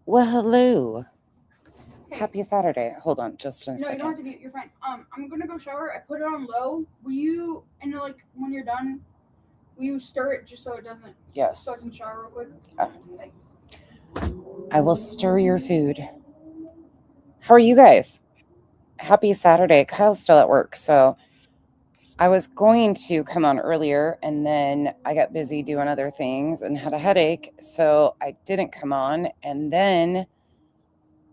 Well, hello. Hey, Happy Saturday. Hold on just a no, you don't second. have to mute. You're fine. I'm gonna go shower. I put it on low. Will you, and then, like when you're done, will you stir it just so it doesn't, so I Yes. can shower real quick? Uh, Thanks. I will stir your food. How are you guys? Happy Saturday. Kyle's still at work, so I was going to come on earlier and then I got busy doing other things and had a headache, so I didn't come on. And then,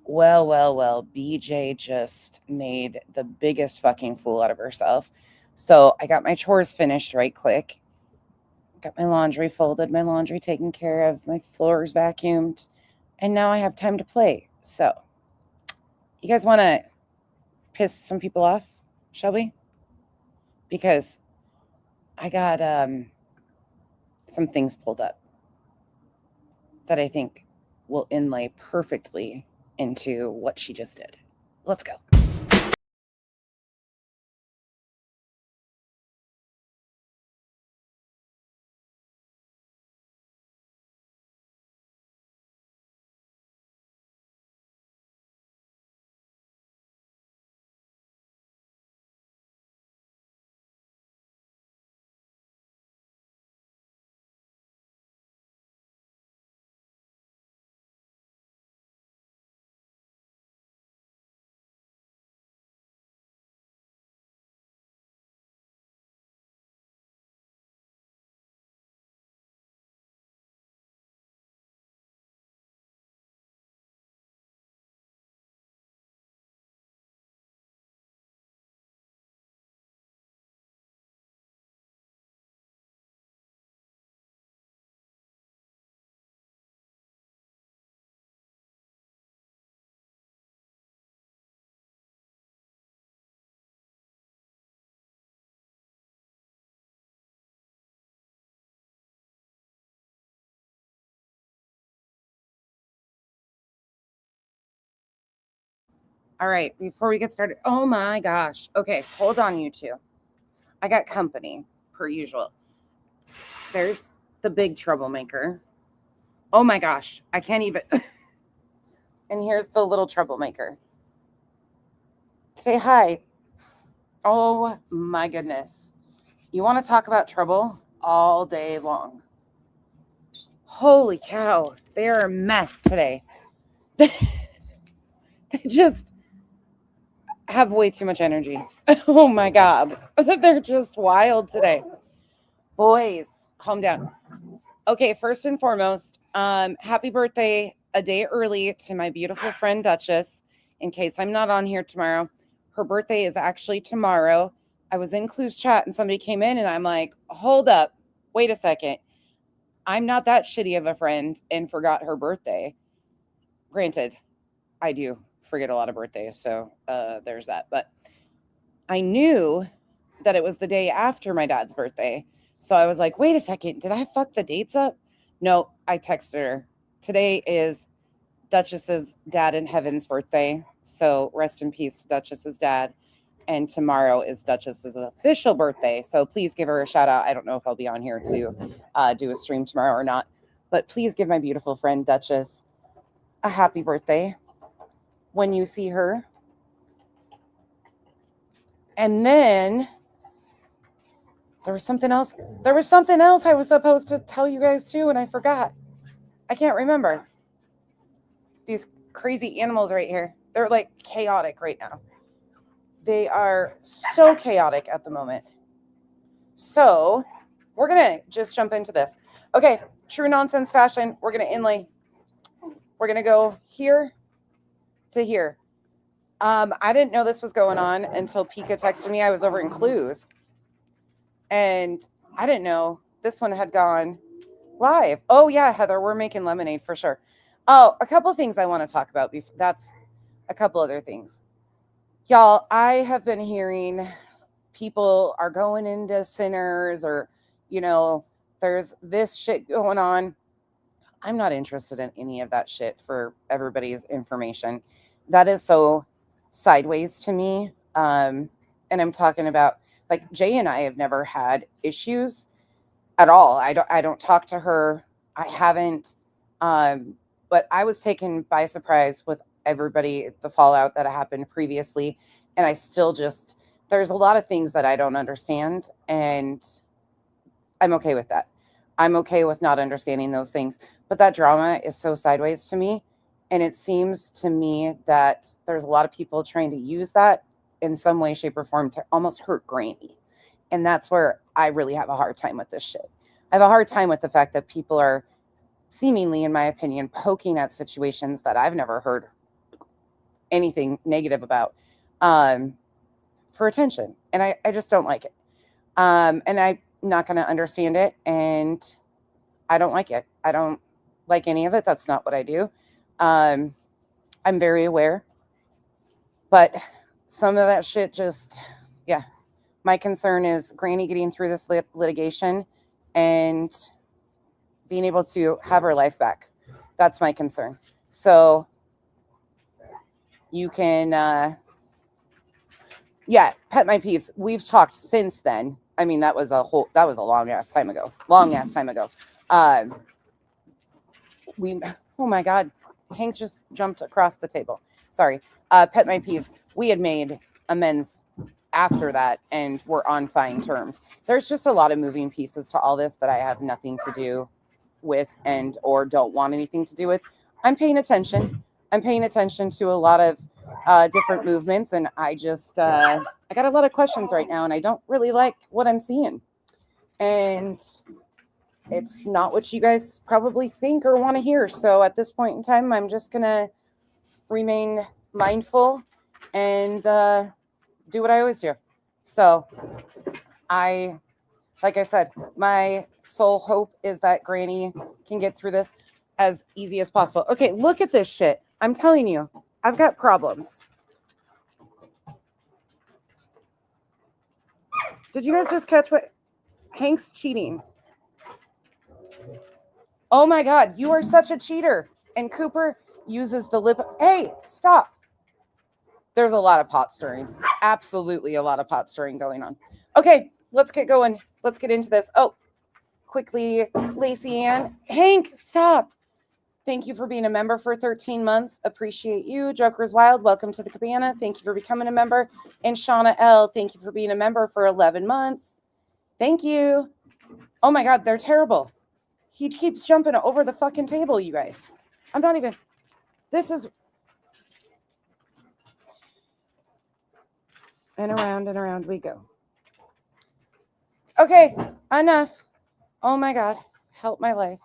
well, BJ just made the biggest fucking fool out of herself. So I got my chores finished right quick. Got my laundry folded, my laundry taken care of, my floors vacuumed, and now I have time to play. So, you guys want to piss some people off, shall we? Because I got some things pulled up that I think will inlay perfectly into what she just did. Let's go. All right, before we get started, oh my gosh. Okay, hold on, you two. I got company, per usual. There's the big troublemaker. Oh my gosh, I can't even. And here's the little troublemaker. Say hi. Oh my goodness. You want to talk about trouble all day long? Holy cow. They're a mess today. They just have way too much energy. Oh my God. They're just wild today. Boys, calm down. Okay, first and foremost, happy birthday a day early to my beautiful friend Duchess. In case I'm not on here tomorrow, her birthday is actually tomorrow. I was in Clue's chat and somebody came in and I'm like, hold up, wait a second. I'm not that shitty of a friend and forgot her birthday. Granted, I do forget a lot of birthdays, so there's that. But I knew that it was the day after my dad's birthday. So I was like, wait a second, did I fuck the dates up? No, I texted her. Today is Duchess's dad in heaven's birthday. So rest in peace to Duchess's dad. And tomorrow is Duchess's official birthday. So please give her a shout out. I don't know if I'll be on here to do a stream tomorrow or not. But please give my beautiful friend Duchess a happy birthday when you see her. And then there was something else. There was something else I was supposed to tell you guys too, and I forgot. I can't remember. These crazy animals right here. They're like chaotic right now. They are so chaotic at the moment. So we're going to just jump into this. Okay, true nonsense fashion. We're going to inlay. We're going to go here to here. I didn't know this was going on until Pika texted me. I was over in Clues. And I didn't know this one had gone live. Oh, yeah, Heather, we're making lemonade for sure. Oh, a couple of things I want to talk about. That's a couple other things. Y'all, I have been hearing people are going into sinners or, there's this shit going on. I'm not interested in any of that shit for everybody's information. That is so sideways to me. And I'm talking about like Jay and I have never had issues at all. I don't talk to her. I haven't but I was taken by surprise with everybody, the fallout that happened previously. And I still just, there's a lot of things that I don't understand. And I'm okay with that. I'm okay with not understanding those things. But that drama is so sideways to me. And it seems to me that there's a lot of people trying to use that in some way, shape, or form to almost hurt Granny. And that's where I really have a hard time with this shit. I have a hard time with the fact that people are seemingly, in my opinion, poking at situations that I've never heard anything negative about for attention. And I just don't like it. And I'm not going to understand it. And I don't like it. I don't like any of it. That's not what I do. I'm very aware. But some of that shit just, yeah. My concern is Granny getting through this litigation and being able to have her life back. That's my concern. So you can, pet my peeves. We've talked since then. I mean, that was a long ass time ago. Oh my God, Hank just jumped across the table. Sorry. Pet my peeves. We had made amends after that and we're on fine terms. There's just a lot of moving pieces to all this that I have nothing to do with and or don't want anything to do with. I'm paying attention to a lot of different movements, and I just I got a lot of questions right now and I don't really like what I'm seeing, and it's not what you guys probably think or want to hear. So at this point in time, I'm just gonna remain mindful and do what I always do. So like I said, my sole hope is that Granny can get through this as easy as possible. Okay, look at this shit. I'm telling you, I've got problems. Did you guys just catch what Hank's cheating? Oh my God, you are such a cheater. And Cooper uses the lip. Hey, stop. There's a lot of pot stirring. Absolutely a lot of pot stirring going on. Okay, let's get going. Let's get into this. Oh, quickly, Lacey Ann. Hank, stop. Thank you for being a member for 13 months. Appreciate you. Joker's Wild, welcome to the cabana. Thank you for becoming a member. And Shauna L., thank you for being a member for 11 months. Thank you. Oh my God, they're terrible. He keeps jumping over the fucking table, you guys. I'm not even. This is. And around we go. Okay, enough. Oh my God, help my life.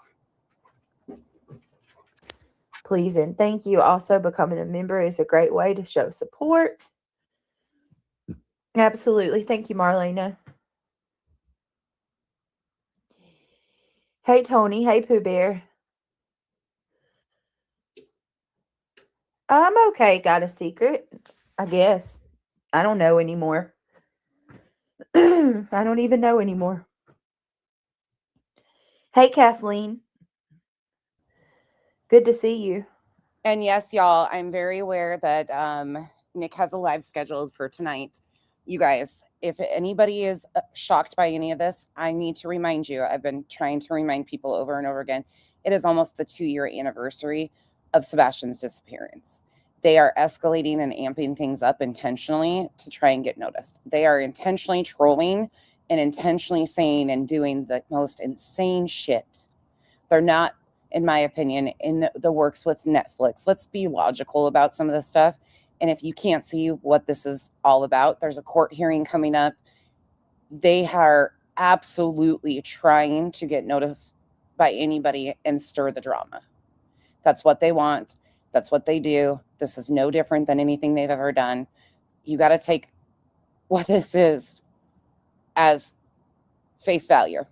Please and thank you. Also, becoming a member is a great way to show support. Absolutely. Thank you, Marlena. Hey, Tony. Hey, Pooh Bear. I'm okay. Got a secret, I guess. I don't know anymore. I don't even know anymore. Hey, Kathleen. Good to see you. And yes, y'all, I'm very aware that Nick has a live scheduled for tonight. You guys, if anybody is shocked by any of this, I need to remind you. I've been trying to remind people over and over again. It is almost the 2-year anniversary of Sebastian's disappearance. They are escalating and amping things up intentionally to try and get noticed. They are intentionally trolling and intentionally saying and doing the most insane shit. They're not, in my opinion, in the works with Netflix. Let's be logical about some of this stuff. And if you can't see what this is all about, there's a court hearing coming up. They are absolutely trying to get noticed by anybody and stir the drama. That's what they want. That's what they do. This is no different than anything they've ever done. You got to take what this is as face value.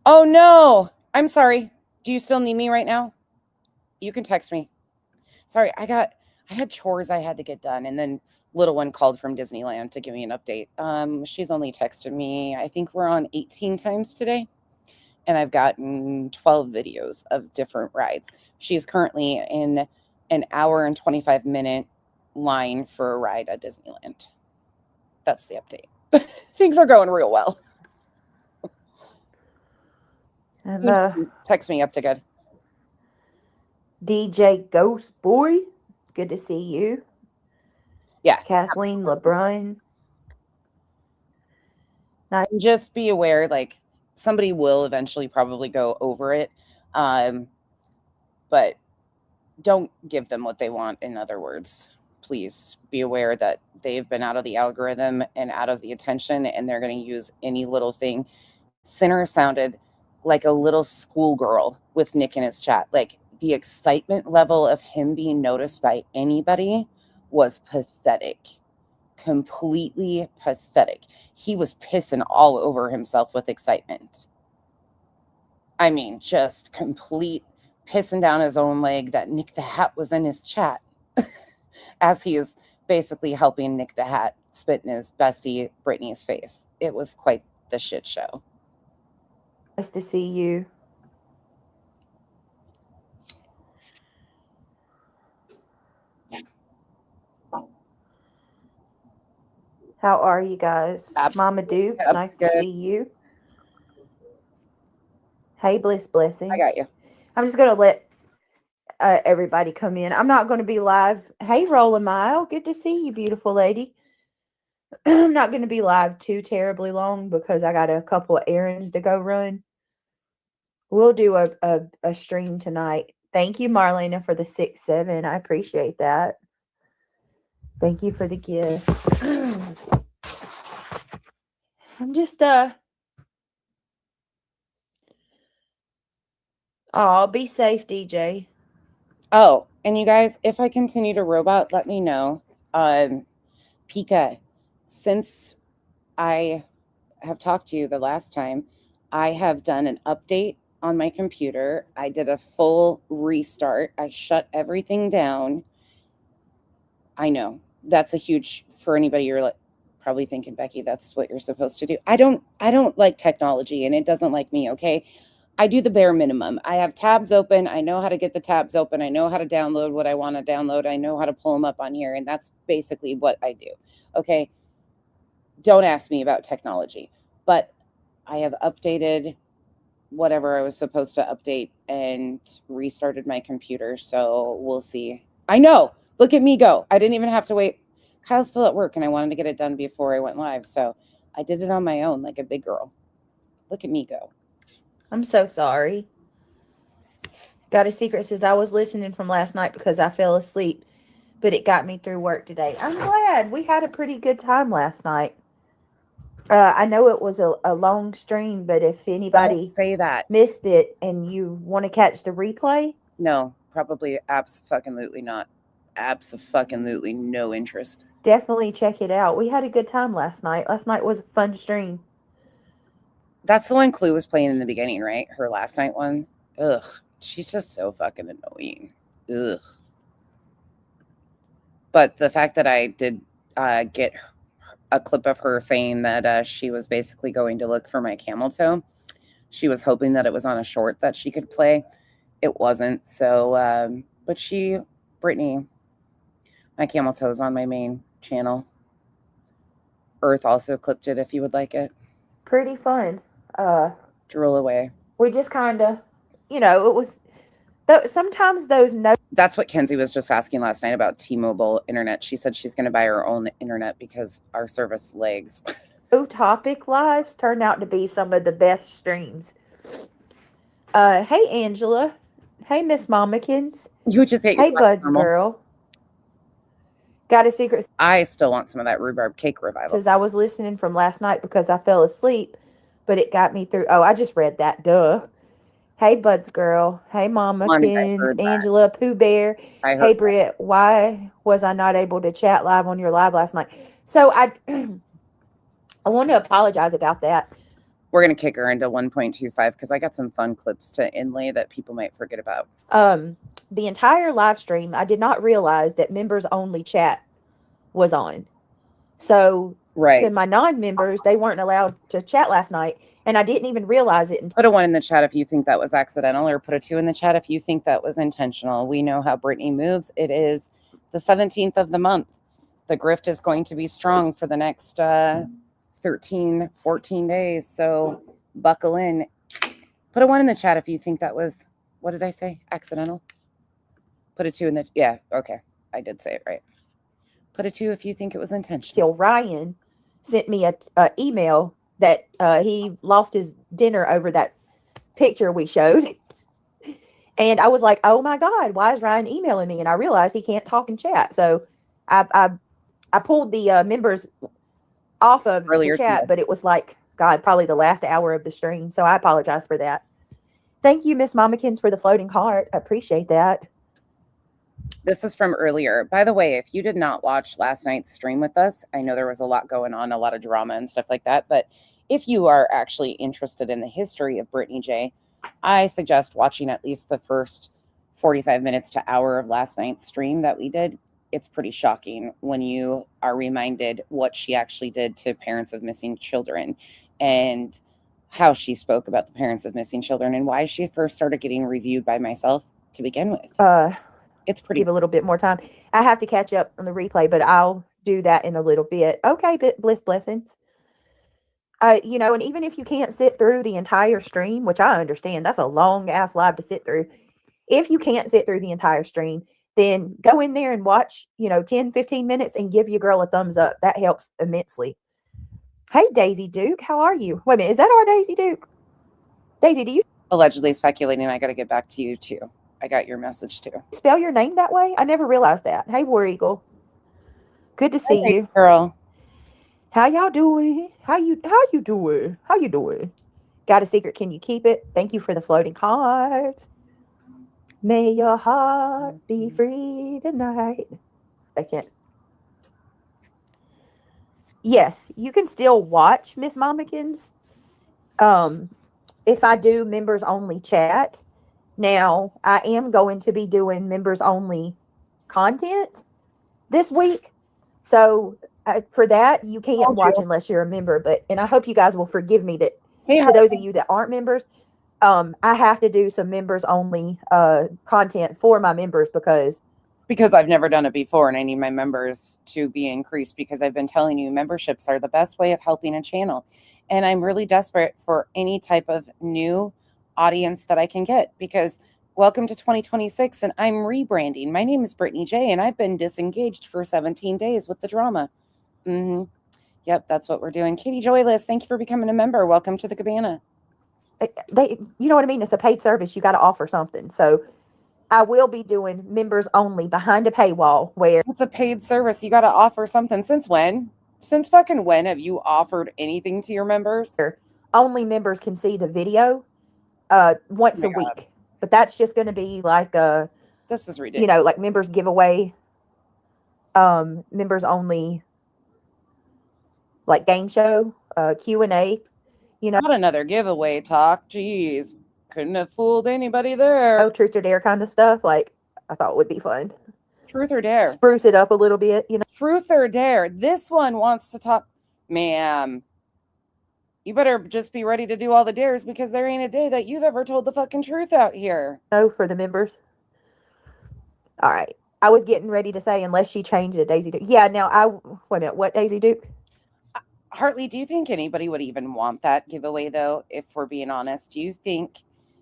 Oh no, I'm sorry. Do you still need me right now? You can text me. Sorry, I had chores I had to get done, and then little one called from Disneyland to give me an update. She's only texted me, I think we're on 18 times today, and I've gotten 12 videos of different rides. She's currently in an hour and 25-minute line for a ride at Disneyland. That's the update. Things are going real well. And Text me up to good. DJ Ghost Boy, good to see you. Yeah. Kathleen LeBrun. Just be aware, like, somebody will eventually probably go over it. But don't give them what they want. In other words, please be aware that they've been out of the algorithm and out of the attention, and they're going to use any little thing. Sinner sounded like a little schoolgirl with Nick in his chat. Like, the excitement level of him being noticed by anybody was pathetic. Completely pathetic. He was pissing all over himself with excitement. I mean, just complete pissing down his own leg that Nick the Hat was in his chat as he is basically helping Nick the Hat spit in his bestie Brittany's face. It was quite the shit show. Nice to see you. How are you guys? Mama Dukes, nice to see you. Hey, Blessings. I got you. I'm just going to let everybody come in. I'm not going to be live. Hey, Rolling Mile, good to see you, beautiful lady. I'm not going to be live too terribly long because I got a couple of errands to go run. We'll do a stream tonight. Thank you, Marlena, for the 6-7. I appreciate that. Thank you for the gift. I'm just oh, be safe, DJ. Oh, and you guys, if I continue to robot, let me know. Pika, since I have talked to you the last time, I have done an update on my computer. I did a full restart. I shut everything down. I know that's a huge, for anybody you're like probably thinking, Becky, that's what you're supposed to do. I don't like technology, and it doesn't like me. Okay. I do the bare minimum. I have tabs open. I know how to get the tabs open. I know how to download what I want to download. I know how to pull them up on here. And that's basically what I do. Okay. Don't ask me about technology, but I have updated whatever I was supposed to update and restarted my computer. So we'll see. I know. Look at me go. I didn't even have to wait. Kyle's still at work and I wanted to get it done before I went live. So I did it on my own like a big girl. Look at me go. I'm so sorry. Got a Secret says I was listening from last night because I fell asleep, but it got me through work today. I'm glad. We had a pretty good time last night. I know it was a long stream, but if anybody say that missed it and you want to catch the replay, no, probably absolutely not. Absolutely no interest. Definitely check it out. We had a good time last night. Last night was a fun stream. That's the one Clue was playing in the beginning, right? Her last night one. Ugh. She's just so fucking annoying. Ugh. But the fact that I did get a clip of her saying that she was basically going to look for my camel toe. She was hoping that it was on a short that she could play. It wasn't. So, but Brittany, my camel toe is on my main channel. Earth also clipped it if you would like it. Pretty fun. Drool away. We just kind of, it was, sometimes those notes. That's what Kenzie was just asking last night about T-Mobile internet. She said she's going to buy her own internet because our service lags. No topic lives turned out to be some of the best streams. Hey, Angela. Hey, Miss Momikins. You just hate Hey, Buds normal. Girl. Got a secret. I still want some of that rhubarb cake revival. Says I was listening from last night because I fell asleep, but it got me through. Oh, I just read that. Duh. Hey, Buds Girl. Hey, Momikins. Angela, Pooh Bear. Hey, Britt. Why was I not able to chat live on your live last night? So I want to apologize about that. We're going to kick her into 1.25 because I got some fun clips to inlay that people might forget about. The entire live stream, I did not realize that members only chat was on. So right. To my non-members, they weren't allowed to chat last night. And I didn't even realize it. Put a 1 in the chat if you think that was accidental, or put a 2 in the chat if you think that was intentional. We know how Brittany moves. It is the 17th of the month. The grift is going to be strong for the next 13, 14 days. So buckle in. Put a 1 in the chat if you think that was, what did I say? Accidental. Put a 2 in the, yeah, okay. I did say it right. Put a 2 if you think it was intentional. Till Ryan sent me a email that he lost his dinner over that picture we showed. And I was like, oh my God, why is Ryan emailing me? And I realized he can't talk and chat. So I pulled the members off of Earlier the chat, today. but it was like, God, probably the last hour of the stream. So I apologize for that. Thank you, Miss Mamikins, for the floating heart. I appreciate that. This is from earlier. By the way, if you did not watch last night's stream with us, I know there was a lot going on, a lot of drama and stuff like that. But if you are actually interested in the history of Brittany J, I suggest watching at least the first 45 minutes to hour of last night's stream that we did. It's pretty shocking when you are reminded what she actually did to parents of missing children and how she spoke about the parents of missing children and why she first started getting reviewed by myself to begin with. It's pretty. Give a little bit more time. I have to catch up on the replay, but I'll do that in a little bit. Okay, blessings. And even if you can't sit through the entire stream, which I understand, that's a long ass live to sit through. If you can't sit through the entire stream, then go in there and watch, 10, 15 minutes and give your girl a thumbs up. That helps immensely. Hey, Daisy Duke, how are you? Wait a minute, is that our Daisy Duke? Daisy, do you Allegedly speculating, I got to get back to you too. I got your message too. spell your name that way? I never realized that. Hey, War Eagle. Good to see you. Thanks, girl. How y'all doing? How you doing? How you doing? Got a secret? Can you keep it? Thank you for the floating hearts. May your heart be free tonight. I can't. Yes, you can still watch Miss Mamikins. If I do members only chat. Now, I am going to be doing members only content this week. So for that, you can't watch unless you're a member. And I hope you guys will forgive me that to those of you that aren't members, I have to do some members only content for my members because I've never done it before and I need my members to be increased because I've been telling you memberships are the best way of helping a channel. And I'm really desperate for any type of new audience that I can get because welcome to 2026 and I'm rebranding. My name is Brittany J and I've been disengaged for 17 days with the drama. Yep, that's what we're doing. Katie Joyless, thank you for becoming a member. Welcome to the cabana. You know what I mean? It's a paid service. You got to offer something. So I will be doing members only behind a paywall where it's a paid service. You got to offer something. Since when? Since fucking when have you offered anything to your members? Only members can see the video once a week. But that's just going to be like this is ridiculous. Like members giveaway, members only, like game show, Q&A. Not another giveaway talk. Jeez, couldn't have fooled anybody there. Truth or dare kind of stuff. Like I thought would be fun. Truth or dare. Spruce it up a little bit. Truth or dare. This one wants to talk, ma'am. You better just be ready to do all the dares because there ain't a day that you've ever told the fucking truth out here. No, for the members. All right. I was getting ready to say, unless she changed it, Daisy Duke. Yeah, now wait a minute. What, Daisy Duke? Hartley, do you think anybody would even want that giveaway, though, if we're being honest? Do you think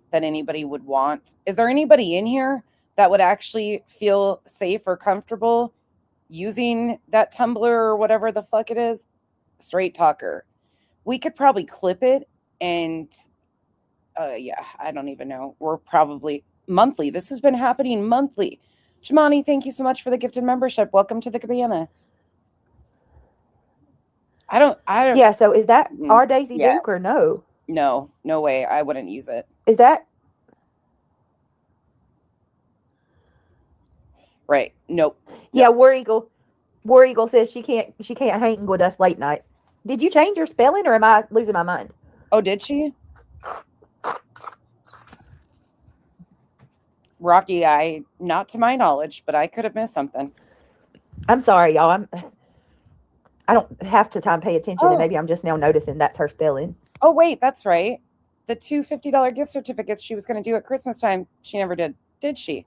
that anybody would want? Is there anybody in here that would actually feel safe or comfortable using that Tumblr or whatever the fuck it is? Straight talker. We could probably clip it and yeah, I don't even know. We're probably monthly. This has been happening monthly. Jamani, thank you so much for the gifted membership. Welcome to the cabana. I don't. Yeah, so is that our Daisy Duke or no? No way. I wouldn't use it. Is that? Right. Nope. Yeah, War Eagle says she can't hang with us late night. Did you change your spelling or am I losing my mind? Oh, did she? Rocky, not to my knowledge, but I could have missed something. I'm sorry, y'all. I don't have to pay attention, and maybe I'm just now noticing that's her spelling. Oh, wait, that's right. The two $50 gift certificates she was going to do at Christmas time, she never did she?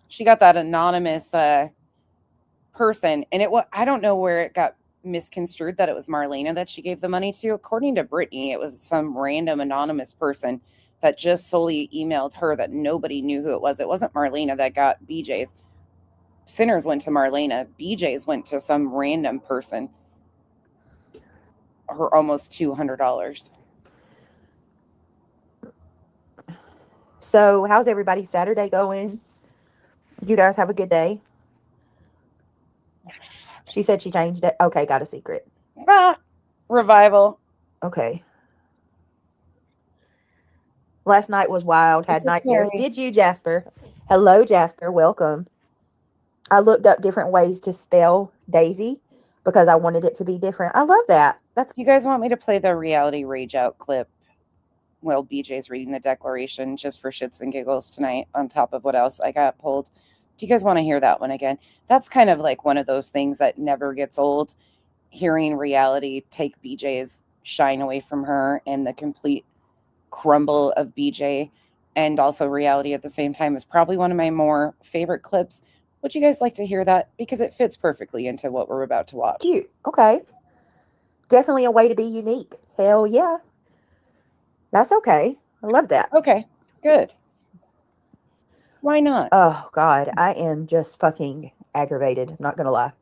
She got that anonymous person, and I don't know where it got misconstrued that it was Marlena that she gave the money to. According to Brittany, it was some random anonymous person that just solely emailed her that nobody knew who it was. It wasn't Marlena that got BJ's. Sinners went to Marlena. BJ's went to some random person. Her almost $200. So, how's everybody's Saturday going? You guys have a good day? She said she changed it. Okay, got a secret. Revival. Okay. Last night was wild. Had This is nightmares. scary. Did you, Jasper? Hello, Jasper. Welcome. I looked up different ways to spell Daisy because I wanted it to be different. I love that. That's You guys want me to play the reality rage out clip while BJ's reading the declaration just for shits and giggles tonight on top of what else I got pulled? Do you guys want to hear that one again? That's kind of like one of those things that never gets old. Hearing reality take BJ's shine away from her and the complete crumble of BJ, and also reality at the same time, is probably one of my more favorite clips. Would you guys like to hear that? Because it fits perfectly into what we're about to watch. cute. Okay. Definitely a way to be unique. Hell yeah. That's okay. I love that. Okay, good. Why not? Oh, God. I am just fucking aggravated. I'm not going to lie.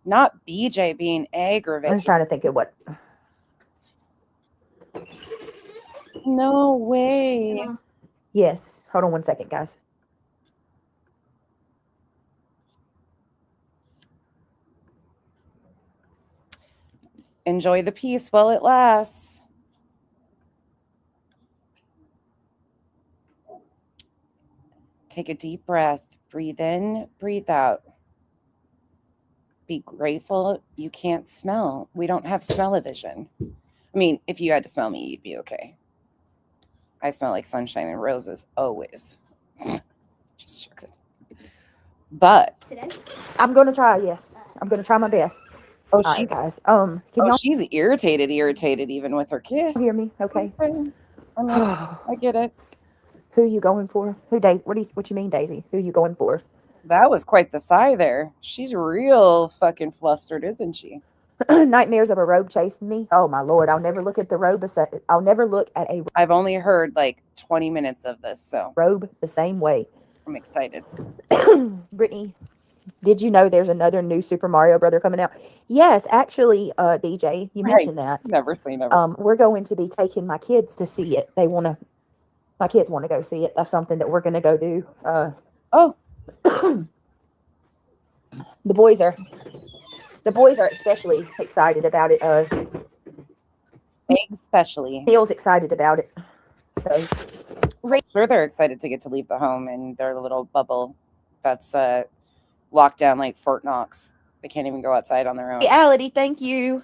Not BJ being I'm aggravated. just trying to think of what. No way. Yes. Hold on one second, guys. Enjoy the peace while it lasts. Take a deep breath. Breathe in, breathe out. Be grateful you can't smell. We don't have smell-o-vision. I mean, if you had to smell me, you'd be okay. I smell like sunshine and roses always. Just joking. But Today? I'm going to try. Yes. I'm going to try my best. oh, All right, she's guys. Can y'all she's irritated even with her kid. hear me? Okay. I mean, I get it. Who you going for? Who Daisy? What you mean, Daisy? Who you going for? That was quite the sigh there. She's real fucking flustered, isn't she? Nightmares of a robe chasing me. Oh my lord! I'll never look at the robe. I'll never look at a I've only heard like 20 minutes of this, so robe the same way. I'm excited. Brittany, did you know there's another new Super Mario Brother coming out? Yes, actually, DJ, you mentioned that. Never say never. We're going to be taking my kids to see it. My kids want to go see it. That's something that we're going to go do. Oh, the boys are especially excited about it. especially. Neil's excited about it. So Sure, they're excited to get to leave the home and their little bubble that's locked down like Fort Knox. They can't even go outside on their own. reality, thank you.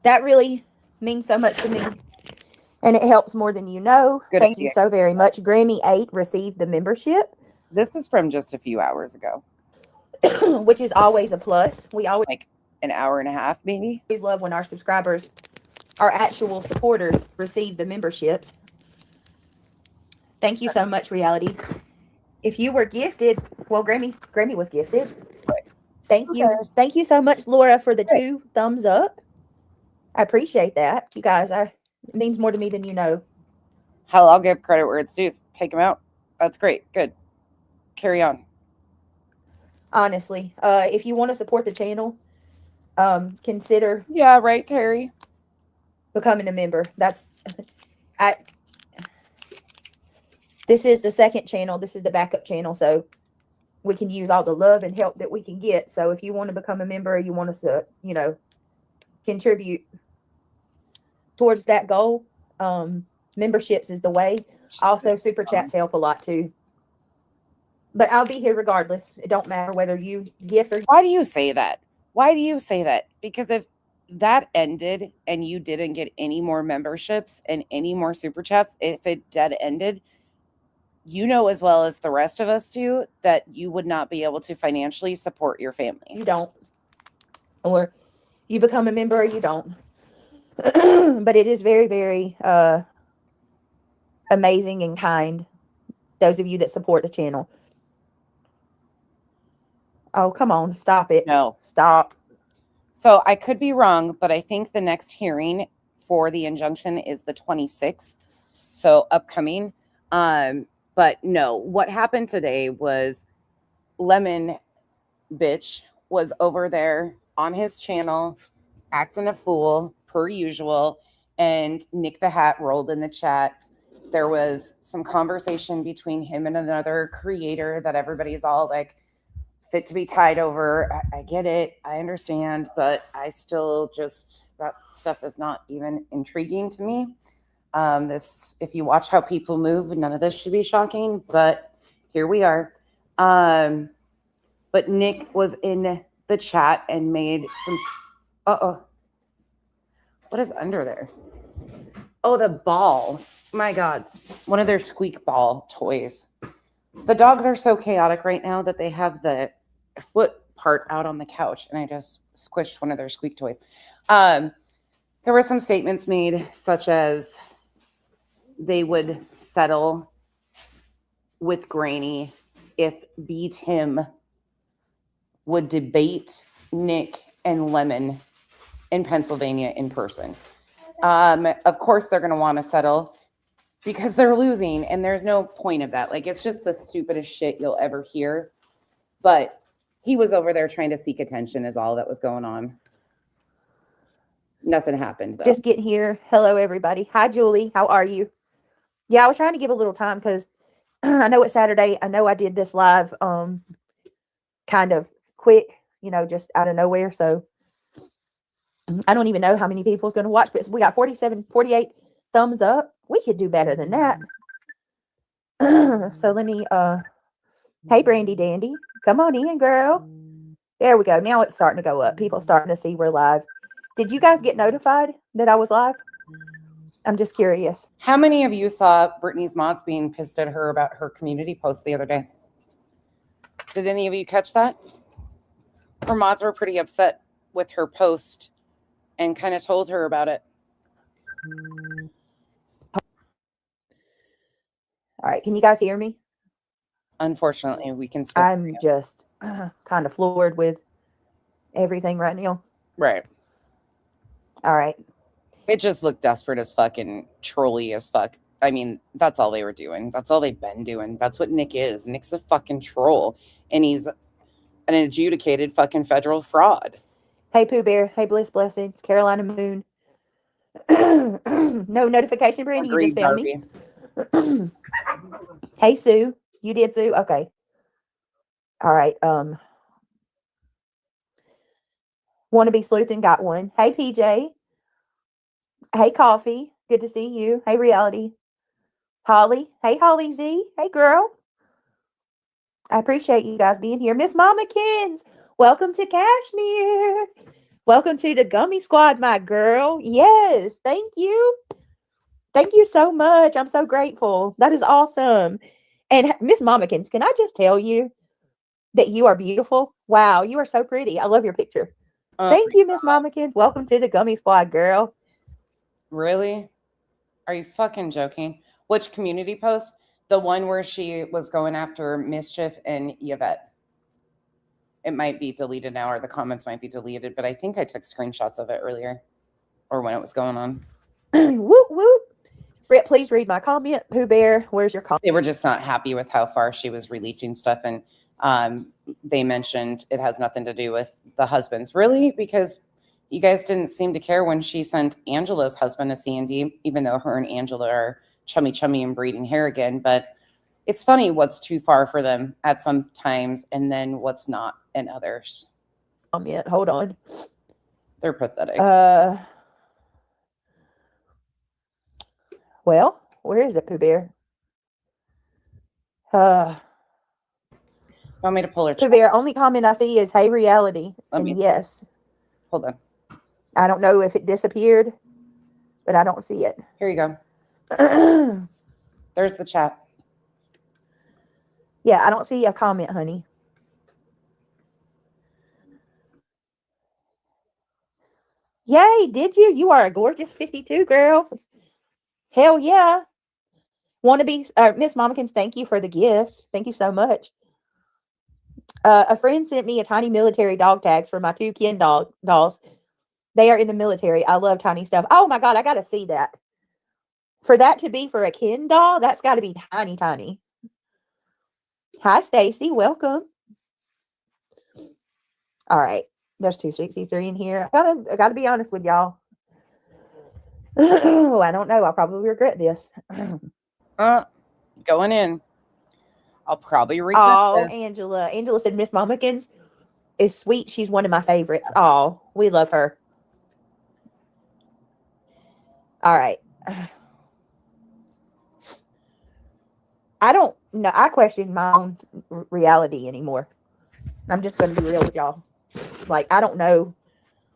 That really means so much to me. And it helps more than you know. Good Thank idea. you so very much. Grammy 8 received the membership, This is from just a few hours ago, which is always a plus. We always like an hour and a half, maybe. love when our subscribers, our actual supporters, receive the memberships. Thank you so much, Reality. If you were gifted, well, Grammy was gifted. Thank you. Okay. Thank you so much, Laura, for the 2 thumbs up. I appreciate that. You guys, it means more to me than you know. Hell, I'll give credit where it's due. Take them out. That's great. Good. Carry on. Honestly, if you want to support the channel, consider Yeah, right, Terry. becoming a member. This is the second channel. This is the backup channel, so we can use all the love and help that we can get. So if you want to become a member, or you want us to, contribute towards that goal, memberships is the way. Also, super chats help a lot too. But I'll be here regardless. It don't matter whether you gift or Why do you say that? Why do you say that? Because if that ended and you didn't get any more memberships and any more super chats, if it dead ended, you know as well as the rest of us do that you would not be able to financially support your family. you don't, or you become a member or you don't. But it is very, very amazing and kind, those of you that support the channel. Oh, come on. Stop it. No. Stop. So I could be wrong, but I think the next hearing for the injunction is the 26th. So upcoming. But no, what happened today was Lemon bitch was over there on his channel acting a fool per usual, and Nick the Hat rolled in the chat. There was some conversation between him and another creator that everybody's all like fit to be tied over. I get it, I understand, but I still just, that stuff is not even intriguing to me. This, if you watch how people move, none of this should be shocking, but here we are. But Nick was in the chat and made some. What is under there? Oh, the ball. My God. One of their squeak ball toys. The dogs are so chaotic right now that they have the foot part out on the couch, and I just squished one of their squeak toys. There were some statements made, such as they would settle with Granny if B. Tim would debate Nick and Lemon in Pennsylvania in person. Of course, they're going to want to settle because they're losing, and there's no point of that. Like, it's just the stupidest shit you'll ever hear. But he was over there trying to seek attention is all that was going on. Nothing happened, though. Just getting here. Hello, everybody. Hi, Julie. How are you? Yeah, I was trying to give a little time because I know it's Saturday. I know I did this live kind of quick, just out of nowhere. So I don't even know how many people is going to watch, but we got 48 thumbs up. We could do better than that. So let me, hey, Brandy Dandy, come on in, girl. There we go. Now it's starting to go up. People starting to see we're live. Did you guys get notified that I was live? I'm just curious. How many of you saw Brittany's mods being pissed at her about her community post the other day? Did any of you catch that? Her mods were pretty upset with her post and kind of told her about it. All right. Can you guys hear me? Unfortunately, we can still. I'm just kind of floored with everything right now. Right. All right. It just looked desperate as fuck and trolly as fuck. I mean, that's all they were doing. That's all they've been doing. That's what Nick is. Nick's a fucking troll. And he's an adjudicated fucking federal fraud. Hey, Pooh Bear. Hey, Bliss Blessings. Carolina Moon. No notification, Brandy. You just found me. Hey, Sue. You did, Sue? Okay. All right. Want to be sleuthing? Got one. Hey, PJ. Hey, Coffee. Good to see you. Hey, Reality. Holly. Hey, Holly Z. Hey, girl. I appreciate you guys being here. Miss Mamakins, welcome to Kashmir. Welcome to the Gummy Squad, my girl. Yes, thank you. Thank you so much. I'm so grateful. That is awesome. And Miss Mamakins, can I just tell you that you are beautiful? Wow, you are so pretty. I love your picture. Thank you, Miss Mamakins. Welcome to the Gummy Squad, girl. Really? Are you fucking joking? Which community post? The one where she was going after Mischief and Yvette. It might be deleted now, or the comments might be deleted, but I think I took screenshots of it earlier, or when it was going on. Whoop, whoop. Brett, please read my comment. Pooh Bear, where's your comment? They were just not happy with how far she was releasing stuff, and they mentioned it has nothing to do with the husbands. Really? Because you guys didn't seem to care when she sent Angela's husband a C&D, even though her and Angela are chummy and breeding hair again. But it's funny what's too far for them at some times and then what's not in others. Comment. Hold on. They're pathetic. Well, where is it, Pooh Bear? Want me to pull her? Pooh Bear, only comment I see is, hey, Reality. Let me And see. yes. Hold on. I don't know if it disappeared, but I don't see it. Here you go. There's the chat. Yeah, I don't see a comment, honey. Yay, did you? You are a gorgeous 52, girl. Hell yeah. Want to be, Miss Mommikins, thank you for the gift. Thank you so much. A friend sent me a tiny military dog tags for my 2 kin dolls. They are in the military. I love tiny stuff. Oh my God, I got to see that. For that to be for a kin doll, that's got to be tiny, tiny. Hi, Stacy. Welcome. All right. There's 263 in here. I gotta be honest with y'all. I don't know. I'll probably regret this. Going in. I'll probably regret this. Angela. Angela said Miss Momikins is sweet. She's one of my favorites. Oh, we love her. All right. I don't know. I question my own reality anymore. I'm just going to be real with y'all. Like, I don't know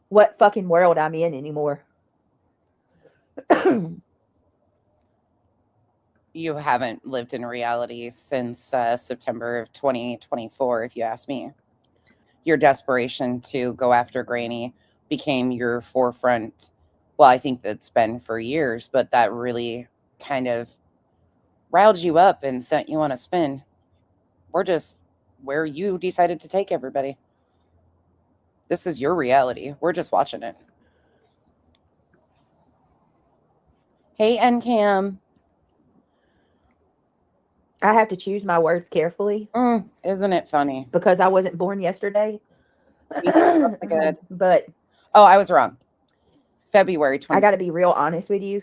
what fucking world I'm in anymore. You haven't lived in reality since September of 2024, if you ask me. Your desperation to go after Granny became your forefront. Well, I think that's been for years, but that really kind of riled you up and sent you on a spin. We're just where you decided to take everybody. This is your reality. We're just watching it. Hey, NCAM. I have to choose my words carefully. Isn't it funny? Because I wasn't born yesterday. Good. But oh, I was wrong. February 20. I got to be real honest with you.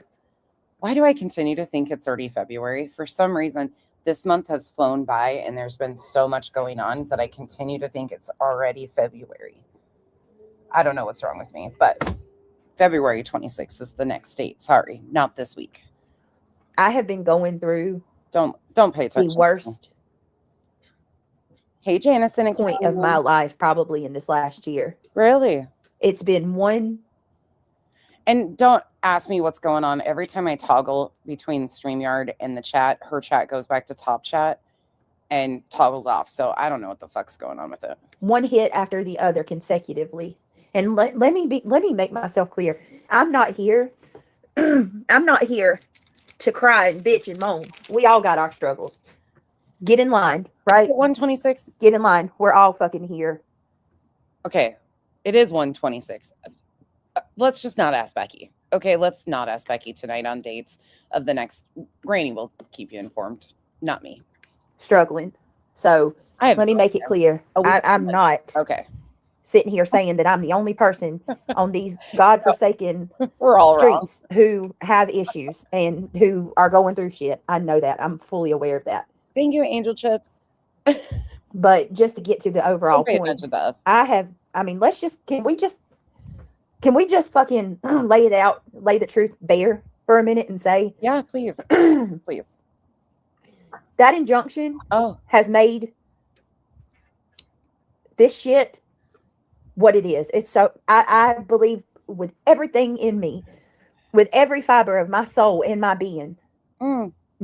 Why do I continue to think it's already February? For some reason, this month has flown by and there's been so much going on that I continue to think it's already February. I don't know what's wrong with me, but February 26th is the next date. Sorry, not this week. I have been going through don't pay attention. The worst hey, Janice, point of my life probably in this last year. Really? It's been one. And don't ask me what's going on. Every time I toggle between StreamYard and the chat, her chat goes back to top chat and toggles off. So I don't know what the fuck's going on with it. One hit after the other consecutively. And let me make myself clear. I'm not here. I'm not here to cry and bitch and moan. We all got our struggles. Get in line, right? 126. Get in line. We're all fucking here. Okay. It is 126. Let's just not ask Becky. Okay, let's not ask Becky tonight on dates of the next. Granny will keep you informed, not me. Struggling. So let me make it clear. I'm not sitting here saying that I'm the only person on these godforsaken streets who have issues and who are going through shit. I know that. I'm fully aware of that. Thank you, Angel Chips. But just to get to the overall point, can we just fucking lay it out, lay the truth bare for a minute and say, yeah, please. Please. That injunction has made this shit what it is. It's so, I believe with everything in me, with every fiber of my soul and my being.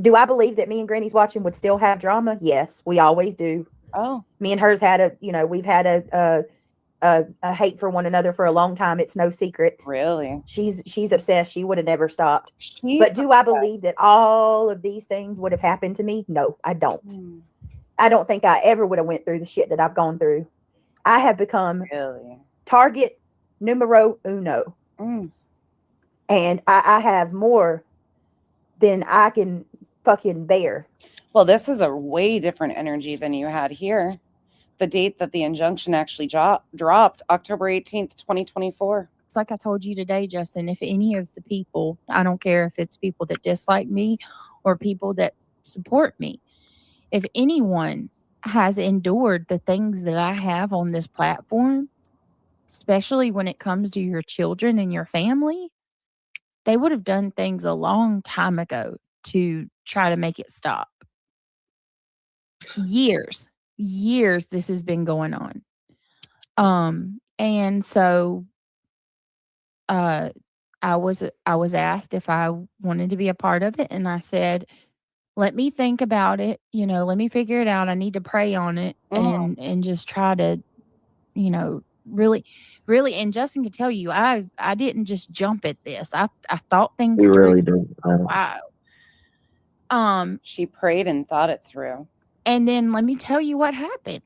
Do I believe that me and Granny's Watching would still have drama? Yes, we always do. Oh, me and hers had we've had a hate for one another for a long time. It's no secret. Really? She's obsessed. She would have never stopped. But do I believe that all of these things would have happened to me? No, I don't. I don't think I ever would have went through the shit that I've gone through. I have become target numero uno. And I have more than I can fucking bear. Well, this is a way different energy than you had here. The date that the injunction actually dropped, October 18th, 2024. It's like I told you today, Justin, if any of the people, I don't care if it's people that dislike me or people that support me, if anyone has endured the things that I have on this platform, especially when it comes to your children and your family, they would have done things a long time ago to try to make it stop. Years this has been going on. And so I was asked if I wanted to be a part of it, and I said, let me think about it, let me figure it out. I need to pray on it and just try to, really, and Justin can tell you, I didn't just jump at this. I thought things You through. really did. Wow. She prayed and thought it through. And then let me tell you what happened.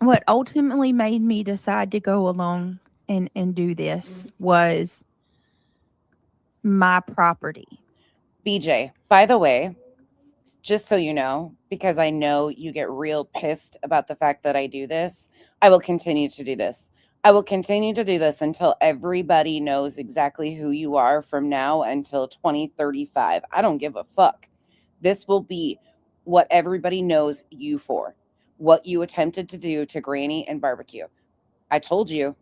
what ultimately made me decide to go along and do this was my property. BJ, by the way, just so you know, because I know you get real pissed about the fact that I do this, I will continue to do this. I will continue to do this until everybody knows exactly who you are from now until 2035. I don't give a fuck. This will be what everybody knows you for, what you attempted to do to Granny and Barbecue. I told you,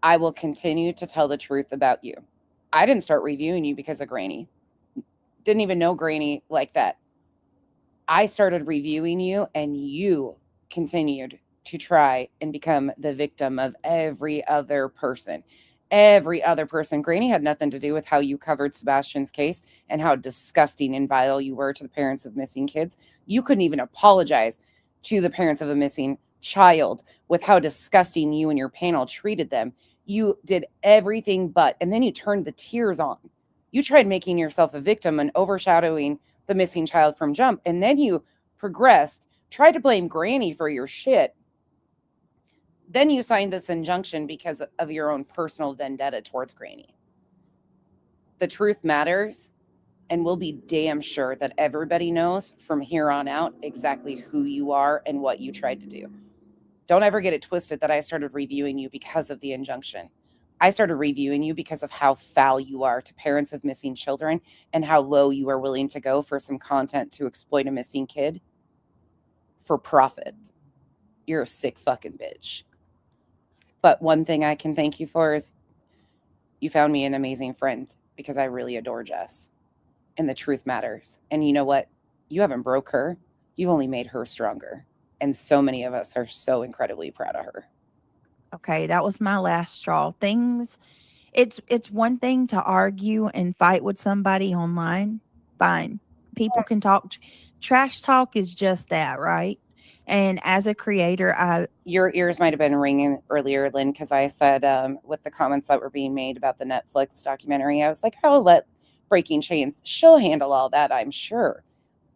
I will continue to tell the truth about you. I didn't start reviewing you because of Granny. Didn't even know Granny like that. I started reviewing you and you continued to try and become the victim of every other person. Every other person. Granny had nothing to do with how you covered Sebastian's case and how disgusting and vile you were to the parents of missing kids. You couldn't even apologize to the parents of a missing child with how disgusting you and your panel treated them. You did everything but, and then you turned the tears on. You tried making yourself a victim and overshadowing the missing child from jump, and then you progressed, tried to blame Granny for your shit. Then you signed this injunction because of your own personal vendetta towards Granny. The truth matters, and we'll be damn sure that everybody knows from here on out exactly who you are and what you tried to do. Don't ever get it twisted that I started reviewing you because of the injunction. I started reviewing you because of how foul you are to parents of missing children and how low you are willing to go for some content to exploit a missing kid for profit. You're a sick fucking bitch. But one thing I can thank you for is you found me an amazing friend because I really adore Jess. And the truth matters. And you know what? You haven't broke her. You've only made her stronger. And so many of us are so incredibly proud of her. Okay, that was my last straw. It's one thing to argue and fight with somebody online. Fine. People can talk. Trash talk is just that, right? And as a creator, Your ears might have been ringing earlier, Lynn, because I said with the comments that were being made about the Netflix documentary, I was like, I will let Breaking Chains, she'll handle all that, I'm sure.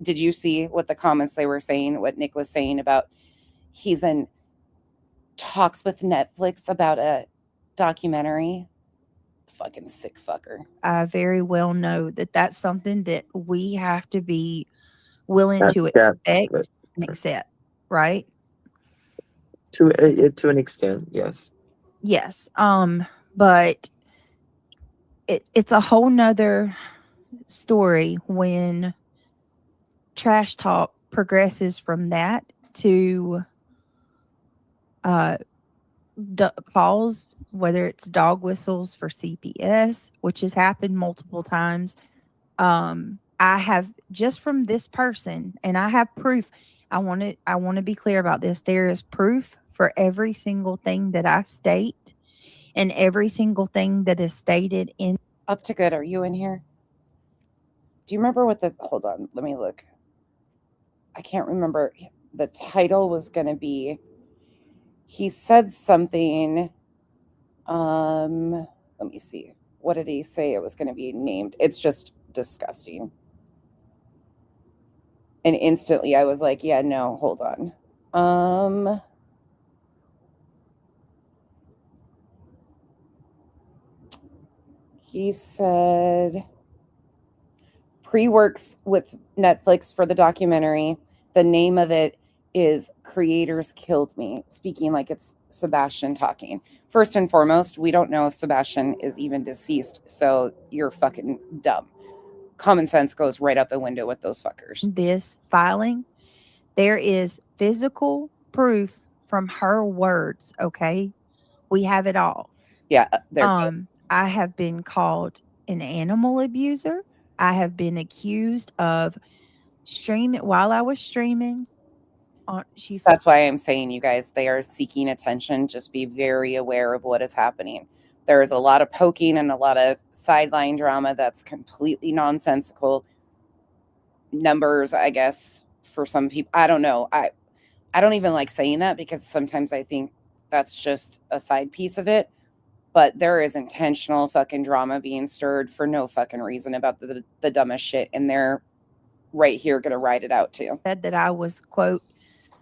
Did you see what the comments they were saying, what Nick was saying about he's in talks with Netflix about a documentary? Fucking sick fucker. I very well know that that's something that we have to be willing to Yeah, expect and accept, right? to an extent, yes. Yes. But it's a whole nother story when trash talk progresses from that to calls, whether it's dog whistles for CPS, which has happened multiple times. I have just from this person, and I have proof. I want to be clear about this. There is proof for every single thing that I state and every single thing that is stated in. Up to good, are you in here? Do you remember what hold on, let me look. I can't remember. The title was going to be, he said something, let me see. What did he say it was going to be named? It's just disgusting. And instantly I was like, yeah, no, hold on. He said pre-works with Netflix for the documentary. The name of it is Creators Killed Me, speaking like it's Sebastian talking. First and foremost, we don't know if Sebastian is even deceased, so you're fucking dumb. Common sense goes right out the window with those fuckers. This filing, there is physical proof from her words, okay? We have it all. Yeah, I have been called an animal abuser. I have been accused of streaming while I was streaming. That's why I'm saying, you guys, they are seeking attention. Just be very aware of what is happening. There is a lot of poking and a lot of sideline drama that's completely nonsensical. Numbers, I guess, for some people. I don't know. I don't even like saying that because sometimes I think that's just a side piece of it. But there is intentional fucking drama being stirred for no fucking reason about the dumbest shit. And they're right here going to ride it out too. Said that I was, quote,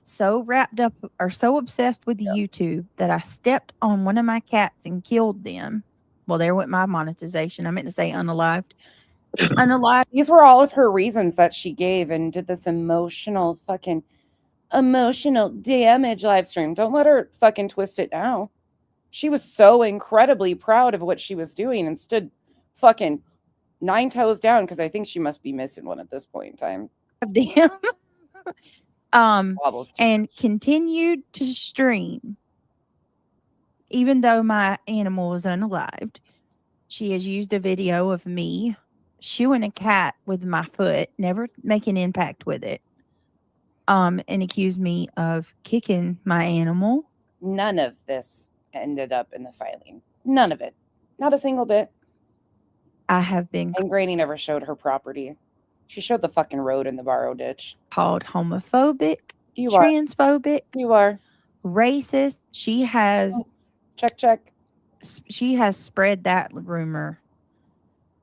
so wrapped up or so obsessed with YouTube that I stepped on one of my cats and killed them. Well, there went my monetization. I meant to say unalived. Unalived. These were all of her reasons that she gave and did this emotional damage live stream. Don't let her fucking twist it now. She was so incredibly proud of what she was doing and stood fucking 9 toes down because I think she must be missing one at this point in time. Them. Wobbles too and much. continued to stream even though my animal was unalived. She has used a video of me shooing a cat with my foot, never making impact with it, and accused me of kicking my animal. None of this ended up in the filing. None of it. Not a single bit. I have been And Granny never showed her property. She showed the fucking road in the borrow ditch. called homophobic, You are. transphobic, You are. racist. She has Check. she has spread that rumor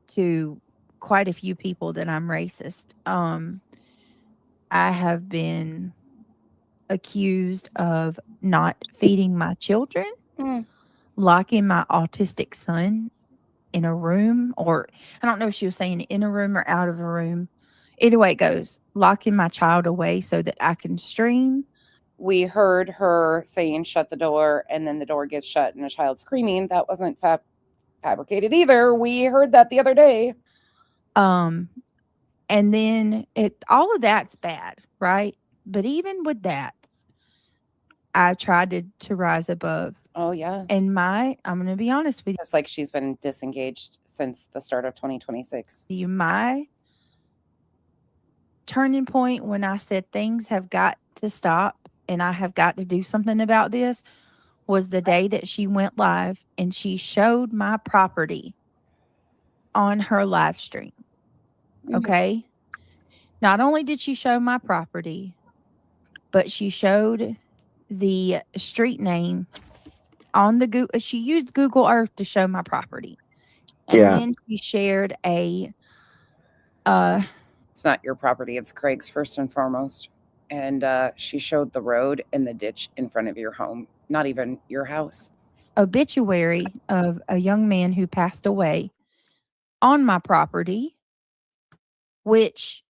to quite a few people that I'm racist. I have been accused of not feeding my children, Mm. locking my autistic son in a room, or I don't know if she was saying in a room or out of a room. Either way it goes, locking my child away so that I can stream. We heard her saying shut the door and then the door gets shut and a child screaming. That wasn't fabricated either. We heard that the other day. And then all of that's bad, right? But even with that, I tried to rise above. Oh, yeah. And I'm going to be honest with Just like she's been disengaged since the start of 2026. you, my turning point when I said things have got to stop and I have got to do something about this was the day that she went live and she showed my property on her live stream. Okay. Not only did she show my property, but she showed the street name on the Google. She used Google Earth to show my property. And then she shared a it's not your property, it's Craig's first and foremost. And she showed the road and the ditch in front of your home, not even your house. Obituary of a young man who passed away on my property, which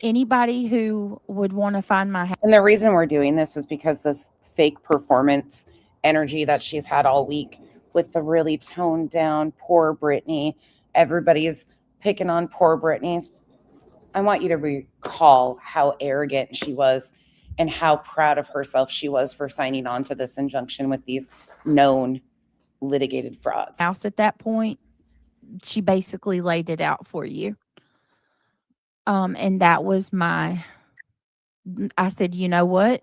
anybody who would want to find my house. And the reason we're doing this is because this fake performance energy that she's had all week with the really toned down poor Brittany, everybody's picking on poor Brittany. I want you to recall how arrogant she was and how proud of herself she was for signing on to this injunction with these known litigated frauds. House at that point, she basically laid it out for you. And that was I said, you know what?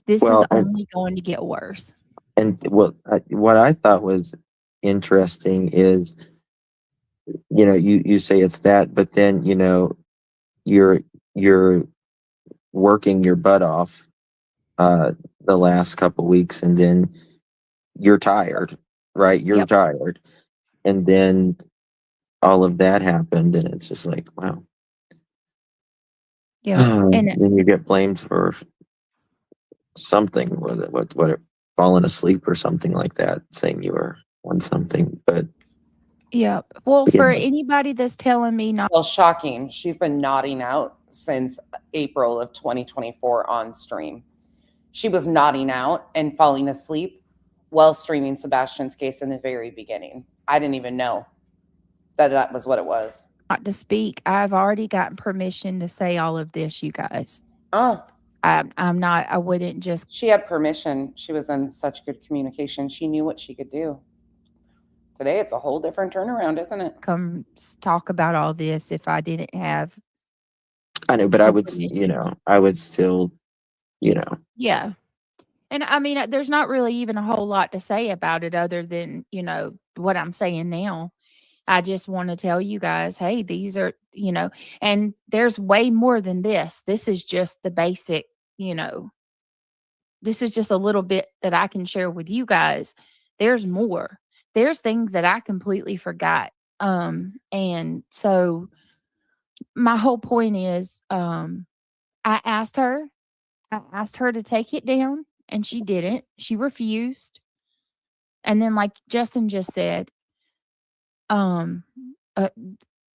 This is only going to get worse. And what I thought was interesting is, you say it's that, but then, you're working your butt off the last couple weeks, and then you're tired, right? You're tired. And then all of that happened, and it's just like, wow. Yeah. And then you get blamed for something, what falling asleep or something like that, saying you were on something. But yeah. Well, for anybody that's telling me not. Well, shocking. She's been nodding out since April of 2024 on stream. She was nodding out and falling asleep while streaming Sebastian's case in the very beginning. I didn't even know that was what it was. Not to speak. I've already gotten permission to say all of this, you guys. Oh. I'm not, I wouldn't just. She had permission. She was in such good communication. She knew what she could do. Today, it's a whole different turnaround, isn't it? Come talk about all this if I didn't have. I know, but I would still, Yeah. And I mean, there's not really even a whole lot to say about it other than, what I'm saying now. I just want to tell you guys, hey, these are, and there's way more than this. This is just the basic, this is just a little bit that I can share with you guys. There's more. There's things that I completely forgot. And so my whole point is, I asked her to take it down, and she didn't. She refused. And then, like Justin just said, um, uh,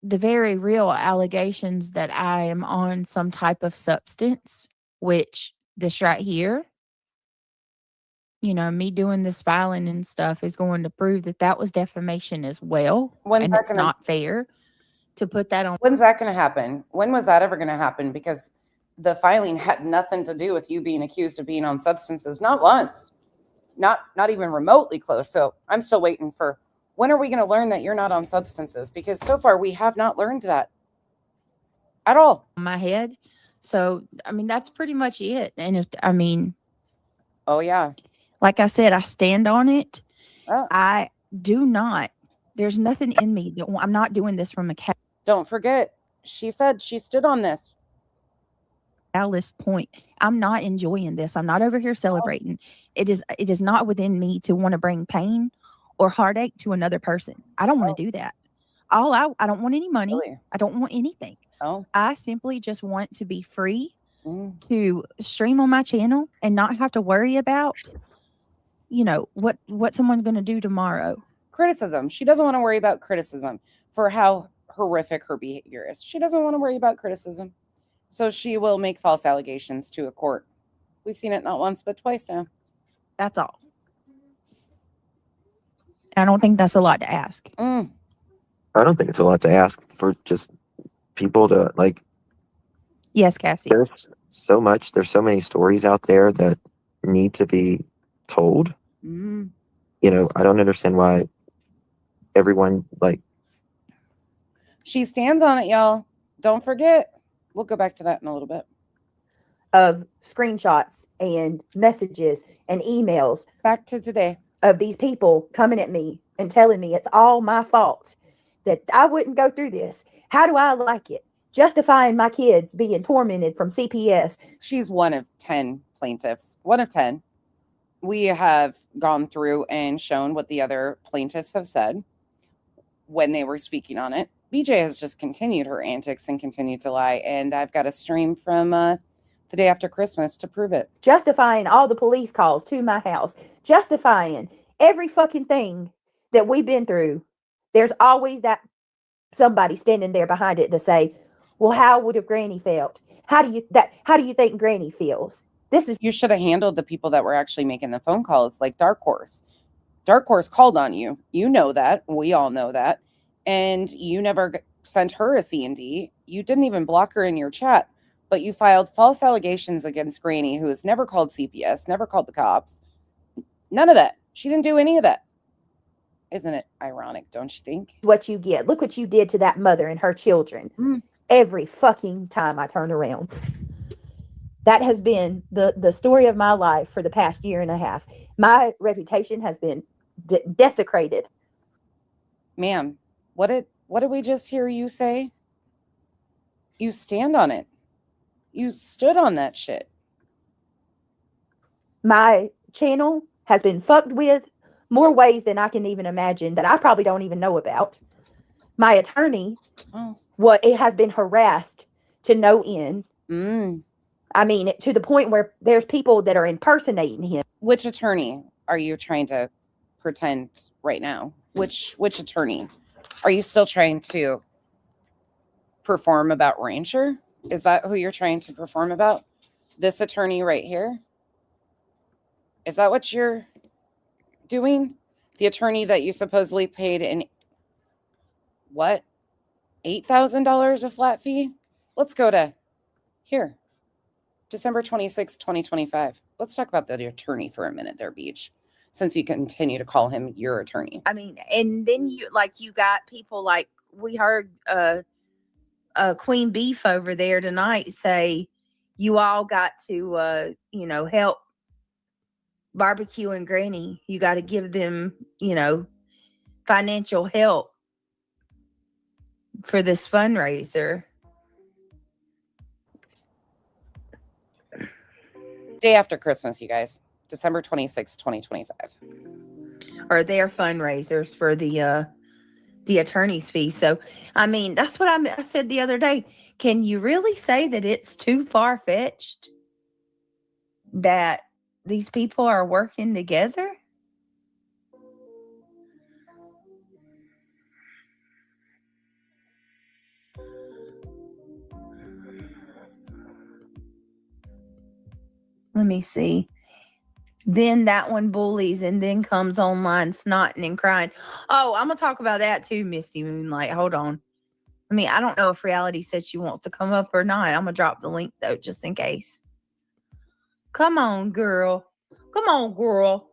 the very real allegations that I am on some type of substance, which this right here, me doing this filing and stuff is going to prove that that was defamation as well. When's And that it's gonna not fair to put that on. When's that gonna happen? When was that ever gonna happen? Because the filing had nothing to do with you being accused of being on substances, not once, not even remotely close. So I'm still waiting for, when are we going to learn that you're not on substances? Because so far we have not learned that at all. My head. So, I mean, that's pretty much it. And Oh yeah. like I said, I stand on it. Oh. I do not. There's nothing in me that I'm not doing this from a Don't forget, she said she stood on this. callous point. I'm not enjoying this. I'm not over here celebrating. It is not within me to want to bring pain or heartache to another person. I don't want to do that. I don't want any money. Really? I don't want anything. Oh. I simply just want to be free Mm. to stream on my channel and not have to worry about, what someone's going to do tomorrow. Criticism. She doesn't want to worry about criticism for how horrific her behavior is. She doesn't want to worry about criticism. So she will make false allegations to a court. We've seen it not once, but twice now. That's all. I don't think that's a lot to ask. Mm. I don't think it's a lot to ask for just people to like. Yes, Cassie. There's so many stories out there that need to be told. Mm. I don't understand why everyone She stands on it, y'all. Don't forget. We'll go back to that in a little bit. Of screenshots and messages and emails Back to today. of these people coming at me and telling me it's all my fault that I wouldn't go through this. How do I like it? Justifying my kids being tormented from CPS. She's one of 10 plaintiffs. One of 10. We have gone through and shown what the other plaintiffs have said when they were speaking on it. BJ has just continued her antics and continued to lie. And I've got a stream from the day after Christmas to prove it. Justifying all the police calls to my house. Justifying every fucking thing that we've been through. There's always that somebody standing there behind it to say, well, how would have Granny felt? How do you think Granny feels? You should have handled the people that were actually making the phone calls, like Dark Horse. Dark Horse called on you. You know that. We all know that. And you never sent her a C&D. You didn't even block her in your chat, but you filed false allegations against Granny, who has never called CPS, never called the cops. None of that. She didn't do any of that. Isn't it ironic, don't you think? What you get. Look what you did to that mother and her children. Mm. Every fucking time I turn around. That has been the story of my life for the past year and a half. My reputation has been desecrated. Ma'am, what did we just hear you say? You stand on it. You stood on that shit. My channel has been fucked with more ways than I can even imagine that I probably don't even know about. My attorney, it has been harassed to no end. Mm. I mean, to the point where there's people that are impersonating him. Which attorney are you trying to pretend right now? Which attorney? Are you still trying to perform about Rancher? Is that who you're trying to perform about? This attorney right here? Is that what you're doing? The attorney that you supposedly paid in what? $8,000 a flat fee? Let's go to here. December 26, 2025. Let's talk about the attorney for a minute there, Beach, since you continue to call him your attorney. I mean, and then you got people like we heard Queen Beef over there tonight say you all got to help Barbecue and Granny. You got to give them, financial help for this fundraiser. Day after Christmas, you guys. December 26, 2025. Or their fundraisers for the the attorney's fee. So, I mean, that's what I said the other day. Can you really say that it's too far-fetched that these people are working together? Let me see. Then that one bullies and then comes online snotting and crying. Oh, I'm going to talk about that too, Misty Moonlight. Hold on. I mean, I don't know if Reality said she wants to come up or not. I'm going to drop the link, though, just in case. Come on, girl. Come on, girl.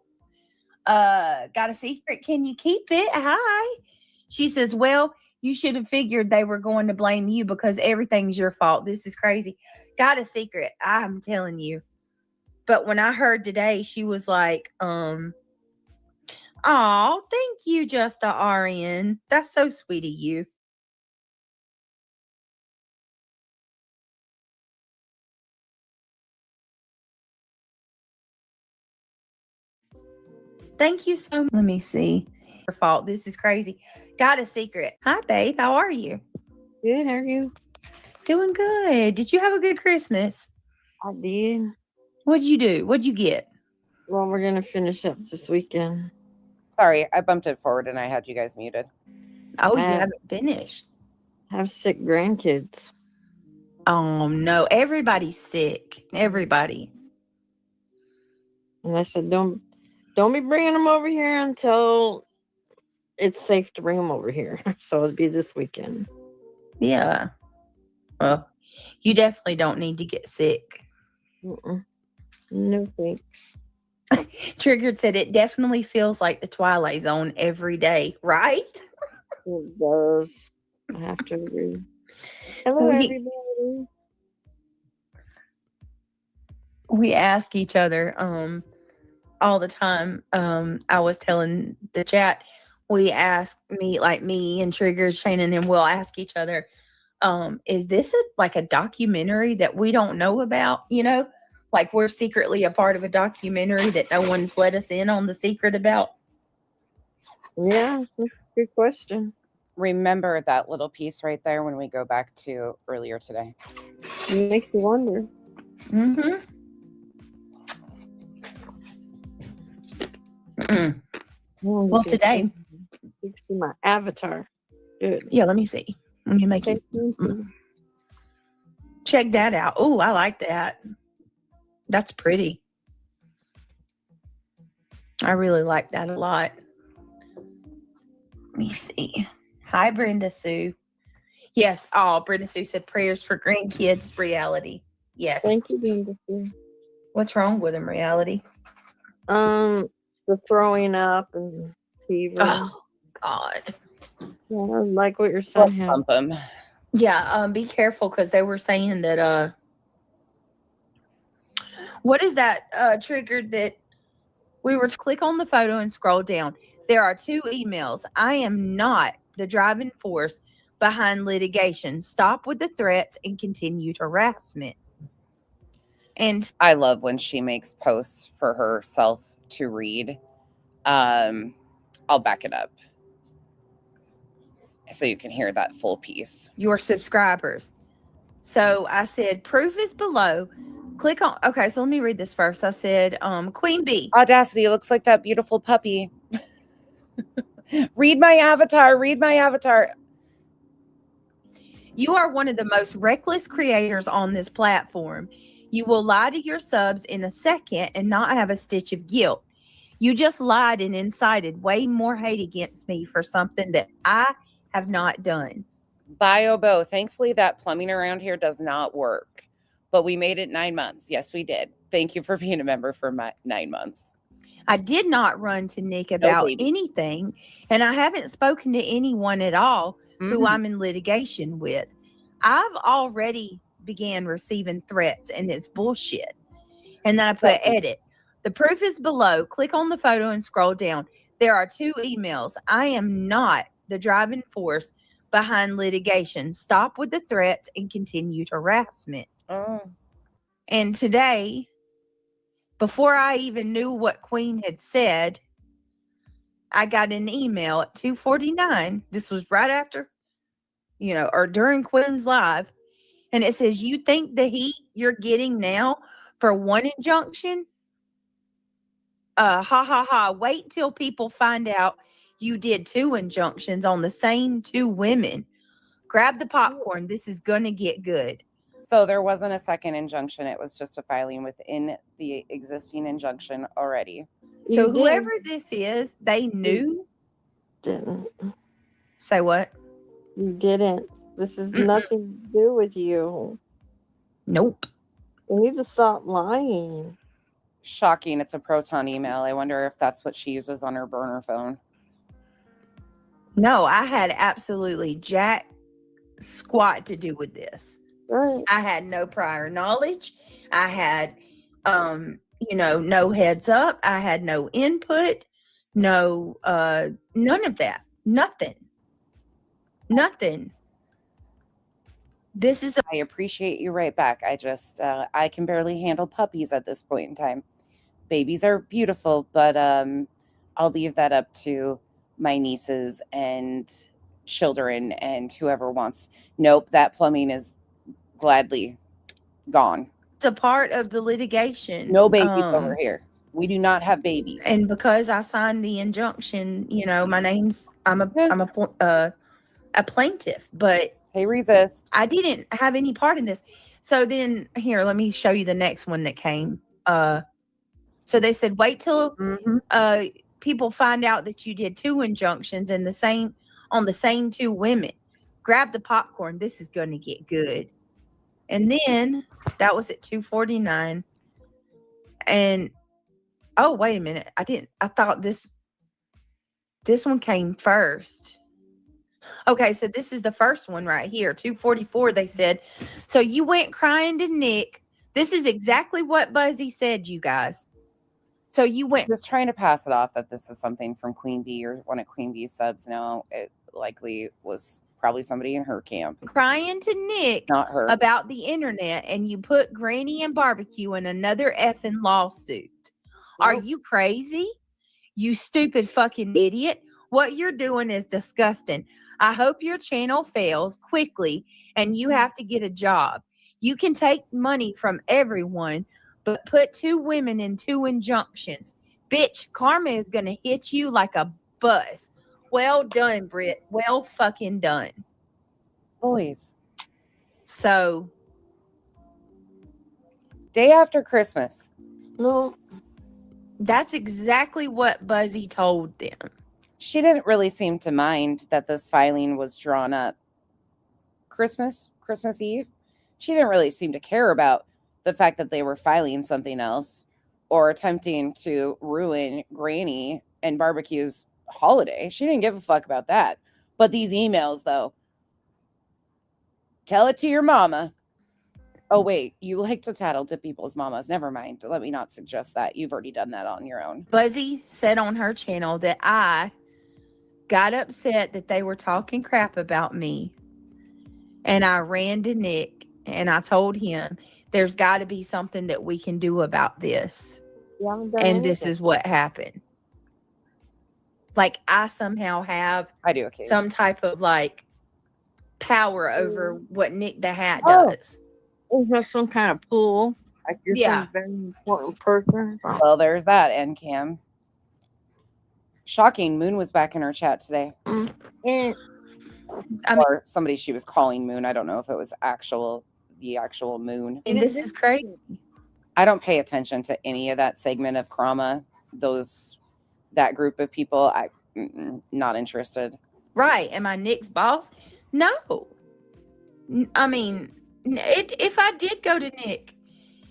Got a secret? Can you keep it? Hi. She says, well, you should have figured they were going to blame you because everything's your fault. This is crazy. Got a secret. I'm telling you. But when I heard today, she was like, oh, thank you, Justa Arian. That's so sweet of you. Thank you so much. Let me see. Your fault. This is crazy. Got a secret. Hi, babe. How are you? Good, how are you? Doing good. Did you have a good Christmas? I did. What'd you do? What'd you get? Well, we're gonna finish up this weekend. Sorry, I bumped it forward and I had you guys muted. Oh, you I haven't finished. have sick grandkids. Oh, no. Everybody's sick. Everybody. And I said, don't be bringing them over here until it's safe to bring them over here. So it'll be this weekend. Yeah. Well, you definitely don't need to get sick. Mm-mm. No thanks. Triggered said it definitely feels like the Twilight Zone every day, right? It does. I have to agree. Hello, everybody. We ask each other all the time. I was telling the chat, we ask me and Trigger, Shannon, and we'll ask each other, is this like a documentary that we don't know about? You know, like we're secretly a part of a documentary that no one's let us in on the secret about. Yeah, that's a good question. Remember that little piece right there when we go back to earlier today. It makes you wonder. Mm-hmm. Well, today. You can see my avatar. Good. Yeah, let me see. Let me make Okay, you check that out. Oh, I like that. That's pretty. I really like that a lot. Let me see. Hi, Brenda Sue. Yes. Oh, Brenda Sue said prayers for grandkids. Reality. Yes. Thank you, Brenda. What's wrong with them? Reality. The throwing up and fever. Oh God. Yeah, like what your son had. Pump them. Yeah. Be careful because they were saying that. What is that triggered that we were to click on the photo and scroll down? There are 2 emails. I am not the driving force behind litigation. Stop with the threats and continued harassment. And I love when she makes posts for herself to read. I'll back it up so you can hear that full piece. your subscribers. So I said, proof is below. Click on. Okay, so let me read this first. I said, Queen Bee. Audacity looks like that beautiful puppy. Read my avatar. Read my avatar. You are one of the most reckless creators on this platform. You will lie to your subs in a second and not have a stitch of guilt. You just lied and incited way more hate against me for something that I have not done. Bio-bo. Thankfully, that plumbing around here does not work. But we made it 9 months. Yes, we did. Thank you for being a member for 9 months. I did not run to Nick about baby. anything, and I haven't spoken to anyone at all who I'm in litigation with. I've already began receiving threats, and it's bullshit. And then I put edit. The proof is below. Click on the photo and scroll down. There are 2 emails. I am not the driving force behind litigation. Stop with the threats and continued harassment. Oh. And today, before I even knew what Queen had said, I got an email at 2:49. This was right after, or during Quinn's Live. And it says, you think the heat you're getting now for one injunction? Ha ha ha. Wait till people find out you did 2 injunctions on the same 2 women. Grab the popcorn. This is going to get good. So there wasn't a second injunction. It was just a filing within the existing injunction already. So You whoever this is, they knew. didn't. Say what? You didn't. This has Mm-mm. nothing to do with you. Nope. You need to stop lying. Shocking. It's a Proton email. I wonder if that's what she uses on her burner phone. No, I had absolutely jack squat to do with this. Right. I had no prior knowledge. I had, no heads up. I had no input. No, none of that. Nothing. This is I appreciate you right back. I just, I can barely handle puppies at this point in time. Babies are beautiful, but I'll leave that up to my nieces and children and whoever wants. Nope, that plumbing is gladly gone. a part of the litigation. No babies over here. We do not have babies. And because I signed the injunction, my name's I'm a plaintiff, but Hey, resist. I didn't have any part in this. So then here, let me show you the next one that came. So they said, wait till people find out that you did 2 injunctions on the same 2 women. Grab the popcorn. This is going to get good. And then that was at 2:49. And oh, wait a minute. I thought this one came first. Okay, so this is the first one right here. 2:44, they said. So you went crying to Nick. This is exactly what Buzzy said, you guys. So you went Just trying to pass it off that this is something from Queen Bee or one of Queen Bee's subs. No, it likely was probably somebody in her camp, crying to Nick not her. about the internet, and you put Granny and Barbecue in another effing lawsuit. Are Nope. you crazy? You stupid fucking idiot. What you're doing is disgusting. I hope your channel fails quickly and you have to get a job. You can take money from everyone, but put 2 women in 2 injunctions. Bitch, karma is going to hit you like a bus. Well done, Britt. Well fucking done. Boys, So, day after Christmas. No. that's exactly what Buzzy told them. She didn't really seem to mind that this filing was drawn up Christmas Eve. She didn't really seem to care about the fact that they were filing something else or attempting to ruin Granny and Barbecue's holiday. She didn't give a fuck about that. But these emails, though, tell it to your mama. Oh, wait, you like to tattle to people's mamas. Never mind. Let me not suggest that. You've already done that on your own. Buzzy said on her channel that I got upset that they were talking crap about me. And I ran to Nick and I told him there's got to be something that we can do about this. And this is what happened. Like, I somehow have I do, okay. some type of like power over what Nick the Hat Oh. does. Is there some kind of pull? Like you're Yeah. some very important person. Well, there's that, NCAM. Shocking. Moon was back in her chat today. And I mean- Or somebody she was calling Moon. I don't know if it was the actual Moon. And this is crazy. I don't pay attention to any of that segment of Krama. That group of people, not interested. Right. Am I Nick's boss? No. I mean, if I did go to Nick,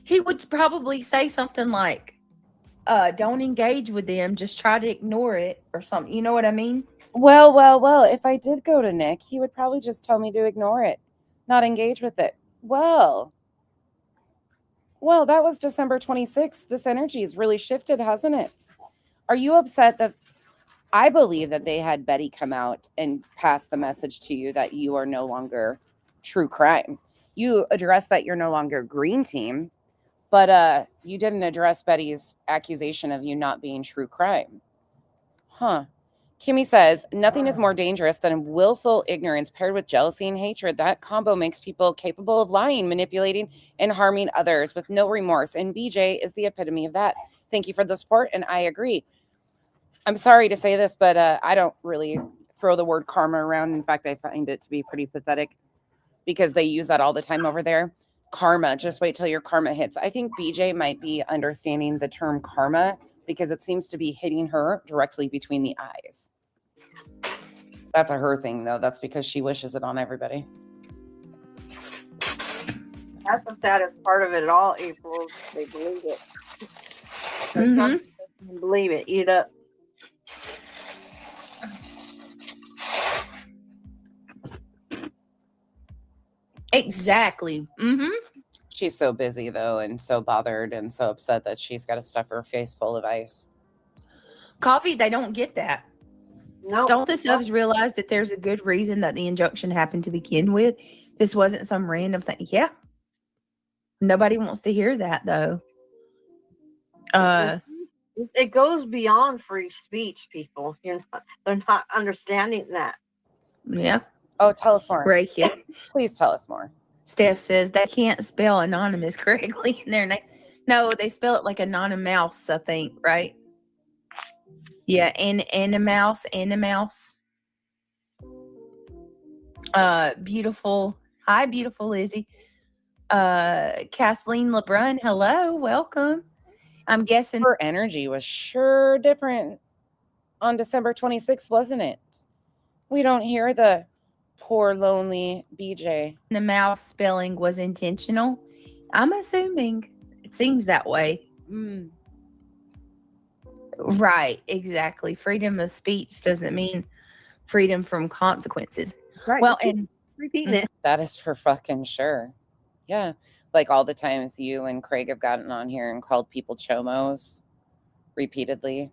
he would probably say something like, don't engage with them. Just try to ignore it or something. You know what I mean? Well. If I did go to Nick, he would probably just tell me to ignore it, not engage with it. Well, that was December 26th. This energy has really shifted, hasn't it? Are you upset that I believe that they had Betty come out and pass the message to you that you are no longer true crime? You addressed that you're no longer green team, but you didn't address Betty's accusation of you not being true crime. Huh. Kimmy says, nothing is more dangerous than willful ignorance paired with jealousy and hatred. That combo makes people capable of lying, manipulating, and harming others with no remorse. And BJ is the epitome of that. Thank you for the support, and I agree. I'm sorry to say this, but I don't really throw the word karma around. In fact, I find it to be pretty pathetic because they use that all the time over there. Karma, just wait till your karma hits. I think BJ might be understanding the term karma because it seems to be hitting her directly between the eyes. That's a her thing, though. That's because she wishes it on everybody. That's the saddest part of it all, April. They believe it. Believe it. Eat up. Exactly. She's so busy, though, and so bothered and so upset that she's got to stuff her face full of ice. Coffee, they don't get that. No. Don't the subs realize that there's a good reason that the injunction happened to begin with? This wasn't some random thing. Yeah. Nobody wants to hear that, though. It goes beyond free speech, people. They're not understanding that. Yeah. Oh, tell us more. Break it. Please tell us more. Steph says they can't spell anonymous correctly in their name. No, they spell it like anonymous, I think, right? Yeah, and a mouse. Beautiful. Hi, beautiful Lizzie. Kathleen LeBrun, hello, welcome. I'm guessing her energy was sure different on December 26th, wasn't it? We don't hear the poor, lonely BJ. The mouse spelling was intentional. I'm assuming it seems that way. Right, exactly. Freedom of speech doesn't mean freedom from consequences. Right. Well, and repeating it. That is for fucking sure. Yeah. Like all the times you and Craig have gotten on here and called people chomos repeatedly.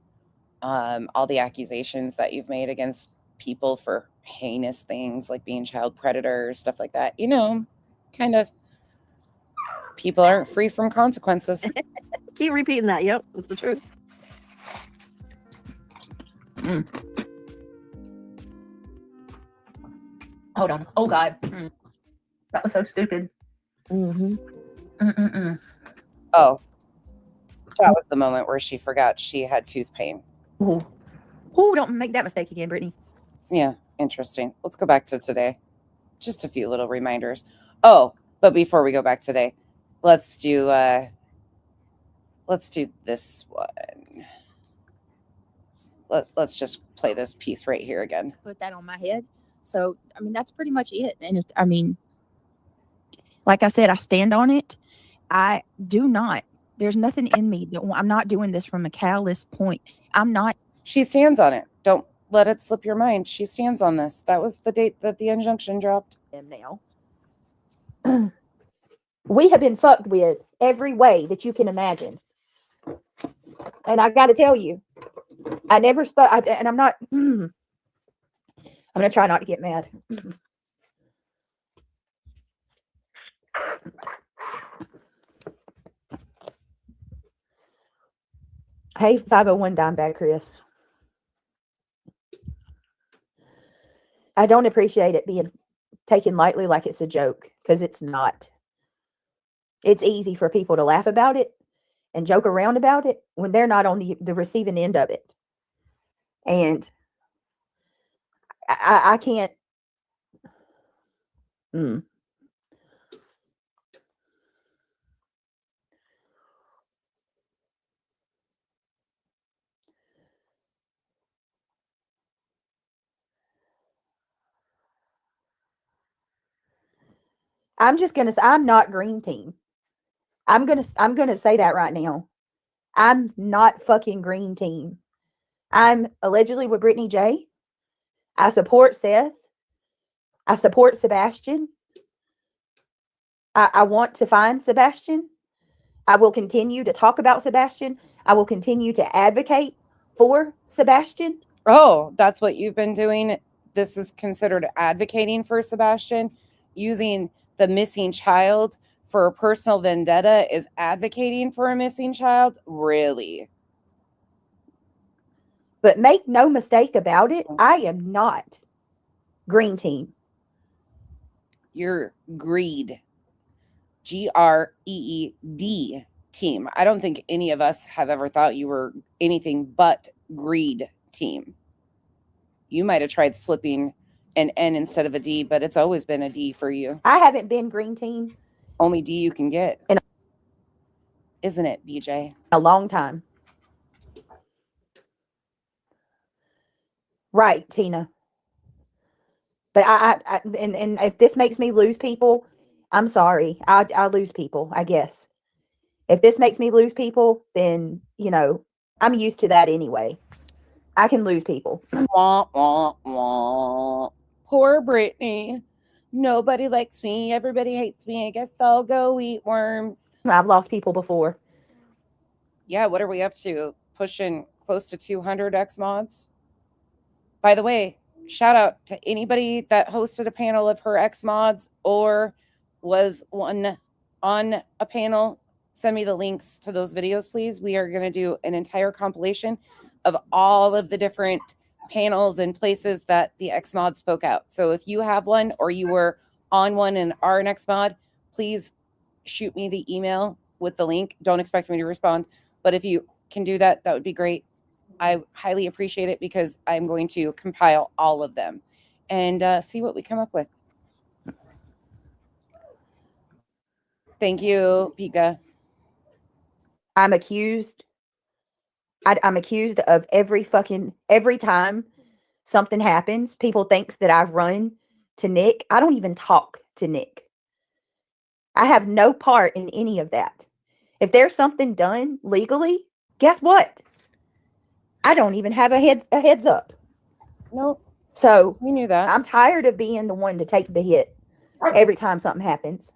All the accusations that you've made against people for heinous things like being child predators, stuff like that. You know, kind of people aren't free from consequences. Keep repeating that. Yep, that's the truth. Hold on. Oh, God. That was so stupid. Oh, that was the moment where she forgot she had tooth pain. Oh, don't make that mistake again, Brittany. Yeah, interesting. Let's go back to today. Just a few little reminders. Oh, but before we go back today, let's do this one. Let's just play this piece right here again. Put that on my head. So, I mean, that's pretty much it. And I mean, like I said, I stand on it. I do not. There's nothing in me that I'm not doing this from a callous point. I'm not. She stands on it. Don't let it slip your mind. She stands on this. That was the date that the injunction dropped. Now, we have been fucked with every way that you can imagine. And I got to tell you, I never spoke, and I'm not, I'm going to try not to get mad. Hey, 501 dime bag, Chris. I don't appreciate it being taken lightly like it's a joke, because it's not. It's easy for people to laugh about it and joke around about it when they're not on the receiving end of it. And I can't. I'm just gonna say I'm not green team. I'm gonna say that right now. I'm not fucking green team. I'm allegedly with Brittany J. I support Seth. I support Sebastian. I want to find Sebastian. I will continue to talk about Sebastian. I will continue to advocate for Sebastian. Oh, that's what you've been doing. This is considered advocating for Sebastian. Using the missing child for a personal vendetta is advocating for a missing child? Really? But make no mistake about it, I am not green team. You're greed. GREED team. I don't think any of us have ever thought you were anything but greed team. You might have tried slipping an N instead of a D, but it's always been a D for you. I haven't been green team Only D you can get. In- Isn't it, BJ? a long time. Right, Tina. But and if this makes me lose people, I'm sorry. I lose people, I guess. If this makes me lose people, then, you know, I'm used to that anyway. I can lose people. Wah, wah, wah. Poor Brittany. Nobody likes me. Everybody hates me. I guess I'll go eat worms. I've lost people before. Yeah, what are we up to? Pushing close to 200 X mods. By the way, shout out to anybody that hosted a panel of her X mods or was one on a panel. Send me the links to those videos, please. We are going to do an entire compilation of all of the different panels and places that the X mod spoke out. So if you have one or you were on one and are an X mod, please shoot me the email with the link. Don't expect me to respond, but if you can do that, that would be great. I highly appreciate it because I'm going to compile all of them and see what we come up with. Thank you, Pika. I'm accused. I'm accused of every time something happens, people thinks that I run to Nick. I don't even talk to Nick. I have no part in any of that. If there's something done legally, guess what? I don't even have a heads up. Nope. So We knew that. I'm tired of being the one to take the hit every time something happens.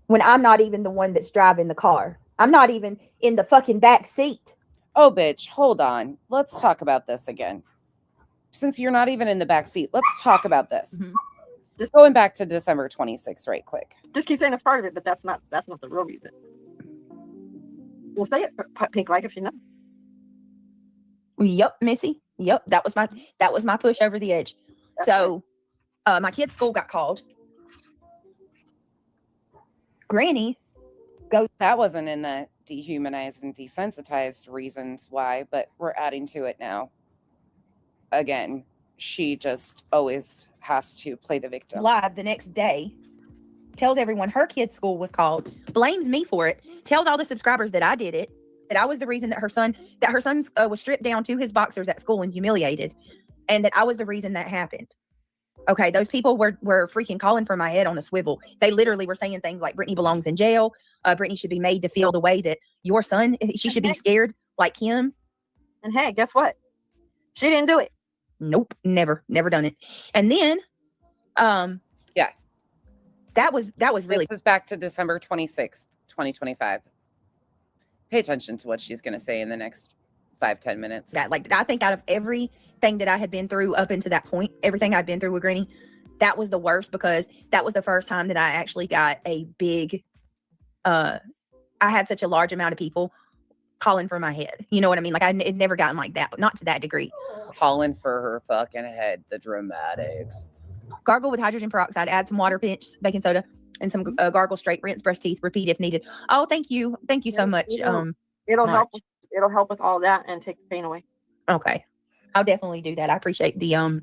When I'm not even the one that's driving the car. I'm not even in the fucking back seat. Oh, bitch, hold on. Let's talk about this again. Since you're not even in the back seat, let's talk about this. Mhm. Just going back to December 26th, right quick. Just keep saying it's part of it, but that's not the real reason. We'll say it, Pink, like if you know. Yep, Missy. Yep, that was my push over the edge. So, my kid's school got called. Granny goes. That wasn't in the dehumanized and desensitized reasons why, but we're adding to it now. Again, she just always has to play the victim. Live the next day, tells everyone her kid's school was called, blames me for it, tells all the subscribers that I did it, that I was the reason that her son was stripped down to his boxers at school and humiliated, and that I was the reason that happened. Okay, those people were freaking calling for my head on a swivel. They literally were saying things like Brittany belongs in jail. Brittany should be made to feel the way that your son, she should be scared like him. And hey, guess what? She didn't do it. Nope, never done it. And then, Yeah. that was really This is back to December 26th, 2025. Pay attention to what she's going to say in the next 5-10 minutes. that. Like, I think out of everything that I had been through up until that point, everything I've been through with Granny, that was the worst because that was the first time that I actually got a big, I had such a large amount of people calling for my head. You know what I mean? Like, it never gotten like that, not to that degree. Calling for her fucking head, the dramatics. Gargle with hydrogen peroxide, add some water, pinch baking soda, and some gargle straight, rinse, brush teeth, repeat if needed. Oh, thank you so much. It'll help. It'll help with all that and take the pain away. Okay, I'll definitely do that. I appreciate the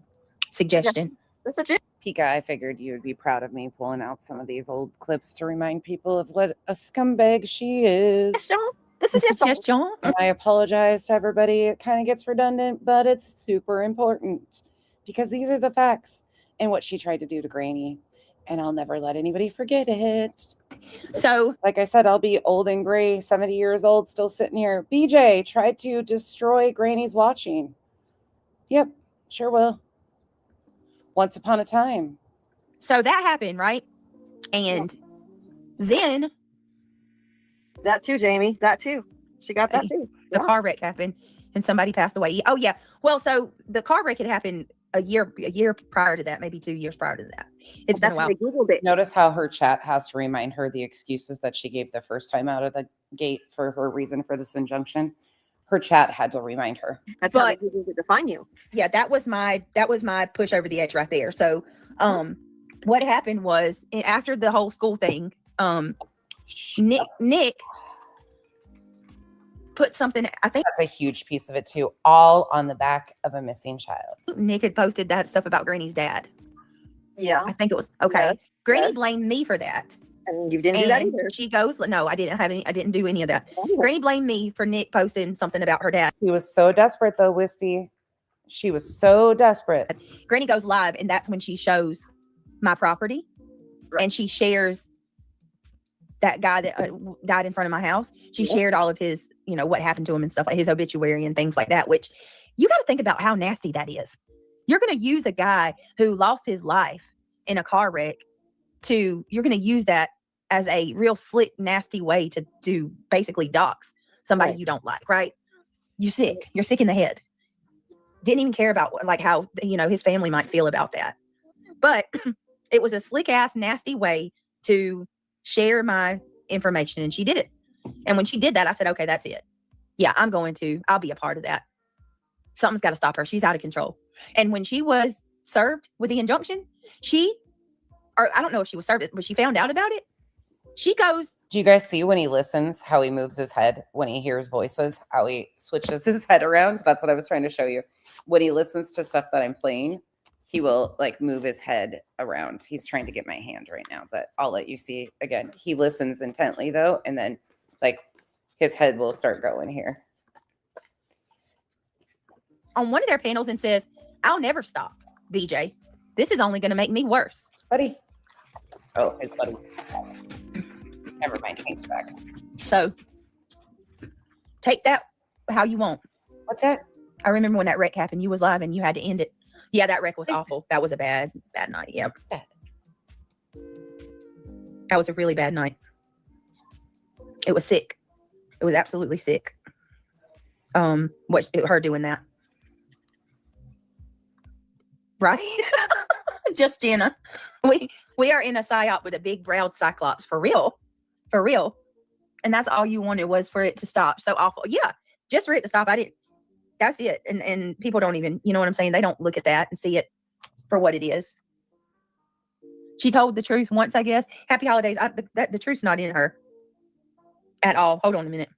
suggestion. That's legit. Pika, I figured you would be proud of me pulling out some of these old clips to remind people of what a scumbag she is. Yes, John. This is Yes, John. And I apologize to everybody. It kind of gets redundant, but it's super important because these are the facts and what she tried to do to Granny. And I'll never let anybody forget it. So, Like I said, I'll be old and gray, 70 years old, still sitting here. BJ tried to destroy Granny's watching. Yep, sure will. Once upon a time. so that happened, right? And then That too, Jamie. That too. She got that too. the car wreck happened and somebody passed away. Oh yeah. Well, so the car wreck had happened a year prior to that, maybe 2 years prior to that. It's been a That's while. when they Googled it. Notice how her chat has to remind her the excuses that she gave the first time out of the gate for her reason for this injunction. Her chat had to remind her. That's how they But- use it to find you. Yeah, that was my push over the edge right there. So what happened was after the whole school thing, Nick put something, I think That's a huge piece of it too, all on the back of a missing child. Nick had posted that stuff about Granny's dad. Yeah. I think it was okay. Yes, Granny yes. blamed me for that. And you didn't do that And either. she goes, no, I didn't do any of that. Granny blamed me for Nick posting something about her dad. She was so desperate though, Wispy. She was so desperate. Granny goes live, and that's when she shows my property, Right. and she shares that guy that died in front of my house. She shared all of his, what happened to him and stuff, like his obituary and things like that, which you got to think about how nasty that is. You're going to use a guy who lost his life in a car wreck you're going to use that as a real slick, nasty way to basically dox somebody Right. you don't like, right? You're sick in the head. Didn't even care about how, his family might feel about that. But it was a slick ass, nasty way to share my information. And she did it. And when she did that, I said, okay, that's it. Yeah, I'll be a part of that. Something's got to stop her. She's out of control. And when she was served with the injunction, I don't know if she was served, but she found out about it. She goes, Do you guys see when he listens, how he moves his head when he hears voices, how he switches his head around? That's what I was trying to show you. When he listens to stuff that I'm playing, he will move his head around. He's trying to get my hand right now, but I'll let you see again. He listens intently though, and then his head will start going here. on one of their panels and says, I'll never stop, BJ. This is only going to make me worse. Buddy. Oh, his buddy's back. Never mind, Hank's back. So take that how you want. What's that? I remember when that wreck happened, you was live and you had to end it. Yeah, that wreck was awful. That was a bad night. Yep. That was a really bad night. It was sick. It was absolutely sick. Her doing that. Right? Just Jenna. We are in a psyop with a big browed cyclops for real. For real. And that's all you wanted was for it to stop. So awful. Yeah. Just for it to stop. That's it. And people don't even, you know what I'm saying? They don't look at that and see it for what it is. She told the truth once, I guess. Happy holidays. The truth's not in her at all. Hold on a minute.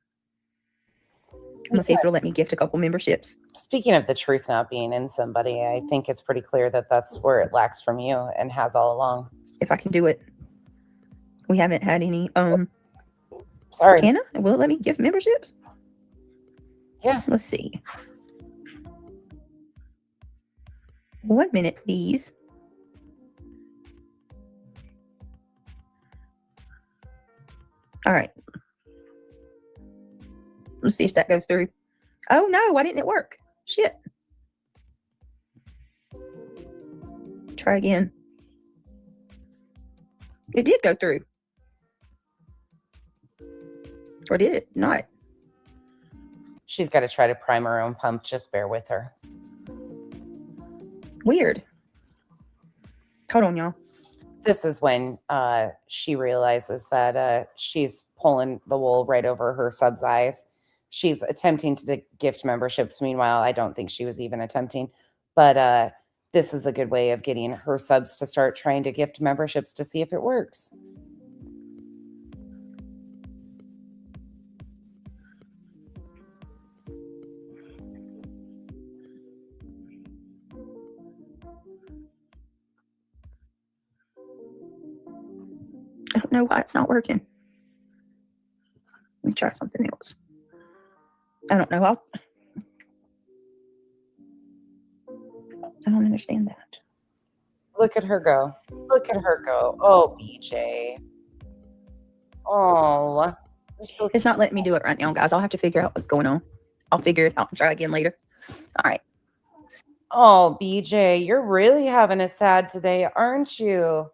I'm gonna see if it'll let me gift a couple memberships. Speaking of the truth not being in somebody, I think it's pretty clear that that's where it lacks from you and has all along. If I can do it. We haven't had any Sorry. Can I? Will it let me gift memberships? Yeah. Let's see. 1 minute, please. All right. Let's see if that goes through. Oh no, why didn't it work? Shit. Try again. It did go through. Or did it not? She's got to try to prime her own pump. Just bear with her. Weird. Hold on, y'all. This is when she realizes that she's pulling the wool right over her sub's eyes. She's attempting to gift memberships. Meanwhile, I don't think she was even attempting. But this is a good way of getting her subs to start trying to gift memberships to see if it works. I don't know why it's not working. Let me try something else. I don't know. I don't understand that. Look at her go. Look at her go. Oh, BJ. Oh. It's not letting me do it right now, guys. I'll have to figure out what's going on. I'll figure it out and try again later. All right. Oh, BJ, you're really having a sad today, aren't you?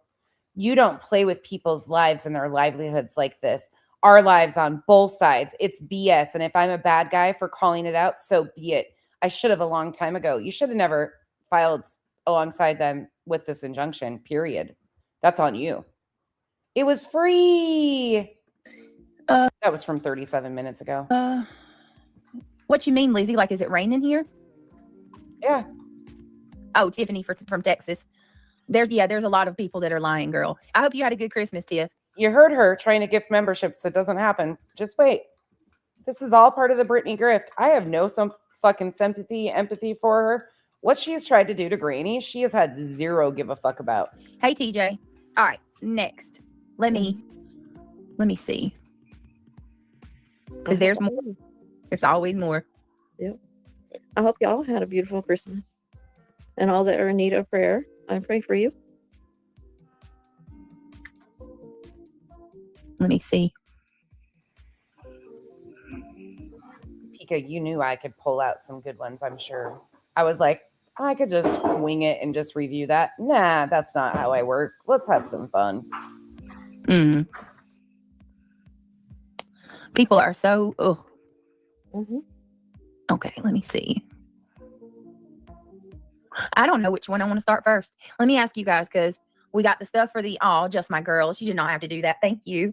You don't play with people's lives and their livelihoods like this. Our lives on both sides. It's BS. And if I'm a bad guy for calling it out, so be it. I should have a long time ago. You should have never filed alongside them with this injunction, period. That's on you. It was free. That was from 37 minutes ago. What you mean, Lizzie? Like, is it raining here? Yeah. Oh, Tiffany from Texas. There's a lot of people that are lying, girl. I hope you had a good Christmas, Tiff. You heard her trying to gift memberships. It doesn't happen. Just wait. This is all part of the Brittany grift. I have no some fucking empathy for her. What she's tried to do to Granny, she has had zero give a fuck about. Hey, TJ. All right, next. Let me see. Because there's more. There's always more. Yep. I hope y'all had a beautiful Christmas. And all that are in need of prayer, I pray for you. Let me see. Pika, you knew I could pull out some good ones, I'm sure. I was like, I could just wing it and just review that. Nah, that's not how I work. Let's have some fun. Mm. People are so, ugh. Mm-hmm. Okay, let me see. I don't know which one I want to start first. Let me ask you guys, because we got the stuff for the just my girls. You did not have to do that. Thank you.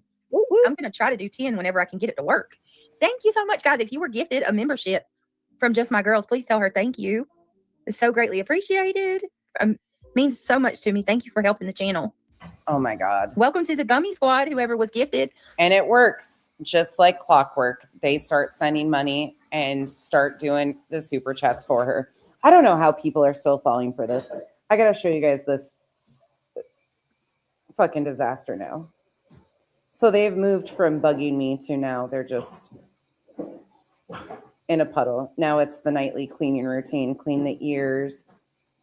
I'm going to try to do 10 whenever I can get it to work. Thank you so much, guys. If you were gifted a membership from Just My Girls, please tell her thank you. It's so greatly appreciated. Means so much to me. Thank you for helping the channel. Oh my God. Welcome to the Gummy Squad, whoever was gifted. And it works just like clockwork. They start sending money and start doing the super chats for her. I don't know how people are still falling for this. I got to show you guys this fucking disaster now. So they've moved from bugging me to now they're just in a puddle. Now it's the nightly cleaning routine. Clean the ears,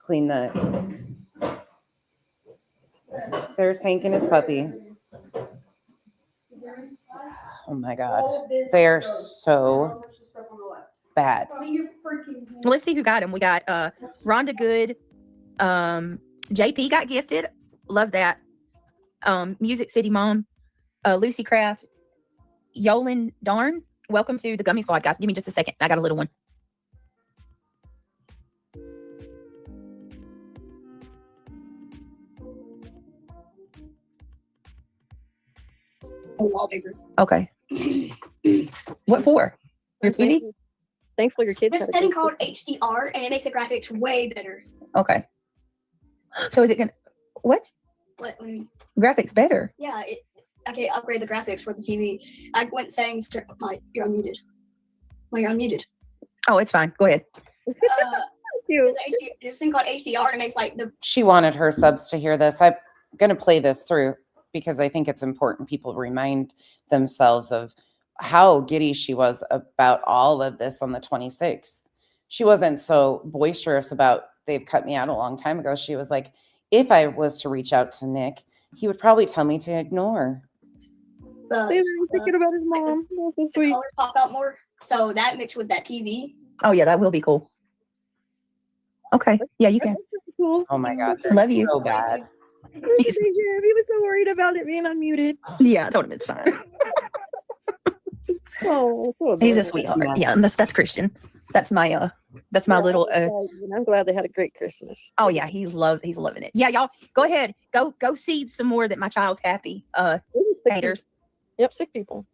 clean the... There's Hank and his puppy. Oh my God. They are so bad. Let's see who got him. We got Rhonda Good. JP got gifted. Love that. Music City Mom. Lucy Craft. Yolan Darn. Welcome to the Gummy Squad, guys. Give me just a second. I got a little one. Wallpaper. Okay. What for? Your TV? Thankfully, your kids. There's had a a setting good called HDR, and it makes the graphics way better. Okay. So is it gonna what? What do you mean? Graphics better? Yeah, I can upgrade the graphics for the TV. I went settings to you're unmuted. Well, you're unmuted. Oh, it's fine. Go ahead. There's a thing called HDR, and it makes like the She wanted her subs to hear this. I'm going to play this through because I think it's important people remind themselves of how giddy she was about all of this on the 26th. She wasn't so boisterous about they've cut me out a long time ago. She was like, if I was to reach out to Nick, he would probably tell me to ignore. He's thinking about his mom. That's so the sweet. colors pop out more. So that mixed with that TV. Oh yeah, that will be cool. Okay. Yeah, you can. That's pretty cool. Oh my God. Love you. So bad. He was so worried about it being unmuted. Yeah, I told him it's fine. Oh, so He's a adorable. sweetheart. Yeah, and that's Christian. That's my little I'm glad they had a great Christmas. oh yeah, he's loving it. Yeah, y'all go ahead. Go see some more that my child's happy. Haters. Yep, sick people.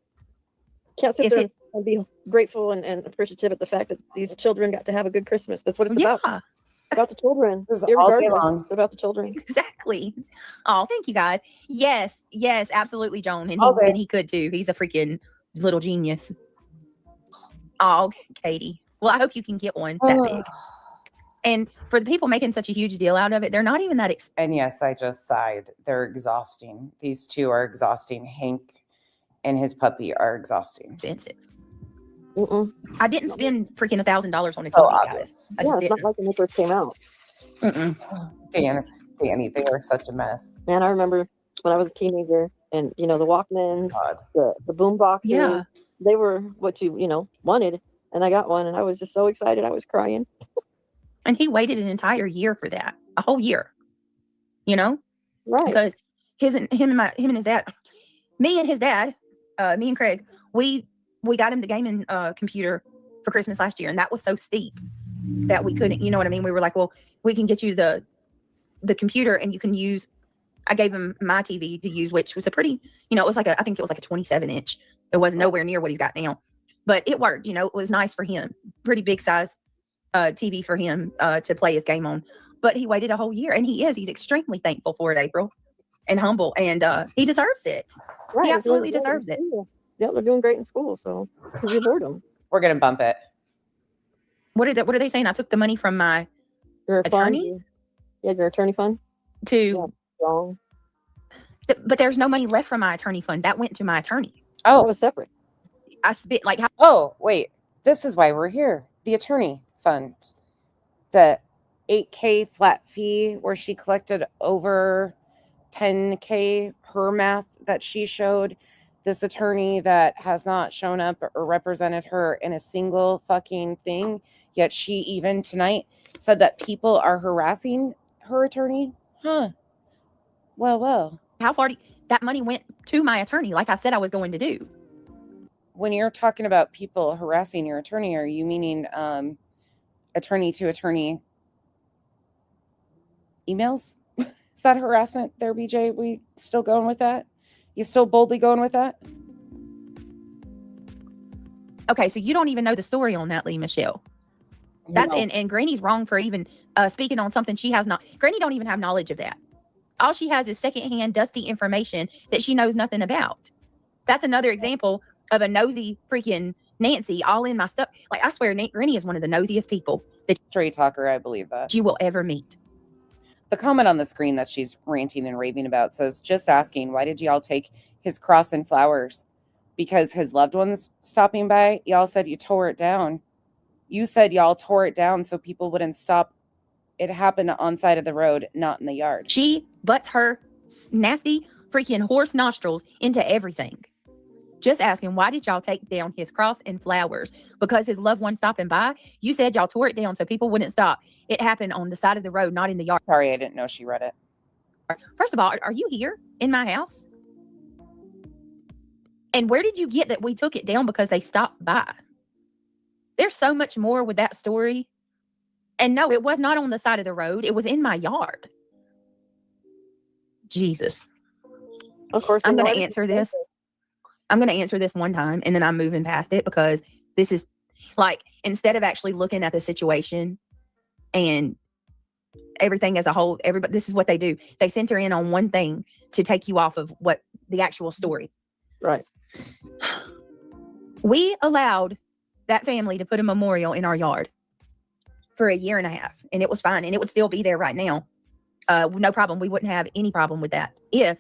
Can't sit If there it- and be grateful and appreciative at the fact that these children got to have a good Christmas. That's what it's Yeah, about. About the children. This is all day Irregardless, long. it's about the children. exactly. Oh, thank you guys. Yes, absolutely, Joan. And Okay. he could too. He's a freaking little genius. Oh, Katie. Well, I hope you can get one that big. And for the people making such a huge deal out of it, they're not even that expensive. And yes, I just sighed. They're exhausting. These two are exhausting. Hank and his puppy are exhausting. Mm-mm. I didn't spend freaking $1,000 on a TV, So guys. obvious. I Yeah, just it's not didn't. like when they first came out. Danny, they are such a mess. Man, I remember when I was a teenager and, the Walkmans, God. the boom boxes, Yeah. they were what you wanted. And I got one and I was just so excited. I was crying. And he waited an entire year for that, a whole year. Right. Because him and his dad, me and his dad, me and Craig, we got him the gaming computer for Christmas last year, and that was so steep that we couldn't. You know what I mean? We were like, well, we can get you the computer, and you can use. I gave him my TV to use, which was a pretty, it was like I think it was like a 27-inch. It was nowhere near what he's got now. but it worked. You know, it was nice for him. Pretty big size TV for him to play his game on. But he waited a whole year, and he's extremely thankful for it, April, and humble, and he deserves it. Right. He they're absolutely doing great in deserves it. school. Yeah, they're doing great in school, so reward them. We're gonna bump it. What are they saying? I took the money from my Your attorneys fund, yeah, your attorney fund. to, Yeah, wrong. but there's no money left from my attorney fund. That went to my attorney. That Oh, was separate. I spent like oh, wait. This is why we're here. The attorney funds. The 8K flat fee where she collected over 10K, her math that she showed. This attorney that has not shown up or represented her in a single fucking thing. Yet she even tonight said that people are harassing her attorney. Huh. Well. how far that money went to my attorney, like I said I was going to do. When you're talking about people harassing your attorney, are you meaning attorney to attorney emails? Is that harassment there, BJ? We still going with that? You still boldly going with that? Okay, so you don't even know the story on that, Lee Michelle. That's No. and Granny's wrong for even speaking on something she has not. Granny don't even have knowledge of that. All she has is secondhand, dusty information that she knows nothing about. That's another example of a nosy freaking Nancy all in my stuff. Like, I swear, Granny is one of the nosiest people that Straight talker, I believe that. you will ever meet. The comment on the screen that she's ranting and raving about says, just asking, why did y'all take his cross and flowers? Because his loved ones stopping by? Y'all said you tore it down. You said y'all tore it down so people wouldn't stop. It happened on side of the road, not in the yard. She butts her nasty freaking horse nostrils into everything. Just asking, why did y'all take down his cross and flowers? Because his loved one stopping by? You said y'all tore it down so people wouldn't stop. It happened on the side of the road, not in the yard. Sorry, I didn't know she read it. First of all, are you here in my house? And where did you get that we took it down because they stopped by? There's so much more with that story. And no, it was not on the side of the road. It was in my yard. Jesus. Of course, I'm they going know to answer this. I'm going to answer this one time and then I'm moving past it, because this is like, instead of actually looking at the situation and everything as a whole, everybody, this is what they do. They center in on one thing to take you off of what the actual story. Right. We allowed that family to put a memorial in our yard for a year and a half, and it was fine, and it would still be there right now. No problem. We wouldn't have any problem with that. If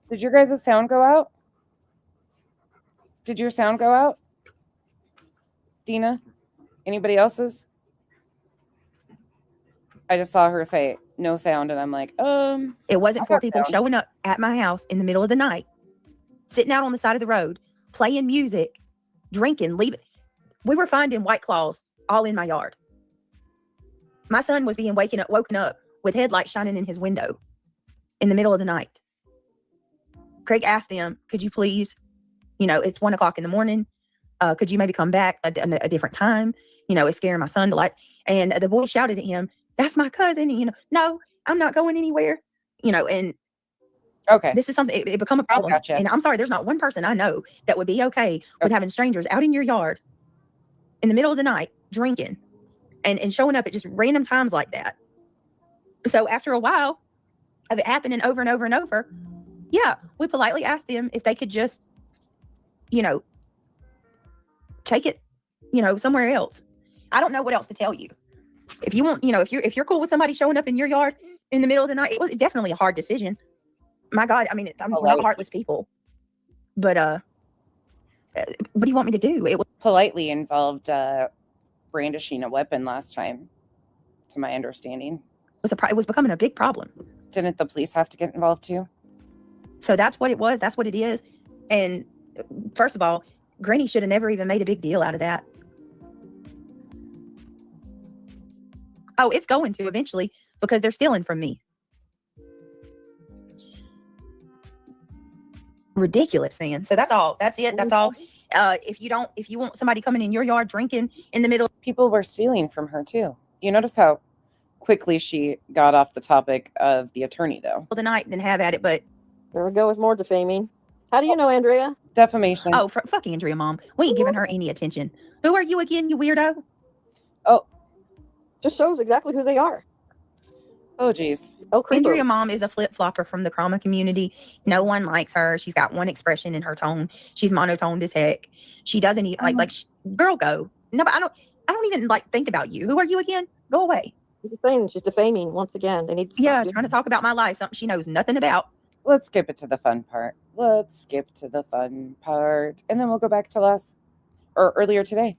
Did your guys' sound go out? Did your sound go out? Dina? Anybody else's? I just saw her say no sound, and I'm like, it wasn't for got people sound. showing up at my house in the middle of the night, sitting out on the side of the road, playing music, drinking, leaving. We were finding White Claws all in my yard. My son was being woken up with headlights shining in his window in the middle of the night. Craig asked them, could you please, it's 1 o'clock in the morning. Could you maybe come back a different time? It's scaring my son to lights. And the boy shouted at him, that's my cousin. And, no, I'm not going anywhere. And okay. this is something, it become a problem. Gotcha. And I'm sorry, there's not one person I know that would be okay with having strangers out in your yard in the middle of the night drinking and showing up at just random times like that. So after a while of it happening over and over and over, yeah, we politely asked them if they could just, take it, somewhere else. I don't know what else to tell you. If you want, if you're cool with somebody showing up in your yard in the middle of the night, it was definitely a hard decision. My God, I mean, we're not heartless people, but what do you want me to do? It was Politely involved brandishing a weapon last time, to my understanding. it was becoming a big problem. Didn't the police have to get involved too? So that's what it was. That's what it is. And first of all, Granny should have never even made a big deal out of that. Oh, it's going to eventually, because they're stealing from me. Ridiculous, man. So that's all. That's it. That's all. If you want somebody coming in your yard drinking in the middle, People were stealing from her too. You notice how quickly she got off the topic of the attorney, though. of the night, then have at it. But There we go with more defaming. How do you know, Andrea? Defamation. Oh, fuck Andrea, Mom. We ain't giving her any attention. Who are you again, you weirdo? Just shows exactly who they are. Oh, geez. Oh, creeper. Andrea Mom is a flip flopper from the trauma community. No one likes her. She's got one expression in her tone. She's monotoned as heck. She doesn't even girl, go. No, but I don't even think about you. Who are you again? Go away. She's defaming once again. They need to Yeah, trying to talk about my life, something she knows nothing about. Let's skip it to the fun part. And then we'll go back to earlier today.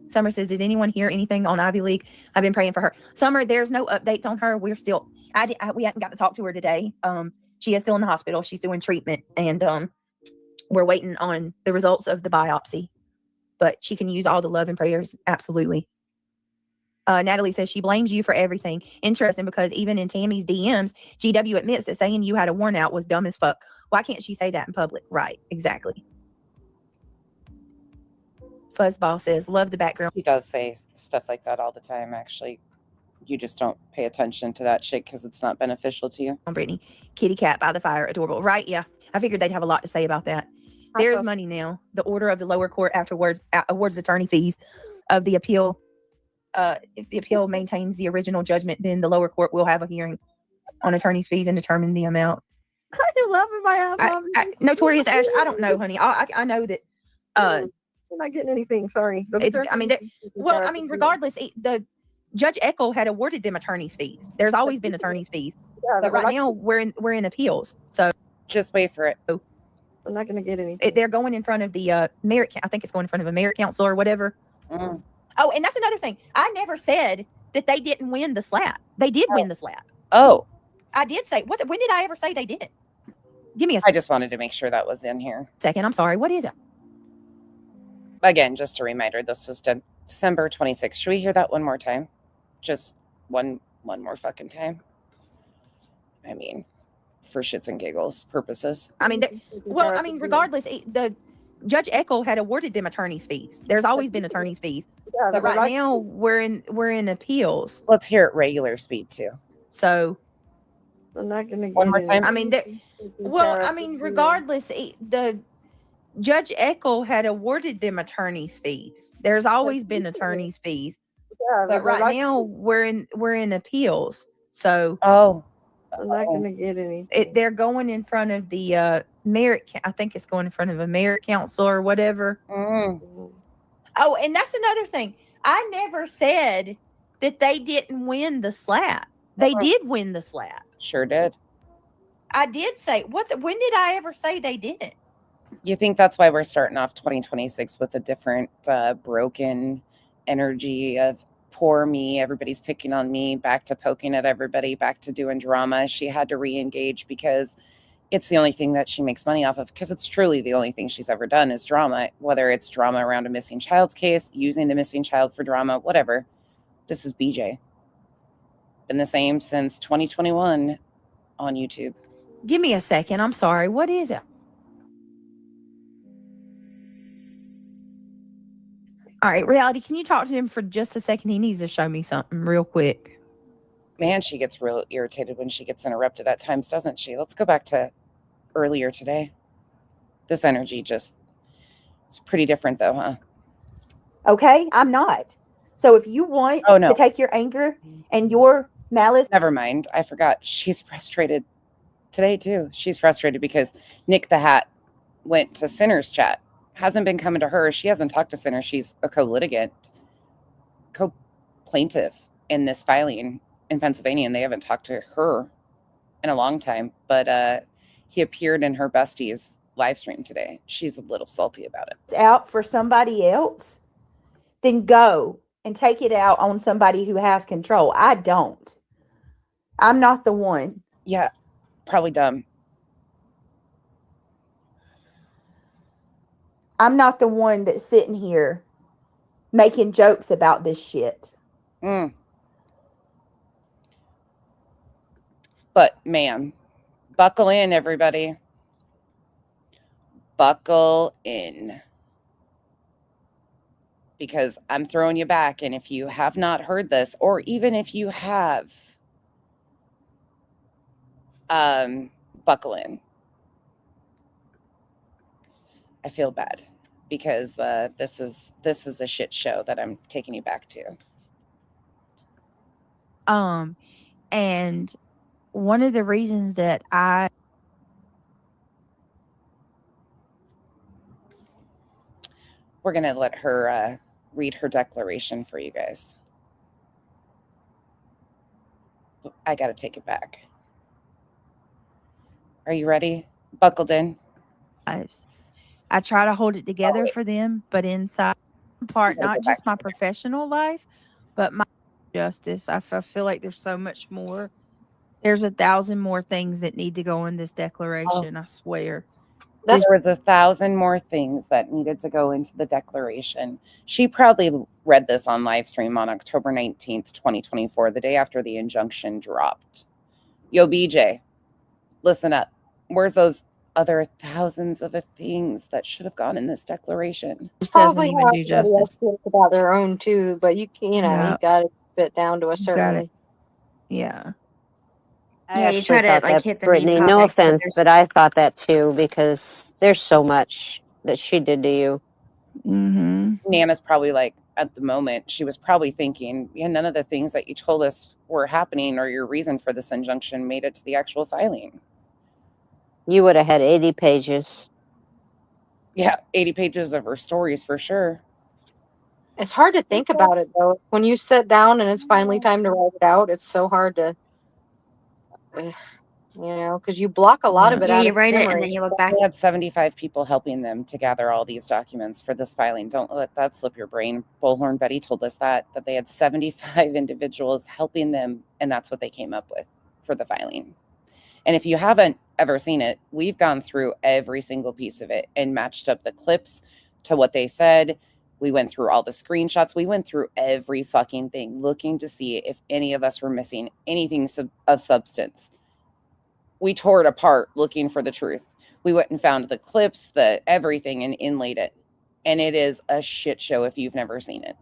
Summer says, did anyone hear anything on Ivy League? I've been praying for her. Summer, there's no updates on her. We're still, we haven't got to talk to her today. She is still in the hospital. She's doing treatment, and we're waiting on the results of the biopsy. But she can use all the love and prayers. Absolutely. Natalie says she blames you for everything. Interesting, because even in Tammy's DMs, GW admits that saying you had a worn out was dumb as fuck. Why can't she say that in public? Right. Exactly. Fuzzball says, love the background. He does say stuff like that all the time, actually. You just don't pay attention to that shit because it's not beneficial to you. Brittany, kitty cat by the fire, adorable. Right? Yeah. I figured they'd have a lot to say about that. There's money now. The order of the lower court afterwards awards attorney fees of the appeal. If the appeal maintains the original judgment, then the lower court will have a hearing on attorney's fees and determine the amount. I love it. Notorious Ash, I don't know, honey. I know that. I'm not getting anything. Sorry. Regardless, the Judge Eckel had awarded them attorney's fees. There's always been attorney's fees, but right now we're in appeals. So just wait for it. I'm not going to get anything. They're going in front of the merit. I think it's going in front of a merit council or whatever. Mm. Oh, and that's another thing. I never said that they didn't win the slap. They did win the slap. Oh, I did say what? When did I ever say they didn't? Give me a I just wanted to make sure that was in here. second. I'm sorry. What is it? Again, just a reminder, this was December 26th. Should we hear that one more time? Just one more fucking time. I mean, for shits and giggles purposes. Regardless, the Judge Eckel had awarded them attorney's fees. There's always been attorney's fees, but right now we're in appeals. Let's hear it regular speed too. So I'm not going to get one more time. Regardless, the Judge Eckel had awarded them attorney's fees. There's always been attorney's fees, but right now we're in appeals. So I'm not going to get anything. they're going in front of the merit. I think it's going in front of a merit council or whatever. Mm. Oh, and that's another thing. I never said that they didn't win the slap. They did win the slap. Sure did. I did say when did I ever say they didn't? You think that's why we're starting off 2026 with a different broken energy of poor me, everybody's picking on me, back to poking at everybody, back to doing drama. She had to re-engage because it's the only thing that she makes money off of, because it's truly the only thing she's ever done is drama, whether it's drama around a missing child's case, using the missing child for drama, whatever. This is BJ. Been the same since 2021 on YouTube. Give me a second. I'm sorry. What is it? All right, Reality, can you talk to him for just a second? He needs to show me something real quick. Man, she gets real irritated when she gets interrupted at times, doesn't she? Let's go back to earlier today. This energy it's pretty different though, huh? Okay, I'm not. So if you want to take your anger and your malice. Never mind. I forgot. She's frustrated today too. She's frustrated because Nick the Hat went to Sinner's chat. Hasn't been coming to her. She hasn't talked to Sinner. She's a co-litigant, co-plaintiff in this filing in Pennsylvania, and they haven't talked to her in a long time. But he appeared in her bestie's live stream today. She's a little salty about it. Out for somebody else, then go and take it out on somebody who has control. I don't. I'm not the one. Yeah, probably dumb. I'm not the one that's sitting here making jokes about this shit. Mm. But, man, buckle in, everybody. Buckle in. Because I'm throwing you back. And if you have not heard this, or even if you have, buckle in. I feel bad because this is the shit show that I'm taking you back to. And one of the reasons that We're gonna let her read her declaration for you guys. I gotta take it back. Are you ready? Buckled in? lives. I try to hold it together for them, but inside part, not just my professional life, but my justice. I feel like there's so much more. There's 1,000 more things that need to go in this declaration. I swear. There was 1,000 more things that needed to go into the declaration. She proudly read this on live stream on October 19th, 2024, the day after the injunction dropped. Yo, BJ, listen up. Where's those other thousands of things that should have gone in this declaration? This doesn't Probably even how do everybody else justice. feels about their own too, but you Yeah. got to keep it down to a Got certain. it. Yeah. I Yeah, you try actually to thought like that, hit the main Brittany, no topic, but offense, there's but I thought that too because there's so much that she did to you. Mm-hmm. Nana's probably like, at the moment, she was probably thinking, yeah, none of the things that you told us were happening or your reason for this injunction made it to the actual filing. You would have had 80 pages. Yeah, 80 pages of her stories for sure. It's hard to think about it though. When you sit down and it's finally time to write it out, it's so hard to, because you block a lot of it yeah, out you of write it and memory. then you look back. They had 75 people helping them to gather all these documents for this filing. Don't let that slip your brain. Bullhorn Betty told us that they had 75 individuals helping them, and that's what they came up with for the filing. And if you haven't ever seen it, we've gone through every single piece of it and matched up the clips to what they said. We went through all the screenshots. We went through every fucking thing, looking to see if any of us were missing anything of substance. We tore it apart looking for the truth. We went and found the clips, the everything, and inlaid it. And it is a shit show if you've never seen it.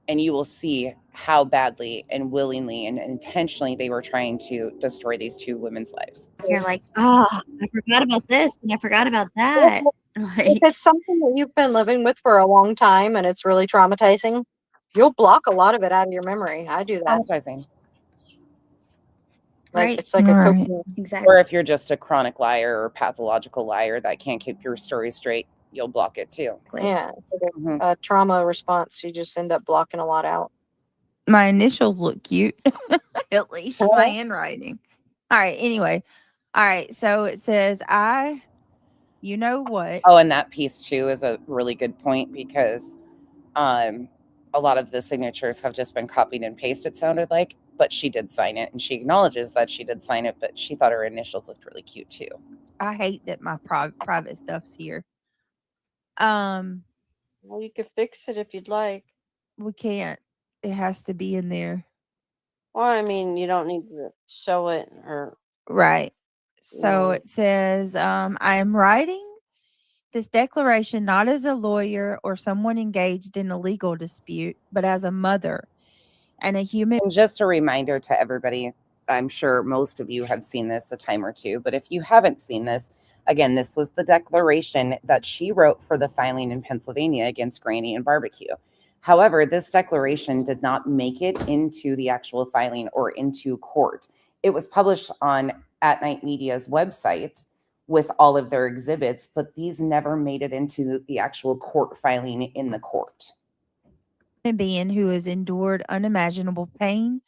And you will see how badly and willingly and intentionally they were trying to destroy these two women's lives. You're like, oh, I forgot about this and I forgot about that. If it's something that you've been living with for a long time and it's really traumatizing, you'll block a lot of it out of your memory. I do that. Traumatizing. Like Right. it's like Right. a cocaine. Exactly. Or if you're just a chronic liar or pathological liar that can't keep your story straight, you'll block it too. Yeah, it's like a trauma response. You just end up blocking a lot out. My initials look cute. At least my handwriting. All right. Anyway. All right. So it says, you know what? Oh, and that piece too is a really good point because a lot of the signatures have just been copied and pasted, it sounded like, but she did sign it and she acknowledges that she did sign it, but she thought her initials looked really cute too. I hate that my private stuff's here. Well, you could fix it if you'd like. We can't. It has to be in there. Well, I mean, you don't need to show it or. Right. So No. it says, I am writing this declaration not as a lawyer or someone engaged in a legal dispute, but as a mother and a human. And just a reminder to everybody, I'm sure most of you have seen this a time or two, but if you haven't seen this, again, this was the declaration that she wrote for the filing in Pennsylvania against Granny and Barbecue. However, this declaration did not make it into the actual filing or into court. It was published on At Night Media's website with all of their exhibits, but these never made it into the actual court filing in the court. Being who has endured unimaginable pain,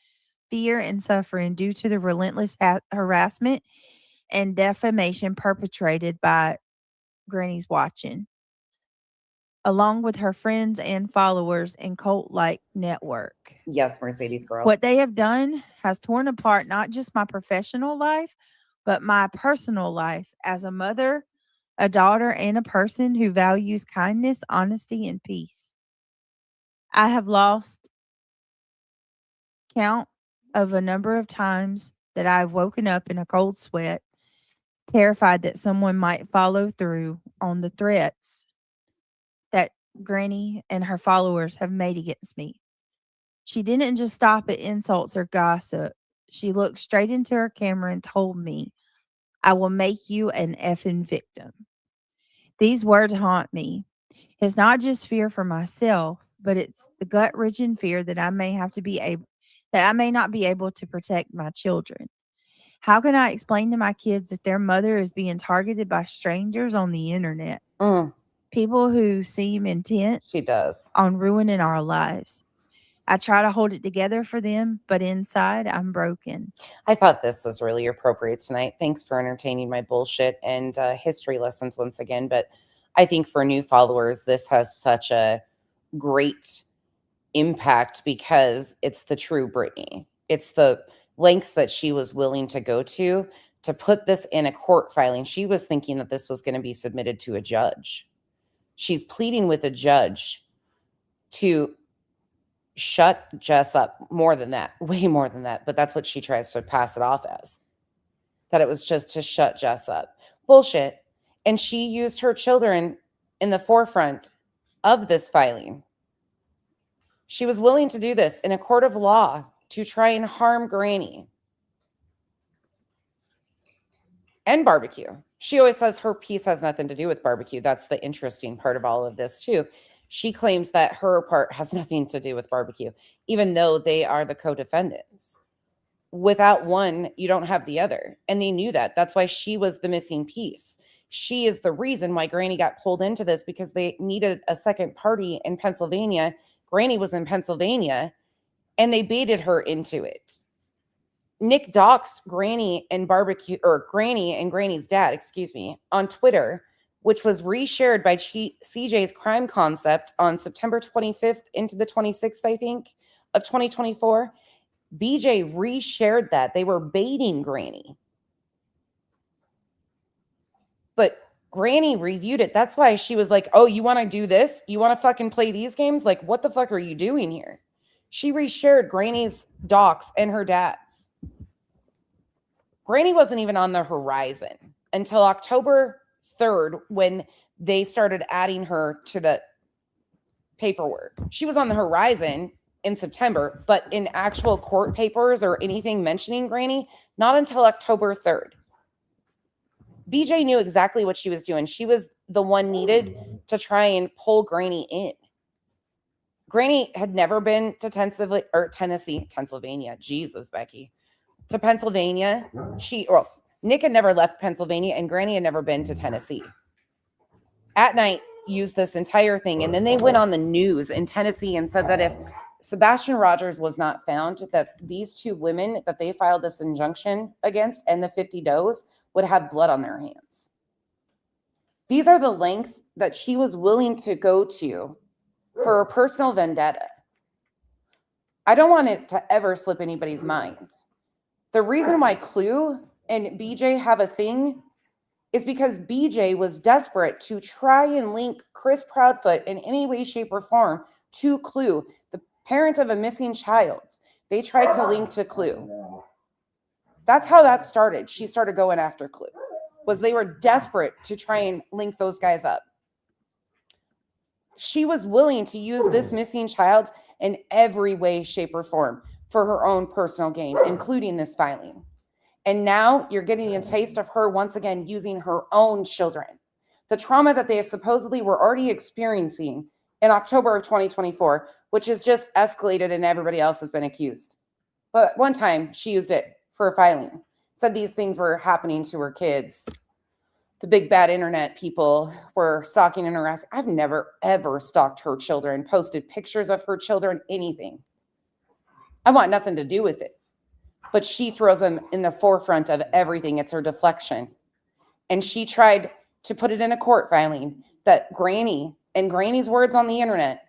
fear, and suffering due to the relentless harassment and defamation perpetrated by Granny's Watching, along with her friends and followers and cult-like network. Yes, Mercedes girl. What they have done has torn apart not just my professional life, but my personal life as a mother, a daughter, and a person who values kindness, honesty, and peace. I have lost count of a number of times that I've woken up in a cold sweat, terrified that someone might follow through on the threats that Granny and her followers have made against me. She didn't just stop at insults or gossip. She looked straight into her camera and told me, I will make you an effing victim. These words haunt me. It's not just fear for myself, but it's the gut-wrenching fear that I may not be able to protect my children. How can I explain to my kids that their mother is being targeted by strangers on the internet? Mm, People who seem intent she does. on ruining our lives. I try to hold it together for them, but inside I'm broken. I thought this was really appropriate tonight. Thanks for entertaining my bullshit and history lessons once again. But I think for new followers, this has such a great impact because it's the true Britney. It's the lengths that she was willing to go to put this in a court filing. She was thinking that this was going to be submitted to a judge. She's pleading with a judge to shut Jess up. More than that, way more than that. But that's what she tries to pass it off as. That it was just to shut Jess up. Bullshit. And she used her children in the forefront of this filing. She was willing to do this in a court of law to try and harm Granny and barbecue. She always says her piece has nothing to do with barbecue. That's the interesting part of all of this too. She claims that her part has nothing to do with barbecue, even though they are the co-defendants. Without one, you don't have the other. And they knew that. That's why she was the missing piece. She is the reason why Granny got pulled into this, because they needed a second party in Pennsylvania. Granny was in Pennsylvania and they baited her into it. Nick doxed Granny and Granny's dad, on Twitter, which was reshared by CJ's Crime Concept on September 25th into the 26th, I think, of 2024. BJ reshared that. They were baiting Granny. But Granny reviewed it. That's why she was like, oh, you want to do this? You want to fucking play these games? Like, what the fuck are you doing here? She reshared Granny's docs and her dad's. Granny wasn't even on the horizon until October 3rd when they started adding her to the paperwork. She was on the horizon in September, but in actual court papers or anything mentioning Granny, not until October 3rd. BJ knew exactly what she was doing. She was the one needed to try and pull Granny in. Granny had never been to Pennsylvania. Jesus, Becky. To Pennsylvania. Nick had never left Pennsylvania and Granny had never been to Tennessee. At night, used this entire thing. And then they went on the news in Tennessee and said that if Sebastian Rogers was not found, that these two women that they filed this injunction against and the 50 does would have blood on their hands. These are the lengths that she was willing to go to for a personal vendetta. I don't want it to ever slip anybody's minds. The reason why Clue and BJ have a thing is because BJ was desperate to try and link Chris Proudfoot in any way, shape, or form to Clue, the parent of a missing child. They tried to link to Clue. That's how that started. She started going after Clue, was they were desperate to try and link those guys up. She was willing to use this missing child in every way, shape, or form for her own personal gain, including this filing. And now you're getting a taste of her once again using her own children. The trauma that they supposedly were already experiencing in October of 2024, which has just escalated and everybody else has been accused. But one time she used it for a filing, said these things were happening to her kids. The big bad internet people were stalking and harassing. I've never, ever stalked her children, posted pictures of her children, anything. I want nothing to do with it. But she throws them in the forefront of everything. It's her deflection. And she tried to put it in a court filing that Granny and Granny's words on the internet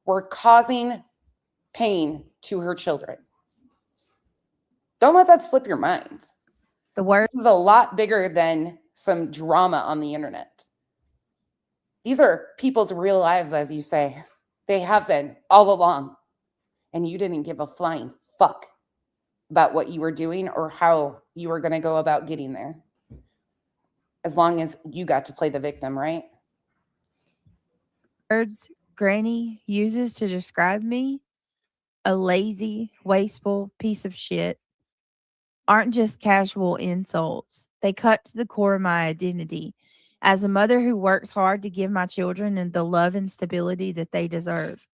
were causing pain to her children. Don't let that slip your mind. This is a lot bigger than some drama on the internet. These are people's real lives, as you say. They have been all along. And you didn't give a flying fuck about what you were doing or how you were going to go about getting there. As long as you got to play the victim, right? Words Granny uses to describe me, a lazy, wasteful piece of shit, aren't just casual insults. They cut to the core of my identity. as a mother who works hard to give my children and the love and stability that they deserve.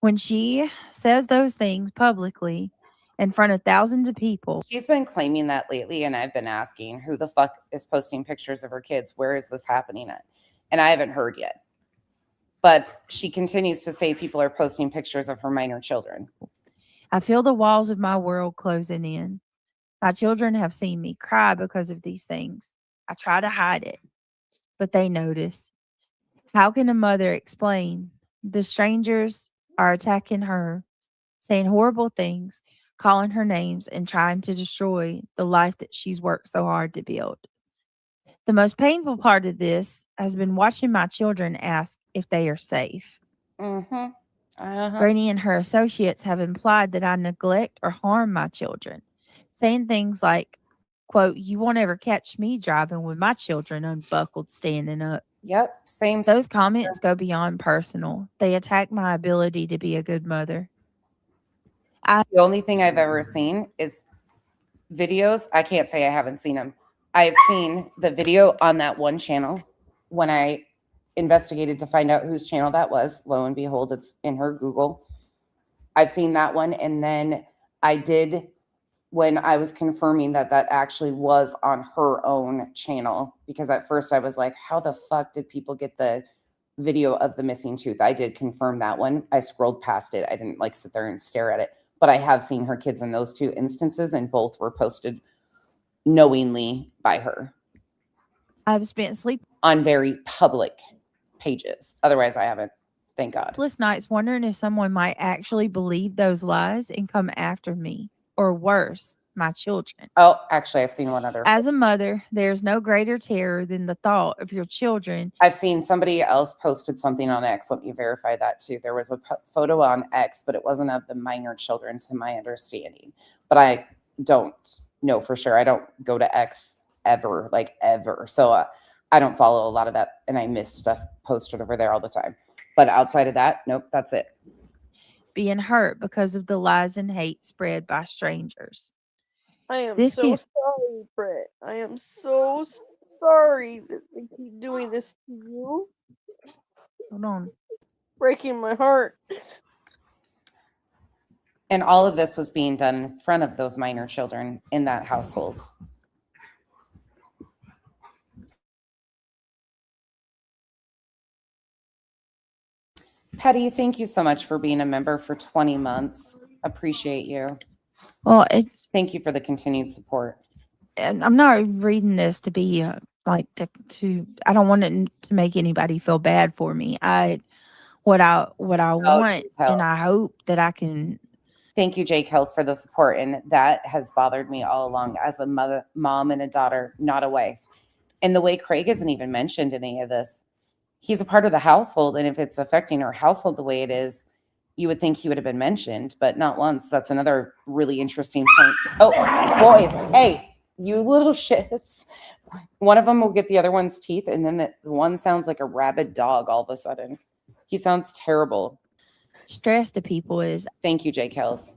When she says those things publicly in front of thousands of people, She's been claiming that lately, and I've been asking who the fuck is posting pictures of her kids? Where is this happening at? And I haven't heard yet. But she continues to say people are posting pictures of her minor children. I feel the walls of my world closing in. My children have seen me cry because of these things. I try to hide it, but they notice. How can a mother explain? The strangers are attacking her, saying horrible things, calling her names, and trying to destroy the life that she's worked so hard to build. The most painful part of this has been watching my children ask if they are safe. Granny and her associates have implied that I neglect or harm my children, saying things like, quote, "You won't ever catch me driving with my children unbuckled standing up." Yep, same. Those comments go beyond personal. They attack my ability to be a good mother. The only thing I've ever seen is videos. I can't say I haven't seen them. I've seen the video on that one channel when I investigated to find out whose channel that was. Lo and behold, it's in her Google. I've seen that one. And then I did, when I was confirming that that actually was on her own channel, because at first I was like, how the fuck did people get the video of the missing tooth? I did confirm that one. I scrolled past it. I didn't like sit there and stare at it, but I have seen her kids in those two instances, and both were posted knowingly by her. I've spent sleep on very public pages. Otherwise, I haven't. Thank God. sleepless nights wondering if someone might actually believe those lies and come after me, or worse, my children. Oh, actually, I've seen one other. As a mother, there's no greater terror than the thought of your children. I've seen somebody else posted something on X. Let me verify that too. There was a photo on X, but it wasn't of the minor children to my understanding. But I don't know for sure. I don't go to X ever, like ever. So I don't follow a lot of that, and I miss stuff posted over there all the time. But outside of that, nope, that's it. Being hurt because of the lies and hate spread by strangers. I am This so gift- sorry, Brett. I am so sorry that they keep doing this to you. Hold on. Breaking my heart. And all of this was being done in front of those minor children in that household. Patty, thank you so much for being a member for 20 months. Appreciate you. Well, thank you for the continued support. And I'm not reading this to be like to I don't want it to make anybody feel bad for me. What I want, and I hope that I can. Thank you, Jake Hills, for the support. And that has bothered me all along as a mom and a daughter, not a wife. And the way Craig isn't even mentioned in any of this, he's a part of the household. And if it's affecting our household the way it is, you would think he would have been mentioned, but not once. That's another really interesting point. Oh, boys. Hey, you little shits. One of them will get the other one's teeth, and then the one sounds like a rabid dog all of a sudden. He sounds terrible. Stress to people is. Thank you, Jake Hills.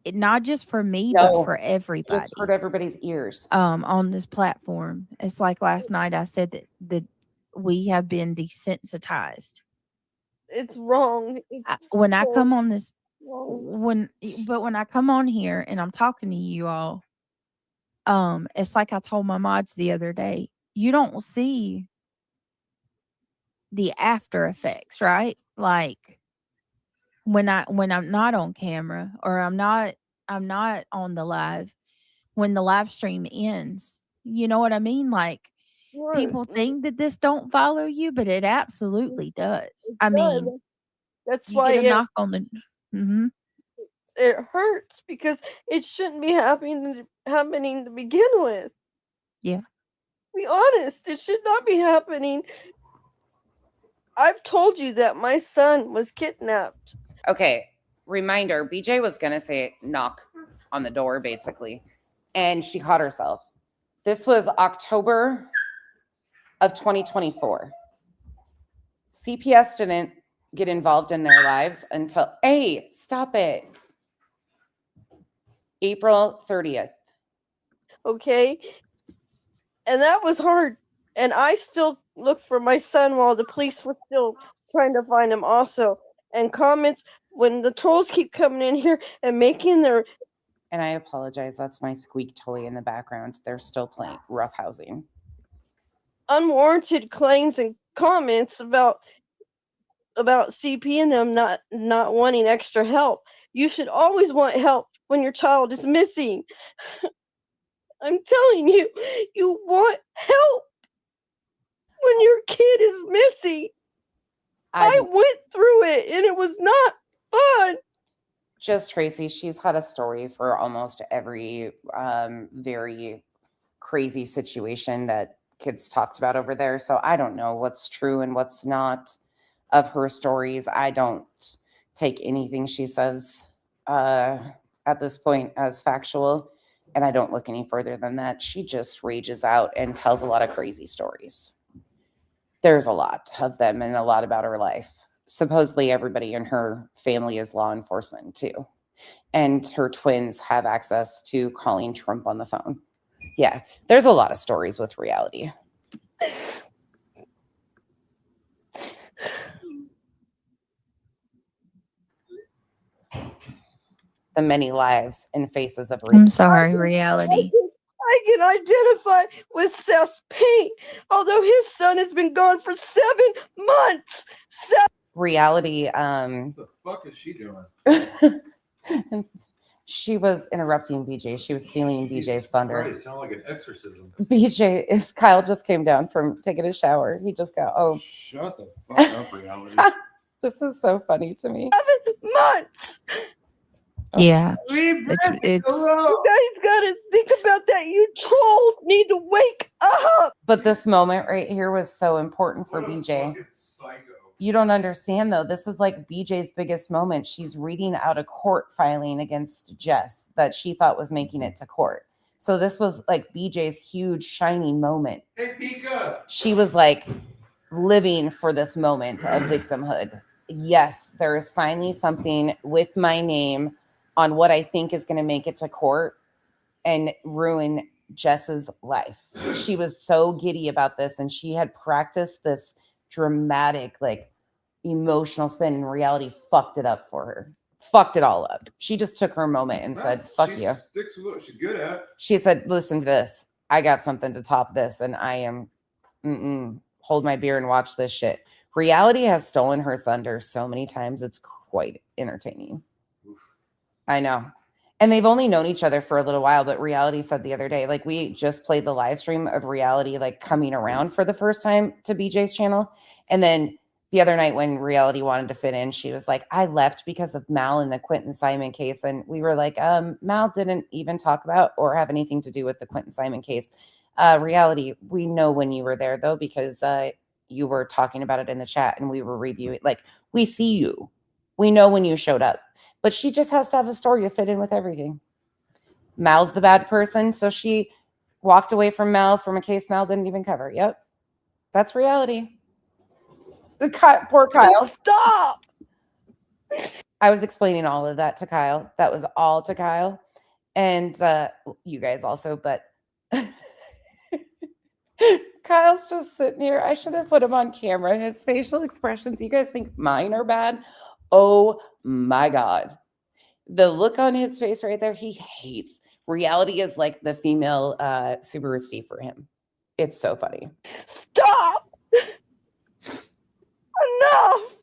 Not just for me, but for everybody. Just hurt everybody's ears. On this platform. It's like last night I said that we have been desensitized. It's wrong. When I come on this, when I come on here and I'm talking to you all, it's like I told my mods the other day, you don't see the after effects, right? Like when I'm not on camera, or I'm not on the live, when the live stream ends, you know what I mean? Like people think that this don't follow you, but it absolutely does. I mean, that's you why get a knock on the. It hurts because it shouldn't be happening to begin with. Yeah. Be honest, it should not be happening. I've told you that my son was kidnapped. Okay, reminder, BJ was going to say knock on the door, basically, and she caught herself. This was October of 2024. CPS didn't get involved in their lives until, hey, stop it. April 30th. Okay. And that was hard and I still look for my son while the police were still trying to find him also. And comments when the trolls keep coming in here and making their And I apologize. That's my squeak toy in the background. They're still playing roughhousing. unwarranted claims and comments about CP and them not wanting extra help. You should always want help when your child is missing. I'm telling you, you want help when your kid is missing. I went through it and it was not fun. Just Tracy, she's had a story for almost every very crazy situation that kids talked about over there. So I don't know what's true and what's not of her stories. I don't take anything she says at this point as factual, and I don't look any further than that. She just rages out and tells a lot of crazy stories. There's a lot of them and a lot about her life. Supposedly everybody in her family is law enforcement too. And her twins have access to calling Trump on the phone. Yeah, there's a lot of stories with reality. The many lives and faces of I'm sorry, reality. I can identify with Seth's pain, although his son has been gone for 7 months. Reality. What the fuck is she doing? She was interrupting BJ. She was stealing BJ's thunder. Christ, sound like an exorcism. Kyle just came down from taking a shower. He just got, Shut the fuck up, reality. This is so funny to me. 7 months. Yeah. It's you guys gotta think about that. You trolls need to wake up. But this moment right here was so important for BJ. You don't understand though. This is like BJ's biggest moment. She's reading out a court filing against Jess that she thought was making it to court. So this was like BJ's huge shining moment. Hey, Pika. She was like living for this moment of victimhood. Yes, there is finally something with my name on what I think is going to make it to court and ruin Jess's life. She was so giddy about this, and she had practiced this dramatic, like, emotional spin, and reality fucked it up for her. Fucked it all up. She just took her moment and said, fuck you. Sticks with what she's good at. She said, listen to this. I got something to top this, and I am, hold my beer and watch this shit. Reality has stolen her thunder so many times. It's quite entertaining. I know. And they've only known each other for a little while, but Reality said the other day, like, we just played the live stream of Reality, like, coming around for the first time to BJ's channel. And then the other night when Reality wanted to fit in, she was like, I left because of Mal and the Quentin Simon case. And we were like, Mal didn't even talk about or have anything to do with the Quentin Simon case. Reality, we know when you were there, though, because you were talking about it in the chat and we were reviewing. Like, we see you. We know when you showed up. But she just has to have a story to fit in with everything. Mal's the bad person, so she walked away from Mal from a case Mal didn't even cover. Yep. That's Reality. Poor Kyle. Stop! I was explaining all of that to Kyle. That was all to Kyle. And you guys also, but Kyle's just sitting here. I should have put him on camera. His facial expressions, you guys think mine are bad? Oh my God. The look on his face right there, he hates. Reality is like the female Subaru Steve for him. It's so funny. Stop! Enough!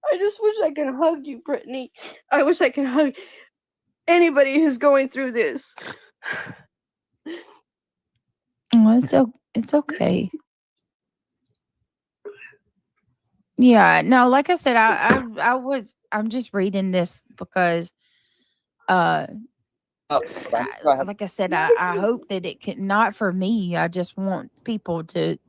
I just wish I could hug you, Brittany. I wish I could hug anybody who's going through this. Well, it's okay. Yeah, no, like I said, I'm just reading this because Go ahead. like I said, I hope that it can, not for me. I just want people to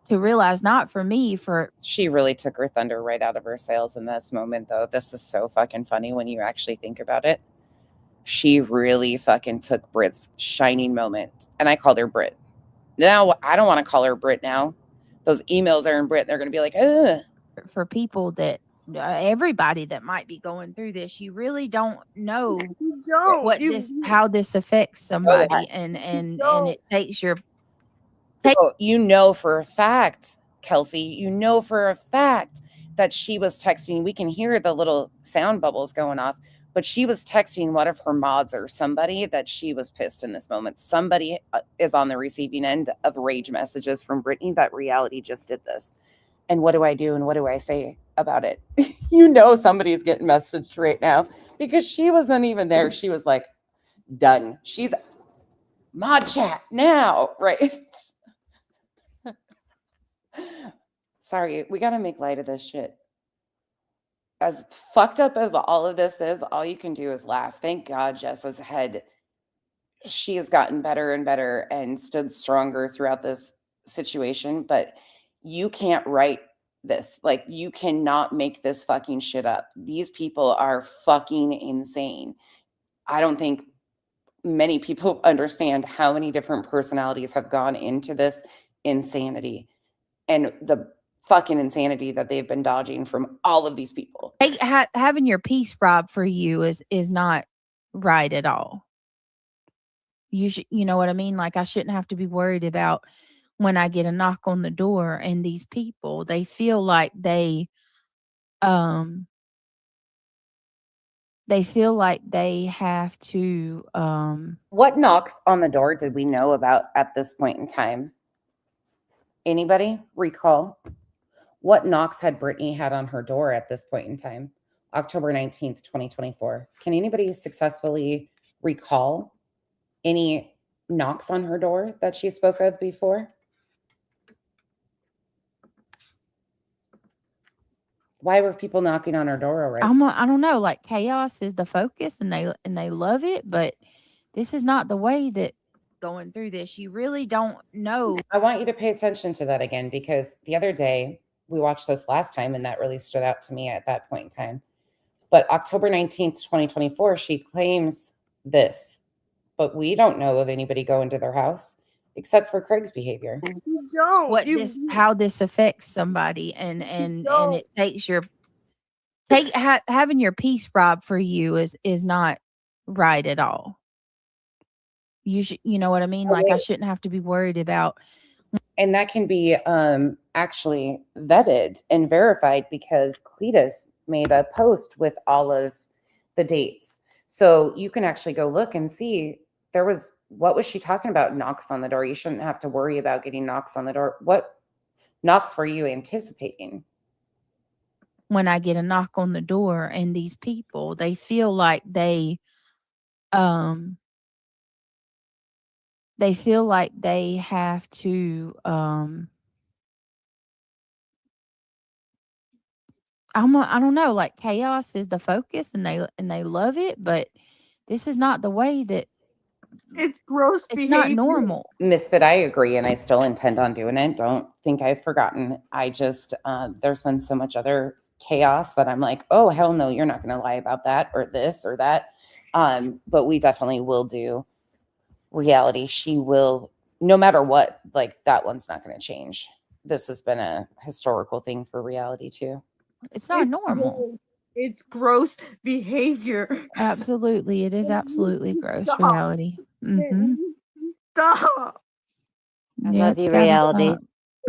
realize, not for me, for She really took her thunder right out of her sails in this moment, though. This is so fucking funny when you actually think about it. She really fucking took Brit's shining moment. And I called her Brit. Now, I don't want to call her Brit now. Those emails are in Brit. They're going to be like, ugh. for people that everybody that might be going through this, you really don't know You don't. what how this affects somebody, and it takes your Oh, you know for a fact, Kelsey, you know for a fact that she was texting. We can hear the little sound bubbles going off, but she was texting one of her mods or somebody that she was pissed in this moment. Somebody is on the receiving end of rage messages from Brittany that reality just did this. And what do I do? And what do I say about it? You know, somebody's getting messaged right now because she wasn't even there. She was like, done. She's mod chat now, right? Sorry, we got to make light of this shit. As fucked up as all of this is, all you can do is laugh. Thank God Jessa's head, she has gotten better and better and stood stronger throughout this situation. But you can't write this. Like, you cannot make this fucking shit up. These people are fucking insane. I don't think many people understand how many different personalities have gone into this insanity and the fucking insanity that they've been dodging from all of these people. Having your peace robbed for you is not right at all. You know what I mean? Like, I shouldn't have to be worried about when I get a knock on the door, and these people, they feel like they have to What knocks on the door did we know about at this point in time? Anybody recall? What knocks had Brittany had on her door at this point in time? October 19th, 2024. Can anybody successfully recall any knocks on her door that she spoke of before? Why were people knocking on her door already? I don't know, like, chaos is the focus, and they love it, but this is not the way that going through this. You really don't know. I want you to pay attention to that again, because the other day we watched this last time and that really stood out to me at that point in time. But October 19th, 2024, she claims this, but we don't know of anybody going to their house except for Craig's behavior. You don't. How this affects somebody, and it takes your having your peace robbed for you is not right at all. You know what I mean? Like, I shouldn't have to be worried about. And that can be actually vetted and verified, because Cletus made a post with all of the dates. So you can actually go look and see what was she talking about? Knocks on the door. You shouldn't have to worry about getting knocks on the door. What knocks were you anticipating? When I get a knock on the door, and these people, they feel like they have to I don't know, like, chaos is the focus, and they love it, but this is not the way that it's gross it's behavior. not normal. Misfit, I agree, and I still intend on doing it. Don't think I've forgotten. I just there's been so much other chaos that I'm like, oh hell no, you're not going to lie about that or this or that. But we definitely will do reality. She will, no matter what. Like, that one's not going to change. This has been a historical thing for reality too. It's not normal. It's gross behavior. Absolutely, it is absolutely gross. Stop. Reality. Mm-hmm. Stop. I love you, reality.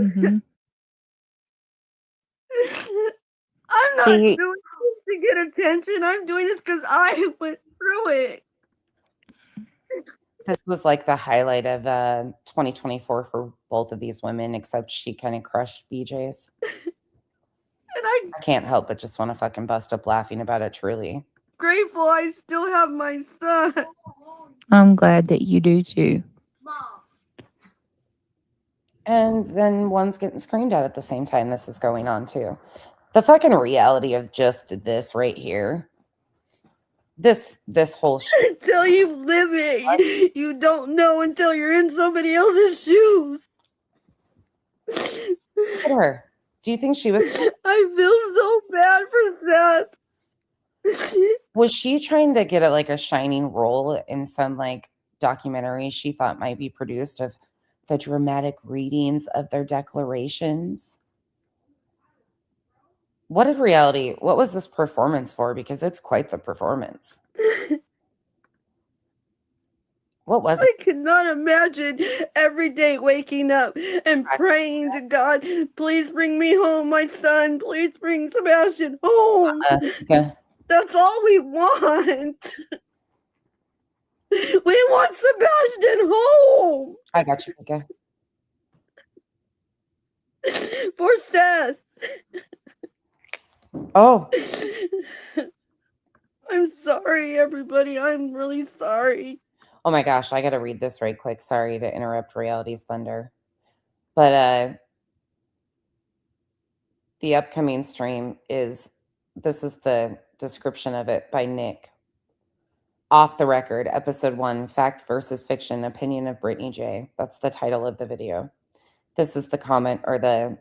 Mm-hmm. I'm not See, doing this to get attention. I'm doing this because I went through it. This was like the highlight of 2024 for both of these women, except she kind of crushed BJ's. And I can't help but just want to fucking bust up laughing about it, truly. Grateful I still have my son. I'm glad that you do too. And then one's getting screamed at the same time this is going on too. The fucking reality of just this right here. This whole shit. Until you live it, you don't know until you're in somebody else's shoes. Look at her. Do you think she was? I feel so bad for Seth. Was she trying to get a shining role in some like documentary she thought might be produced of the dramatic readings of their declarations? What did reality? What was this performance for? Because it's quite the performance. What was it? I cannot imagine every day waking up and praying to God, please bring me home, my son. Please bring Sebastian home. Okay. That's all we want. We want Sebastian home. I got you, okay. Poor Seth. Oh, I'm sorry, everybody. I'm really sorry. oh my gosh, I gotta read this right quick. Sorry to interrupt Reality's Thunder. But the upcoming stream is, this is the description of it by Nick. Off the Record, episode 1, Fact versus Fiction, Opinion of Brittany J. That's the title of the video. This is the comment or the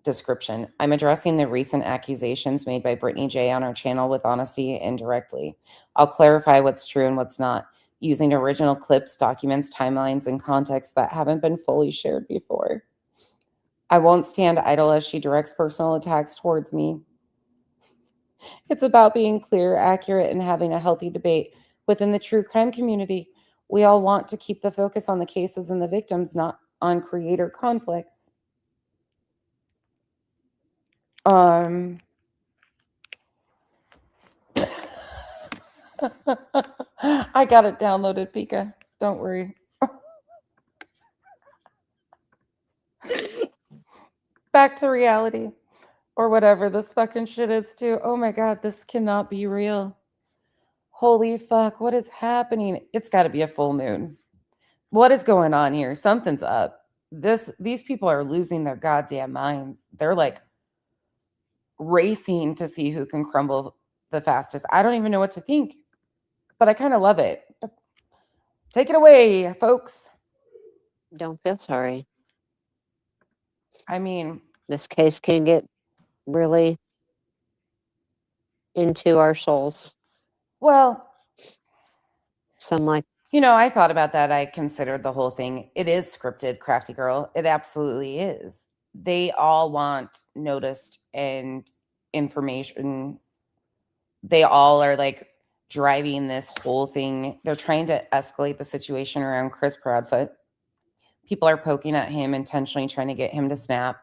description. I'm addressing the recent accusations made by Brittany J on our channel with honesty and directly. I'll clarify what's true and what's not, using original clips, documents, timelines, and context that haven't been fully shared before. I won't stand idle as she directs personal attacks towards me. It's about being clear, accurate, and having a healthy debate within the true crime community. We all want to keep the focus on the cases and the victims, not on creator conflicts. I got it downloaded, Pika. Don't worry. Back to reality. Or whatever this fucking shit is too. Oh my God, this cannot be real. Holy fuck, what is happening? It's got to be a full moon. What is going on here? Something's up. These people are losing their goddamn minds. They're like racing to see who can crumble the fastest. I don't even know what to think, but I kind of love it. Take it away, folks. Don't feel sorry. I mean, This case can get really into our souls. well, Some like, I thought about that. I considered the whole thing. It is scripted, Crafty Girl. It absolutely is. They all want noticed and information. They all are like driving this whole thing. They're trying to escalate the situation around Chris Proudfoot. People are poking at him, intentionally trying to get him to snap,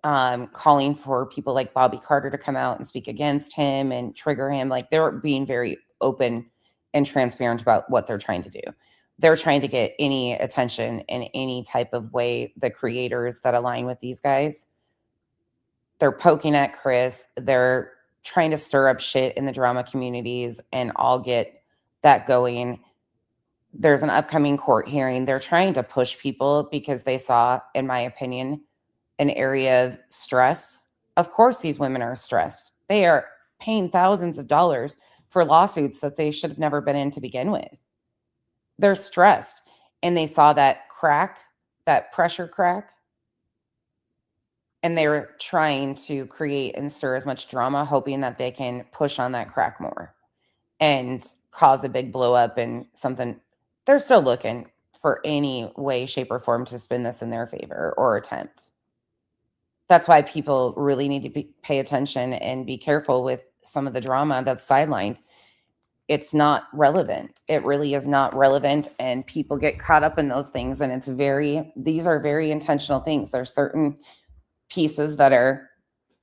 calling for people like Bobby Carter to come out and speak against him and trigger him. Like, they're being very open and transparent about what they're trying to do. They're trying to get any attention in any type of way, the creators that align with these guys. They're poking at Chris. They're trying to stir up shit in the drama communities and all get that going. There's an upcoming court hearing. They're trying to push people because they saw, in my opinion, an area of stress. Of course, these women are stressed. They are paying thousands of dollars for lawsuits that they should have never been in to begin with. They're stressed. And they saw that crack, that pressure crack. And they were trying to create and stir as much drama, hoping that they can push on that crack more and cause a big blow up and something. They're still looking for any way, shape, or form to spin this in their favor or attempt. That's why people really need to pay attention and be careful with some of the drama that's sidelined. It's not relevant. It really is not relevant. And people get caught up in those things. And these are very intentional things. There's certain pieces that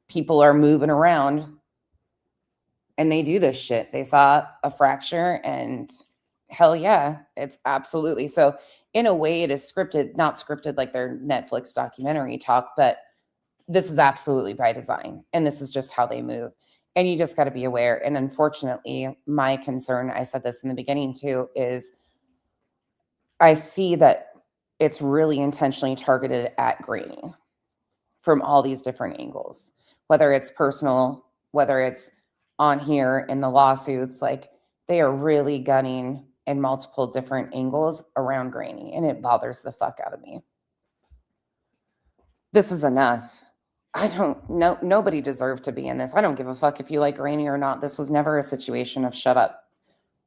people are moving around and they do this shit. They saw a fracture and hell yeah, it's absolutely. So in a way it is scripted, not scripted like their Netflix documentary talk, but this is absolutely by design. And this is just how they move. And you just got to be aware. And unfortunately, my concern, I said this in the beginning too, is I see that it's really intentionally targeted at Granny from all these different angles, whether it's personal, whether it's on here in the lawsuits. Like, they are really gunning in multiple different angles around Granny, and it bothers the fuck out of me. This is enough. I don't know. Nobody deserved to be in this. I don't give a fuck if you like Granny or not. This was never a situation of shut up.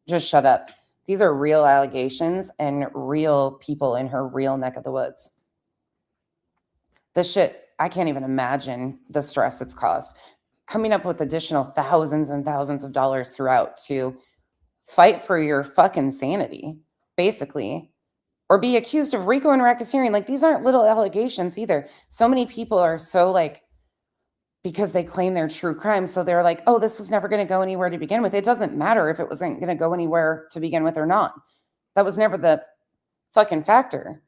Just shut up. These are real allegations and real people in her real neck of the woods. The shit, I can't even imagine the stress it's caused. coming up with additional thousands and thousands of dollars throughout to fight for your fucking sanity, basically, or be accused of RICO and racketeering. Like, these aren't little allegations either. So many people are so like, because they claim they're true crime, so they're like, oh, this was never going to go anywhere to begin with. It doesn't matter if it wasn't going to go anywhere to begin with or not. That was never the fucking factor.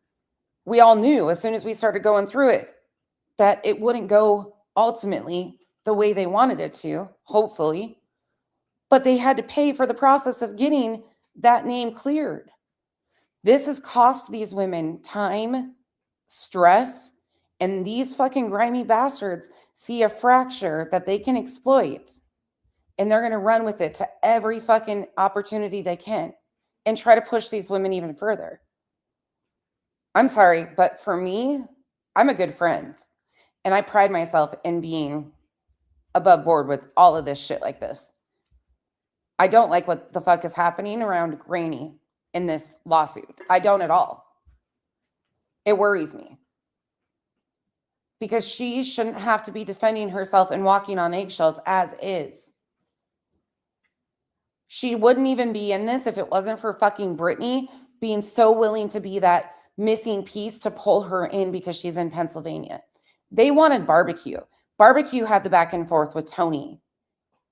We all knew as soon as we started going through it that it wouldn't go ultimately the way they wanted it to, hopefully. But they had to pay for the process of getting that name cleared. This has cost these women time, stress, and these fucking grimy bastards see a fracture that they can exploit, and they're going to run with it to every fucking opportunity they can and try to push these women even further. I'm sorry, but for me, I'm a good friend, and I pride myself in being above board with all of this shit like this. I don't like what the fuck is happening around Granny in this lawsuit. I don't at all. It worries me. Because she shouldn't have to be defending herself and walking on eggshells as is. She wouldn't even be in this if it wasn't for fucking Brittany being so willing to be that missing piece to pull her in because she's in Pennsylvania. They wanted barbecue. Barbecue had the back and forth with Tony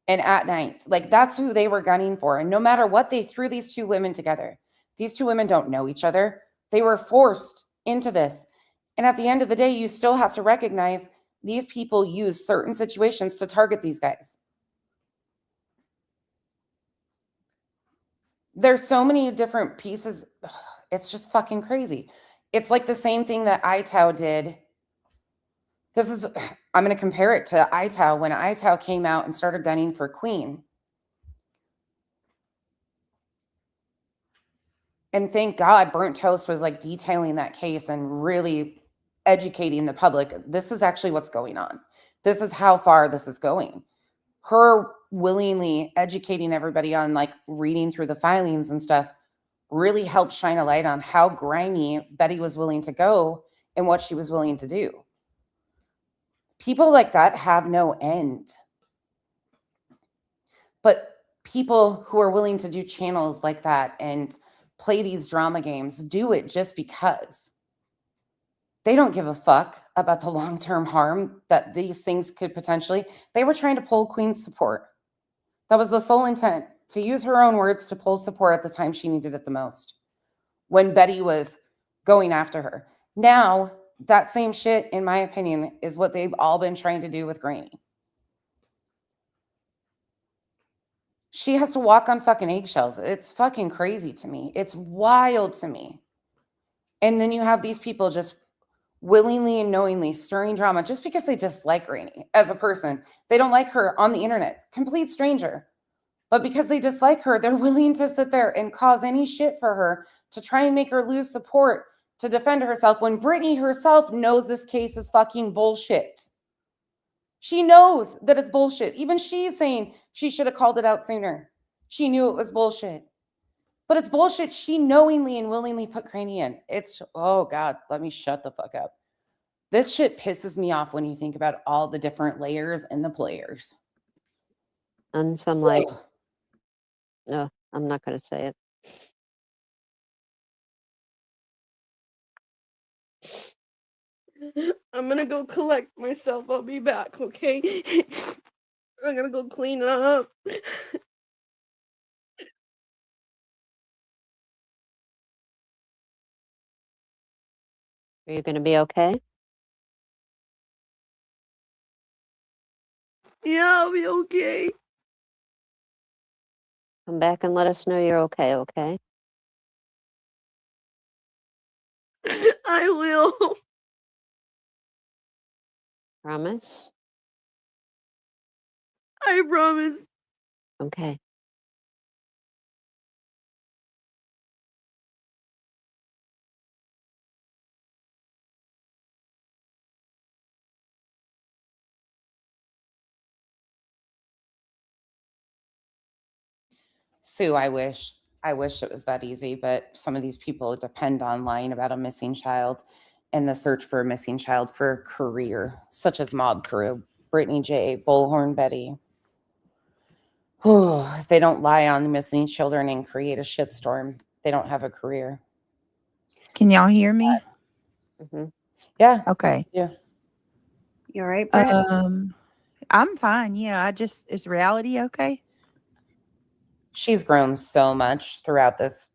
and at night. Like, that's who they were gunning for. And no matter what, they threw these two women together. These two women don't know each other. They were forced into this. And at the end of the day, you still have to recognize these people use certain situations to target these guys. There's so many different pieces. It's just fucking crazy. It's like the same thing that ITOW did. I'm going to compare it to ITOW when ITOW came out and started gunning for Queen. And thank God Burnt Toast was like detailing that case and really educating the public. This is actually what's going on. This is how far this is going. Her willingly educating everybody on like reading through the filings and stuff really helped shine a light on how grimy Betty was willing to go and what she was willing to do. People like that have no end. But people who are willing to do channels like that and play these drama games do it just because. They don't give a fuck about the long-term harm that these things could potentially. They were trying to pull Queen's support. That was the sole intent, to use her own words, to pull support at the time she needed it the most, when Betty was going after her. Now, that same shit, in my opinion, is what they've all been trying to do with Granny. She has to walk on fucking eggshells. It's fucking crazy to me. It's wild to me. And then you have these people just willingly and knowingly stirring drama just because they dislike Granny as a person. They don't like her on the internet, complete stranger. But because they dislike her, they're willing to sit there and cause any shit for her to try and make her lose support to defend herself when Brittany herself knows this case is fucking bullshit. She knows that it's bullshit. Even she's saying she should have called it out sooner. She knew it was bullshit. But it's bullshit she knowingly and willingly put Granny in. It's, oh God, let me shut the fuck up. This shit pisses me off when you think about all the different layers and the players. And some like, no, I'm not going to say it. I'm going to go collect myself. I'll be back, okay? I'm going to go clean up. Are you going to be okay? Yeah, I'll be okay. Come back and let us know you're okay, okay? I will. Promise? I promise. Okay. Sue, I wish it was that easy, but some of these people depend on lying about a missing child and the search for a missing child for a career, such as Mob Crew. Brittany J, Bullhorn Betty. If they don't lie on missing children and create a shitstorm, they don't have a career. Can y'all hear me? Yeah. Okay. Yeah. You all right, Brett? I'm fine. Yeah, is reality okay? She's grown so much throughout this,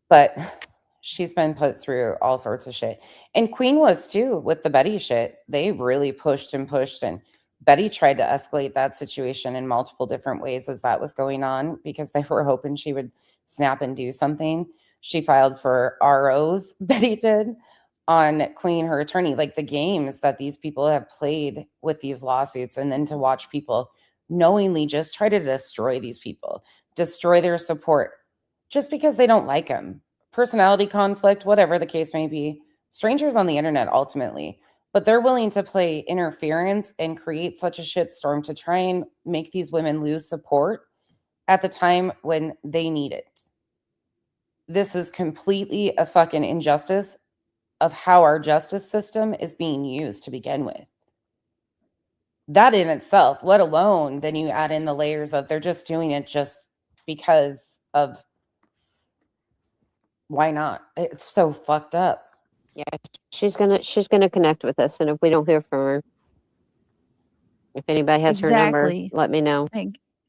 but she's been put through all sorts of shit. And Queen was too with the Betty shit. They really pushed and pushed, and Betty tried to escalate that situation in multiple different ways as that was going on because they were hoping she would snap and do something. She filed for ROs, Betty did, on Queen, her attorney, like the games that these people have played with these lawsuits, and then to watch people knowingly just try to destroy these people, destroy their support just because they don't like them. Personality conflict, whatever the case may be, strangers on the internet ultimately, but they're willing to play interference and create such a shitstorm to try and make these women lose support at the time when they need it. This is completely a fucking injustice of how our justice system is being used to begin with. That in itself, let alone then you add in the layers of they're just doing it just because of why not? It's so fucked up. Yeah, she's gonna connect with us, and if we don't hear from her, if anybody has her number, let me know.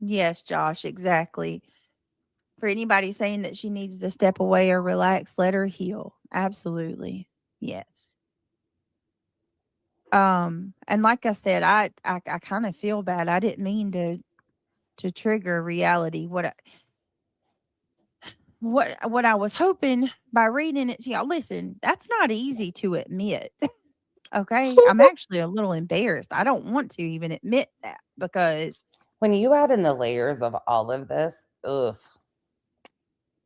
Yes, Josh, exactly. For anybody saying that she needs to step away or relax, let her heal. Absolutely. Yes. And like I said, I kind of feel bad. I didn't mean to trigger reality. What I was hoping by reading it to y'all, listen, that's not easy to admit. Okay. I'm actually a little embarrassed. I don't want to even admit that because when you add in the layers of all of this, ugh.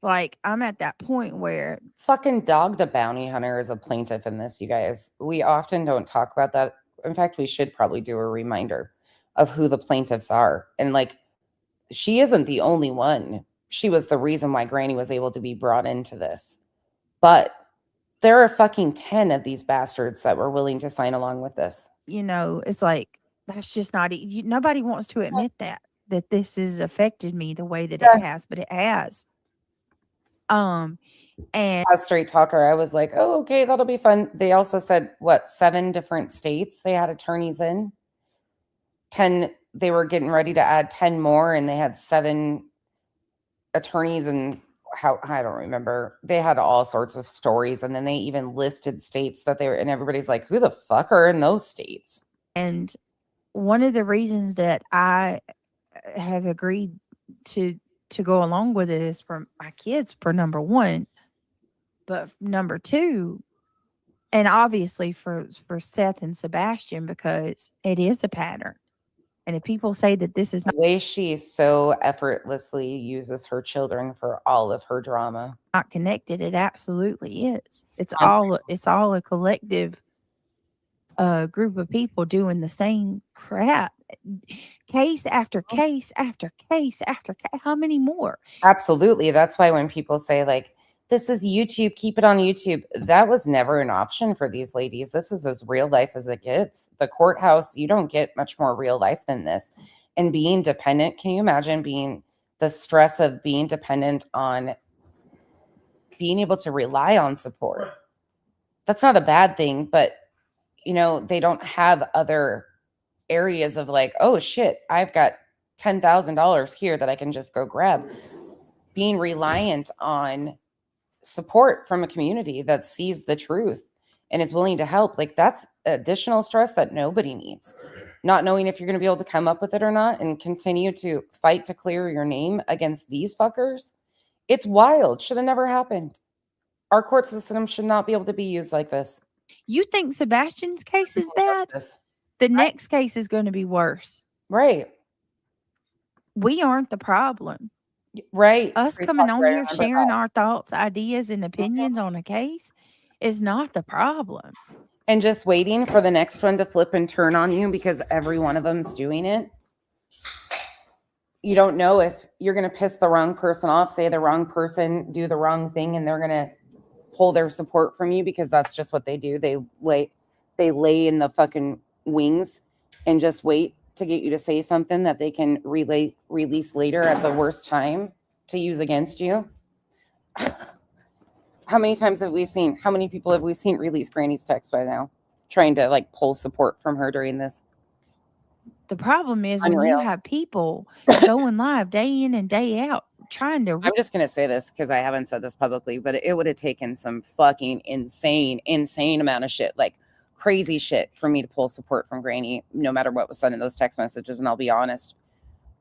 Like, I'm at that point where fucking Dog the Bounty Hunter is a plaintiff in this, you guys. We often don't talk about that. In fact, we should probably do a reminder of who the plaintiffs are. And like, she isn't the only one. She was the reason why Granny was able to be brought into this. But there are fucking 10 of these bastards that were willing to sign along with this. You know, it's like, that's just not, nobody wants to admit that this has affected me the way that it has, but it has. And a straight talker, I was like, oh, okay, that'll be fun. They also said, 7 different states they had attorneys in. 10, they were getting ready to add 10 more, and they had 7 attorneys, and I don't remember. They had all sorts of stories, and then they even listed states that they were, and everybody's like, who the fuck are in those states? And one of the reasons that I have agreed to go along with it is for my kids, for number one, but number two, and obviously for Seth and Sebastian, because it is a pattern. And if people say that this is not the way she so effortlessly uses her children for all of her drama, not connected, it absolutely is. It's all a collective group of people doing the same crap, case after case after case after case. How many more? Absolutely. That's why when people say like, this is YouTube, keep it on YouTube, that was never an option for these ladies. This is as real life as it gets. The courthouse, you don't get much more real life than this. And being dependent, can you imagine being the stress of being dependent on being able to rely on support? That's not a bad thing, but you know, they don't have other areas of like, oh shit, I've got $10,000 here that I can just go grab. Being reliant on support from a community that sees the truth and is willing to help, like that's additional stress that nobody needs. Not knowing if you're going to be able to come up with it or not, and continue to fight to clear your name against these fuckers. It's wild. Should have never happened. Our court system should not be able to be used like this. You think Sebastian's case is bad? The next case is going to be worse. Right. We aren't the problem. Right. Us coming on here sharing our thoughts, ideas, and opinions on a case is not the problem. And just waiting for the next one to flip and turn on you because every one of them's doing it. You don't know if you're going to piss the wrong person off, say the wrong person, do the wrong thing, and they're going to pull their support from you because that's just what they do. They lay in the fucking wings and just wait to get you to say something that they can release later at the worst time to use against you. How many times have we seen, how many people have we seen release Granny's text by now, trying to like pull support from her during this? The problem is when you Unreal. have people going live day in and day out trying to. I'm just going to say this because I haven't said this publicly, but it would have taken some fucking insane amount of shit, like crazy shit, for me to pull support from Granny, no matter what was said in those text messages. And I'll be honest,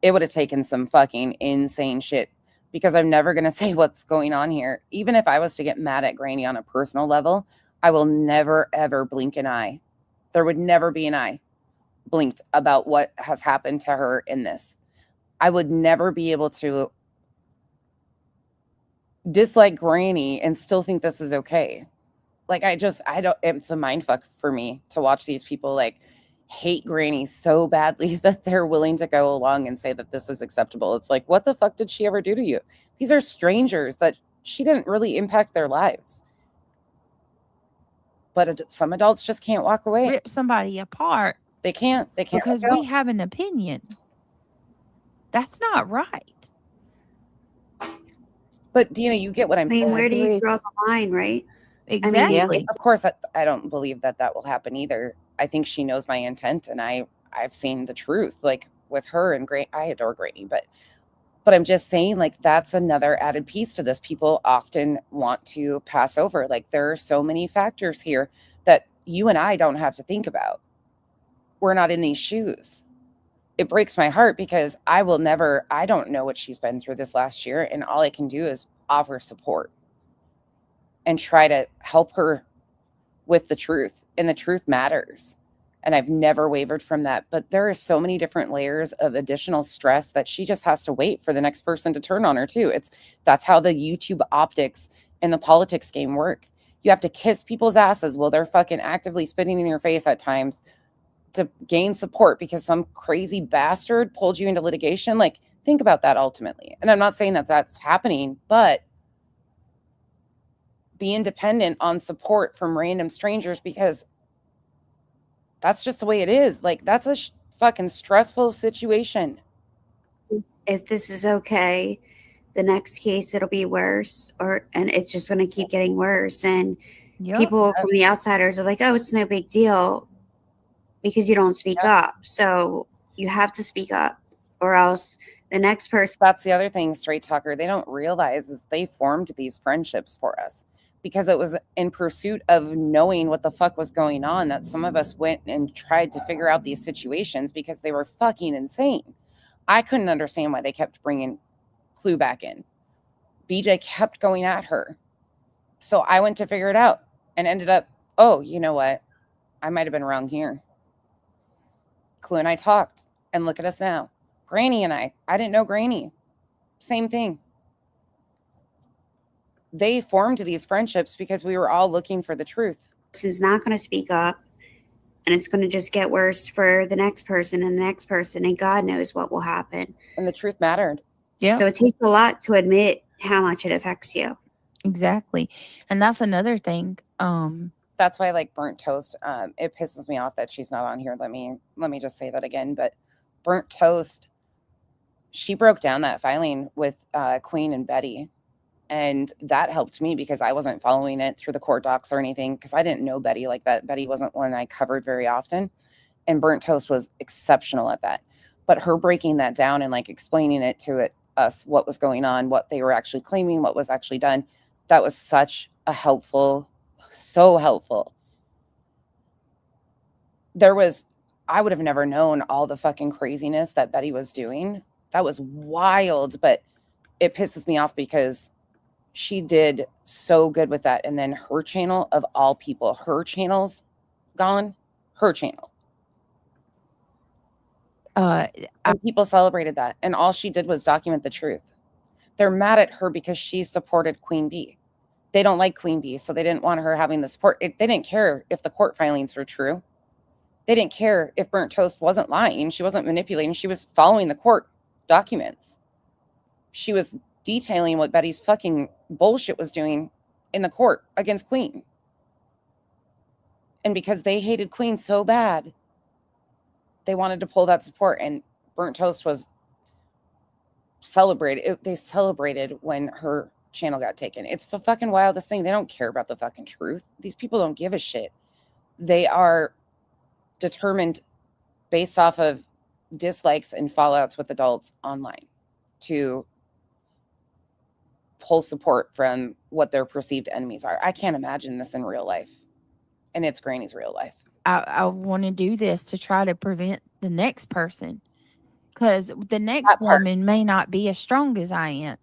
it would have taken some fucking insane shit, because I'm never going to say what's going on here. Even if I was to get mad at Granny on a personal level, I will never, ever blink an eye. There would never be an eye blinked about what has happened to her in this. I would never be able to dislike Granny and still think this is okay. Like, I don't, it's a mind fuck for me to watch these people like hate Granny so badly that they're willing to go along and say that this is acceptable. It's like, what the fuck did she ever do to you? These are strangers that she didn't really impact their lives. But some adults just can't walk away. Rip somebody apart. They can't because we have an opinion. That's not right. But Dina, you get what I'm saying. Where do you draw the line, right? Exactly. Of course, I don't believe that will happen either. I think she knows my intent, and I've seen the truth, like with her and Granny. I adore Granny, but I'm just saying, like, that's another added piece to this. People often want to pass over. Like, there are so many factors here that you and I don't have to think about. We're not in these shoes. It breaks my heart because I don't know what she's been through this last year, and all I can do is offer support and try to help her with the truth. And the truth matters. And I've never wavered from that. But there are so many different layers of additional stress that she just has to wait for the next person to turn on her too. That's how the YouTube optics and the politics game work. You have to kiss people's asses while they're fucking actively spitting in your face at times to gain support because some crazy bastard pulled you into litigation. Like, think about that ultimately. And I'm not saying that that's happening, but being dependent on support from random strangers, because that's just the way it is. Like, that's a fucking stressful situation. If this is okay, the next case it'll be worse, and it's just going to keep getting worse. And people from the outsiders are like, "Oh, it's no big deal," because you don't speak up. So you have to speak up, or else the next person. That's the other thing, Straight Talker, they don't realize is they formed these friendships for us because it was in pursuit of knowing what the fuck was going on that some of us went and tried to figure out these situations because they were fucking insane. I couldn't understand why they kept bringing Clue back in. BJ kept going at her. So I went to figure it out and ended up, oh, you know what? I might have been wrong here. Clue and I talked, and look at us now. Granny and I didn't know Granny. Same thing. They formed these friendships because we were all looking for the truth. Is not going to speak up, and it's going to just get worse for the next person and the next person, and God knows what will happen. And the truth mattered. Yeah. So it takes a lot to admit how much it affects you. Exactly. And that's another thing. That's why I like Burnt Toast. It pisses me off that she's not on here. Let me just say that again. But Burnt Toast, she broke down that filing with Queen and Betty. And that helped me because I wasn't following it through the court docs or anything because I didn't know Betty like that. Betty wasn't one I covered very often. And Burnt Toast was exceptional at that. But her breaking that down and like explaining it to us what was going on, what they were actually claiming, what was actually done, that was such a helpful, so helpful. I would have never known all the fucking craziness that Betty was doing. That was wild, but it pisses me off because she did so good with that. And then her channel, of all people, her channel's gone. Her channel. And people celebrated that. And all she did was document the truth. They're mad at her because she supported Queen Bee. They don't like Queen Bee, so they didn't want her having the support. They didn't care if the court filings were true. They didn't care if Burnt Toast wasn't lying. She wasn't manipulating. She was following the court documents. She was detailing what Betty's fucking bullshit was doing in the court against Queen. And because they hated Queen so bad, they wanted to pull that support, and Burnt Toast was celebrated. They celebrated when her channel got taken. It's the fucking wildest thing. They don't care about the fucking truth. These people don't give a shit. They are determined based off of dislikes and fallouts with adults online to pull support from what their perceived enemies are. I can't imagine this in real life. And it's Granny's real life. I want to do this to try to prevent the next person, because the next That part. woman may not be as strong as I am,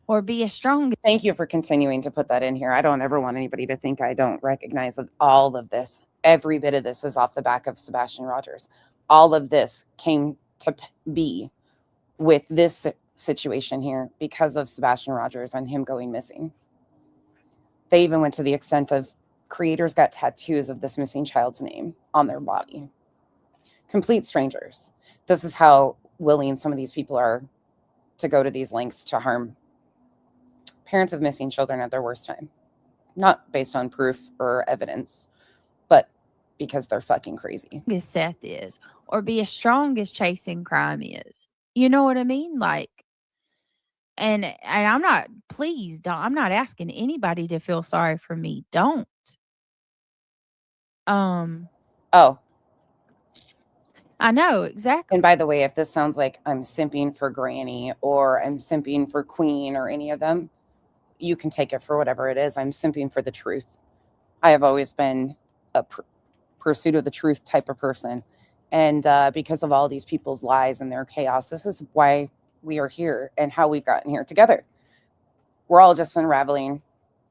or be as strong. Thank you for continuing to put that in here. I don't ever want anybody to think I don't recognize that all of this, every bit of this is off the back of Sebastian Rogers. All of this came to be with this situation here because of Sebastian Rogers and him going missing. They even went to the extent of creators got tattoos of this missing child's name on their body. Complete strangers. This is how willing some of these people are to go to these lengths to harm parents of missing children at their worst time. Not based on proof or evidence, but because they're fucking crazy. As Seth is, or be as strong as chasing crime is. You know what I mean? Like, and I'm not, please don't, I'm not asking anybody to feel sorry for me. Don't. Oh, I know exactly. and by the way, if this sounds like I'm simping for Granny or I'm simping for Queen or any of them, you can take it for whatever it is. I'm simping for the truth. I have always been a pursuit of the truth type of person. And because of all these people's lies and their chaos, this is why we are here and how we've gotten here together. We're all just unraveling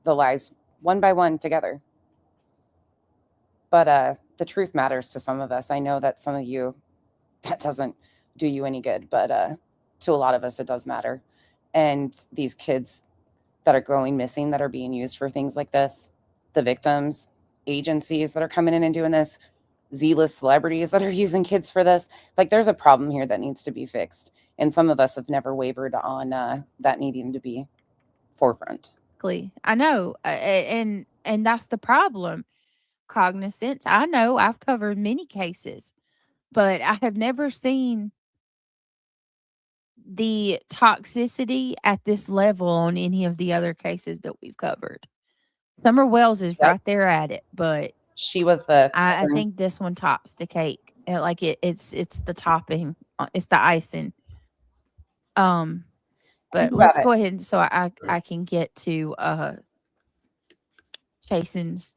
the lies one by one together. But the truth matters to some of us. I know that some of you, that doesn't do you any good, but to a lot of us, it does matter. And these kids that are going missing, that are being used for things like this, the victims, agencies that are coming in and doing this, Z-list celebrities that are using kids for this, like there's a problem here that needs to be fixed. And some of us have never wavered on that needing to be forefront. I know. And that's the problem. Cognizance. I know I've covered many cases, but I have never seen the toxicity at this level on any of the other cases that we've covered. Summer Wells is right there at it, but she was the. I think this one tops the cake. Like it's the topping. It's the icing. But let's go ahead so I can get to Jason's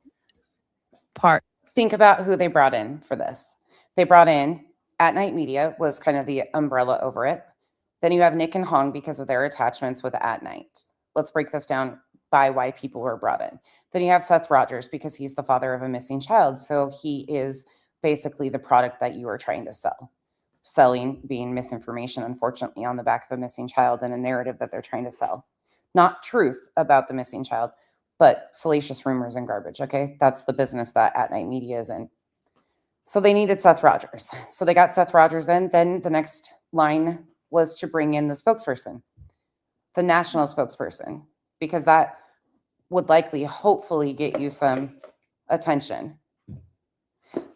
part. Think about who they brought in for this. They brought in At Night Media was kind of the umbrella over it. Then you have Nick and Hong because of their attachments with At Night. Let's break this down by why people were brought in. Then you have Seth Rogers because he's the father of a missing child. So he is basically the product that you are trying to sell. Selling being misinformation, unfortunately, on the back of a missing child and a narrative that they're trying to sell. Not truth about the missing child, but salacious rumors and garbage, okay? That's the business that At Night Media is in. So they needed Seth Rogers. So they got Seth Rogers in. Then the next line was to bring in the spokesperson, the national spokesperson, because that would likely, hopefully, get you some attention.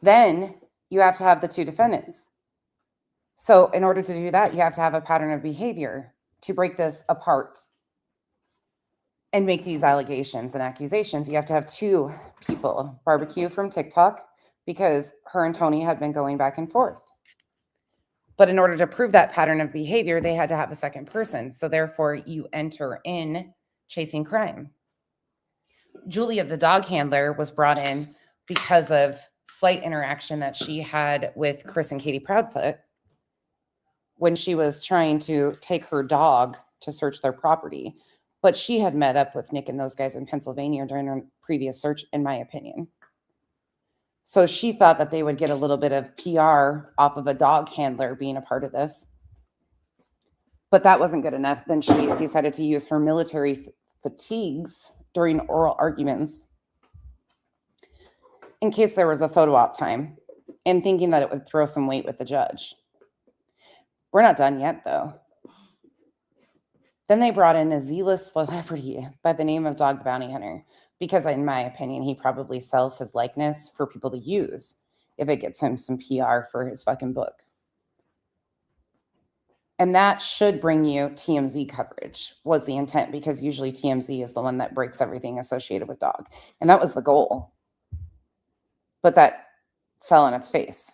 Then you have to have the two defendants. So in order to do that, you have to have a pattern of behavior to break this apart and make these allegations and accusations. You have to have two people. Barbecue from TikTok, because her and Tony had been going back and forth. But in order to prove that pattern of behavior, they had to have a second person. So therefore, you enter in chasing crime. Julia, the dog handler, was brought in because of slight interaction that she had with Chris and Katie Proudfoot when she was trying to take her dog to search their property. But she had met up with Nick and those guys in Pennsylvania during her previous search, in my opinion. So she thought that they would get a little bit of PR off of a dog handler being a part of this. But that wasn't good enough. Then she decided to use her military fatigues during oral arguments in case there was a photo op time, and thinking that it would throw some weight with the judge. We're not done yet, though. Then they brought in a Z-list celebrity by the name of Dog the Bounty Hunter, because in my opinion, he probably sells his likeness for people to use if it gets him some PR for his fucking book. And that should bring you TMZ coverage, was the intent, because usually TMZ is the one that breaks everything associated with dog. And that was the goal. But that fell on its face.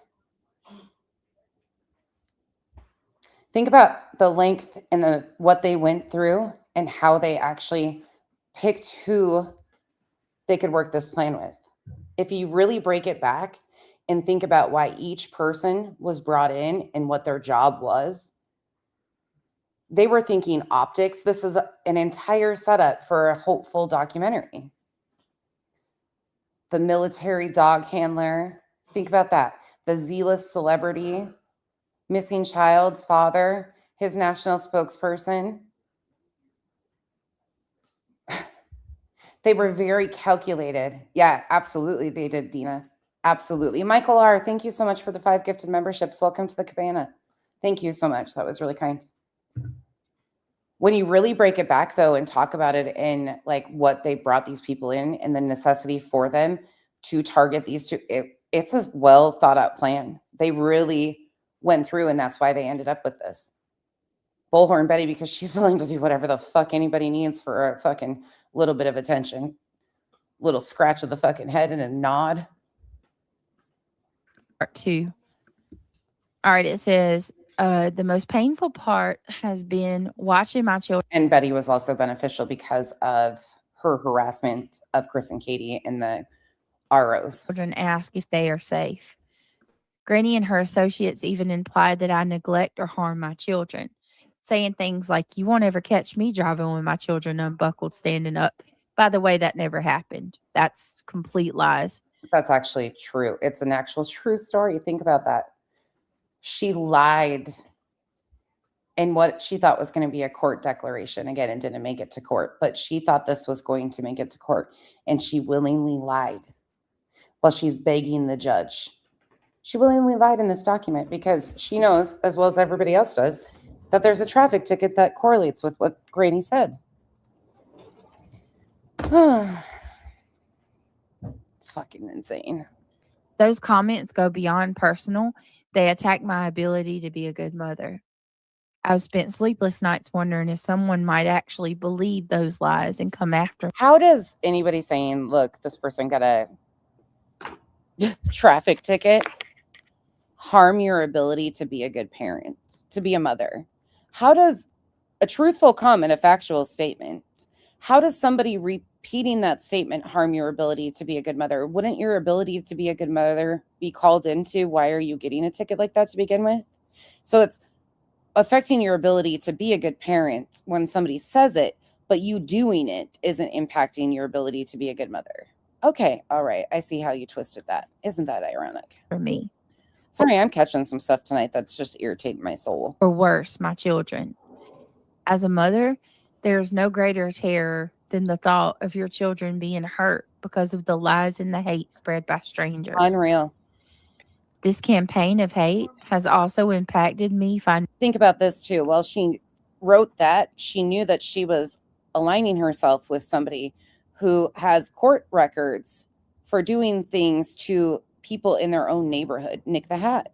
Think about the length and what they went through and how they actually picked who they could work this plan with. If you really break it back and think about why each person was brought in and what their job was, they were thinking optics. This is an entire setup for a hopeful documentary. The military dog handler, think about that. The zealous celebrity, missing child's father, his national spokesperson. They were very calculated. Yeah, absolutely. They did, Dina. Absolutely. Michael R., thank you so much for the 5 gifted memberships. Welcome to the cabana. Thank you so much. That was really kind. When you really break it back, though, and talk about it in like what they brought these people in and the necessity for them to target these two, it's a well thought out plan. They really went through, and that's why they ended up with this. Bullhorn Betty, because she's willing to do whatever the fuck anybody needs for a fucking little bit of attention. Little scratch of the fucking head and a nod. Part 2. All right, it says, the most painful part has been watching my children. And Betty was also beneficial because of her harassment of Chris and Katie in the ROs. Children ask if they are safe. Granny and her associates even implied that I neglect or harm my children, saying things like, "You won't ever catch me driving with my children unbuckled, standing up." By the way, that never happened. That's complete lies. That's actually true. It's an actual true story. Think about that. She lied in what she thought was going to be a court declaration. Again, it didn't make it to court, but she thought this was going to make it to court. And she willingly lied while she's begging the judge. She willingly lied in this document because she knows, as well as everybody else does, that there's a traffic ticket that correlates with what Granny said. Fucking insane. Those comments go beyond personal. They attack my ability to be a good mother. I've spent sleepless nights wondering if someone might actually believe those lies and come after me. How does anybody saying, look, this person got a traffic ticket harm your ability to be a good parent, to be a mother? How does a truthful comment, a factual statement, how does somebody repeating that statement harm your ability to be a good mother? Wouldn't your ability to be a good mother be called into why are you getting a ticket like that to begin with? So it's affecting your ability to be a good parent when somebody says it, but you doing it isn't impacting your ability to be a good mother. Okay, all right. I see how you twisted that. Isn't that ironic? For me. Sorry, I'm catching some stuff tonight that's just irritating my soul. Or worse, my children. As a mother, there's no greater terror than the thought of your children being hurt because of the lies and the hate spread by strangers. Unreal. This campaign of hate has also impacted me. Think about this too. While she wrote that, she knew that she was aligning herself with somebody who has court records for doing things to people in their own neighborhood. Nick the Hat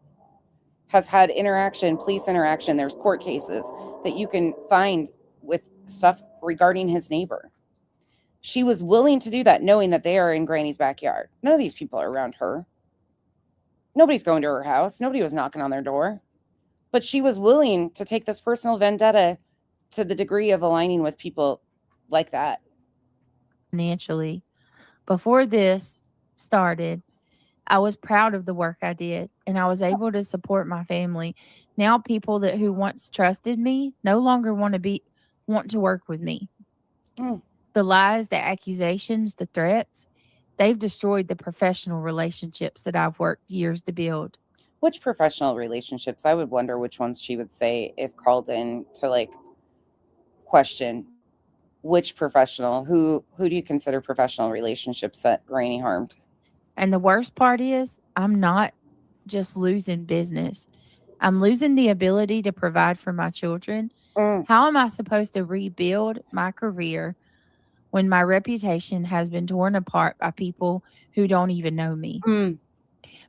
has had interaction, police interaction. There's court cases that you can find with stuff regarding his neighbor. She was willing to do that, knowing that they are in Granny's backyard. None of these people are around her. Nobody's going to her house. Nobody was knocking on their door. But she was willing to take this personal vendetta to the degree of aligning with people like that. Financially. Before this started, I was proud of the work I did, and I was able to support my family. Now people who once trusted me no longer want to work with me. The lies, the accusations, the threats, they've destroyed the professional relationships that I've worked years to build. Which professional relationships? I would wonder which ones she would say if called in to question which professional, who do you consider professional relationships that Granny harmed? And the worst part is I'm not just losing business. I'm losing the ability to provide for my children. How am I supposed to rebuild my career when my reputation has been torn apart by people who don't even know me?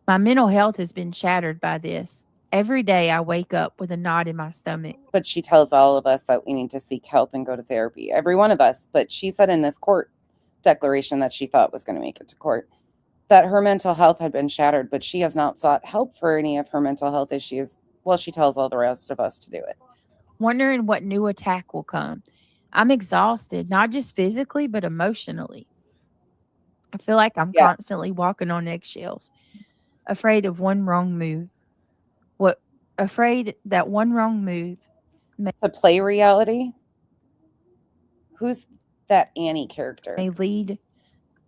My mental health has been shattered by this. Every day I wake up with a knot in my stomach. But she tells all of us that we need to seek help and go to therapy. Every one of us. But she said in this court declaration that she thought was going to make it to court that her mental health had been shattered, but she has not sought help for any of her mental health issues. Well, she tells all the rest of us to do it. Wondering what new attack will come. I'm exhausted, not just physically, but emotionally. I feel like I'm constantly walking on eggshells, afraid of one wrong move. Afraid that one wrong move to play reality. Who's that Annie character? May lead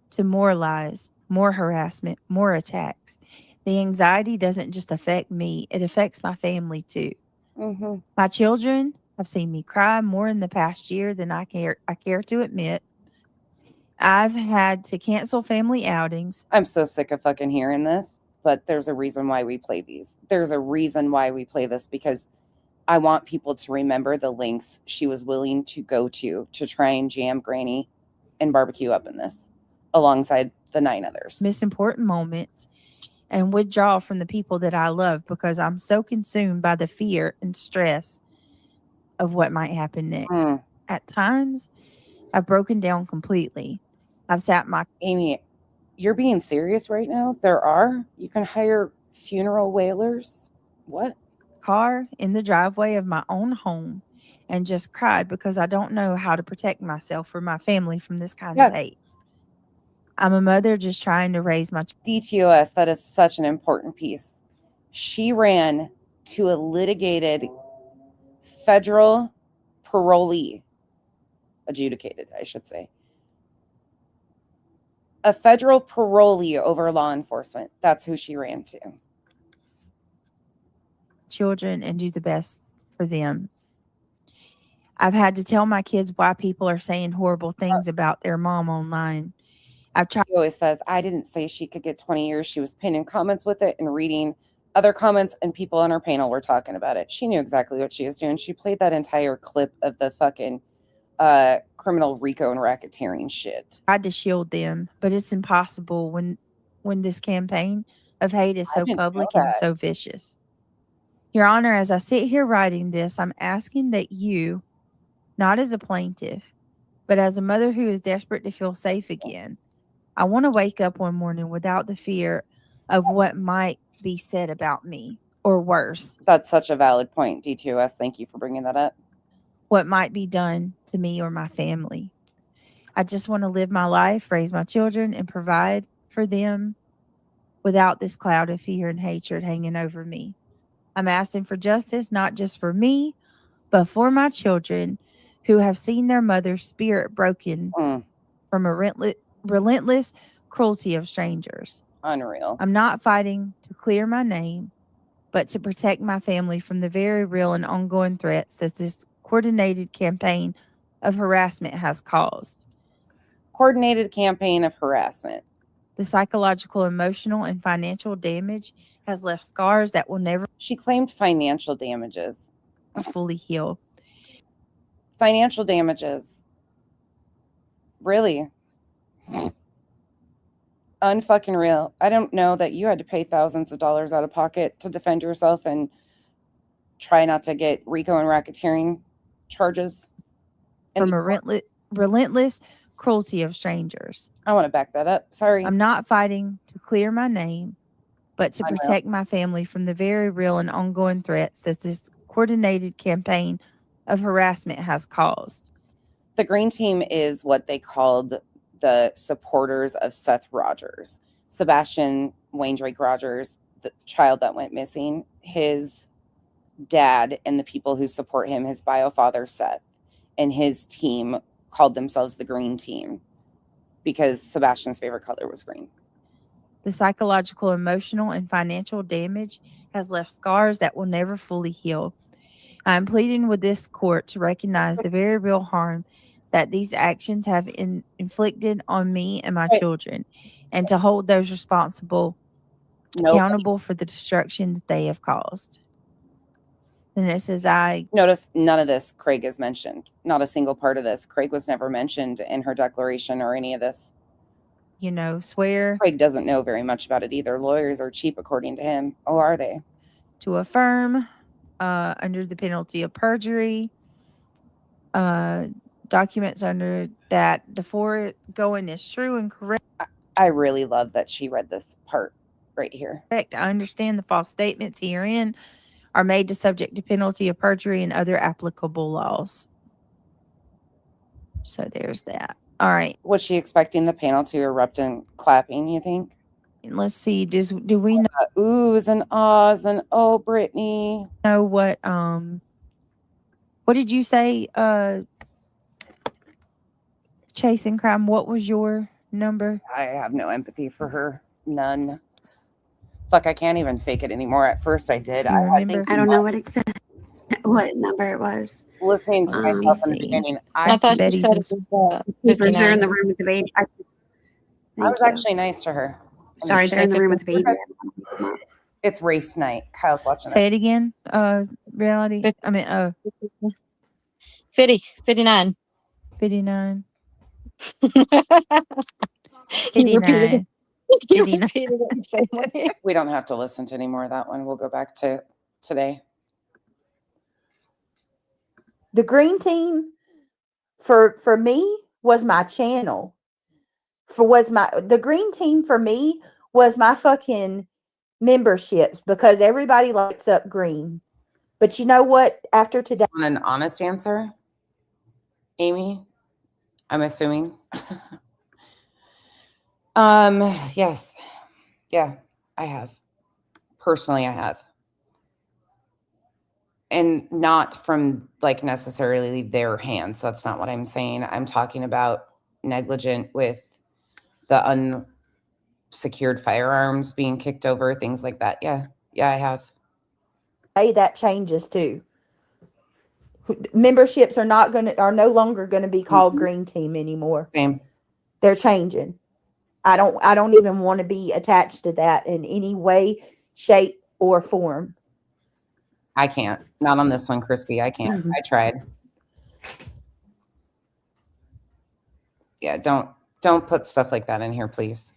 to more lies, more harassment, more attacks. The anxiety doesn't just affect me, it affects my family too. Mm-hmm. My children have seen me cry more in the past year than I care to admit. I've had to cancel family outings. I'm so sick of fucking hearing this, but there's a reason why we play these. There's a reason why we play this, because I want people to remember the lengths she was willing to go to try and jam Granny and barbecue up in this alongside the 9 others. Miss important moments and withdraw from the people that I love because I'm so consumed by the fear and stress of what might happen next. At times, I've broken down completely. I've sat my... Amy, you're being serious right now? You can hire funeral wailers? What? Car in the driveway of my own home and just cried because I don't know how to protect myself or my family from this kind of hate. I'm a mother just trying to raise my... DTOS, that is such an important piece. She ran to a litigated federal parolee, adjudicated, I should say. A federal parolee over law enforcement. That's who she ran to. Children and do the best for them. I've had to tell my kids why people are saying horrible things about their mom online. She always says, I didn't say she could get 20 years. She was pinning comments with it and reading other comments, and people on her panel were talking about it. She knew exactly what she was doing. She played that entire clip of the fucking criminal RICO and racketeering shit. I tried to shield them, but it's impossible when this campaign of hate is so public and so vicious. Your Honor, as I sit here writing this, I'm asking that you, not as a plaintiff, but as a mother who is desperate to feel safe again, I want to wake up one morning without the fear of what might be said about me, or worse. That's such a valid point, D2S. Thank you for bringing that up. What might be done to me or my family. I just want to live my life, raise my children, and provide for them without this cloud of fear and hatred hanging over me. I'm asking for justice, not just for me, but for my children who have seen their mother's spirit broken from a relentless cruelty of strangers. Unreal. I'm not fighting to clear my name, but to protect my family from the very real and ongoing threats that this coordinated campaign of harassment has caused. Coordinated campaign of harassment. The psychological, emotional, and financial damage has left scars that will never... She claimed financial damages. ...fully heal. Financial damages. Really? Unfucking real. I don't know that you had to pay thousands of dollars out of pocket to defend yourself and try not to get RICO and racketeering charges. From a relentless cruelty of strangers. I want to back that up. Sorry. I'm not fighting to clear my name, but to protect my family from the very real and ongoing threats that this coordinated campaign of harassment has caused. The Green Team is what they called the supporters of Seth Rogers. Sebastian Wayne Drake Rogers, the child that went missing, his dad and the people who support him, his bio father Seth, and his team called themselves the Green Team because Sebastian's favorite color was green. The psychological, emotional, and financial damage has left scars that will never fully heal. I am pleading with this court to recognize the very real harm that these actions have inflicted on me and my children, and to hold those responsible accountable for the destruction that they have caused. And it says, notice none of this Craig is mentioned. Not a single part of this. Craig was never mentioned in her declaration or any of this. You know, swear. Craig doesn't know very much about it either. Lawyers are cheap, according to him. Oh, are they? to affirm under the penalty of perjury. Documents under that the foregoing is true and correct. I really love that she read this part right here. I understand the false statements herein are made to subject to penalty of perjury and other applicable laws. So there's that. All right. Was she expecting the panel to erupt in clapping, you think? And let's see. Do we know Oohs and ahs and oh, Brittany. what did you say? Chasing crime. What was your number? I have no empathy for her. None. Fuck, I can't even fake it anymore. At first I did. You remember? I don't know what number it was. Listening to myself in the see. beginning, I thought she Betty's said it was- was Papers are in 59. the room with the baby. I was Thank you. actually nice to her. Sorry, they're in the room with the baby. It's race night. Kyle's watching Say it. it again. Reality. I mean, 59. 59. You repeated 59. it. You 59. repeated it the same way. We don't have to listen to any more of that one. We'll go back to today. The green team for me was my channel. The green team for me was my fucking memberships because everybody lights up green. But you know what? After today, Want an honest answer, Amy? I'm assuming. Yes. Yeah, I have. Personally, I have. And not from like necessarily their hands. That's not what I'm saying. I'm talking about negligent with the unsecured firearms being kicked over, things like that. Yeah, I have. that changes too. Memberships are no longer going to be called green team anymore. Same. They're changing. I don't even want to be attached to that in any way, shape, or form. I can't. Not on this one, Crispy. I can't. I tried. Yeah, don't put stuff like that in here, please.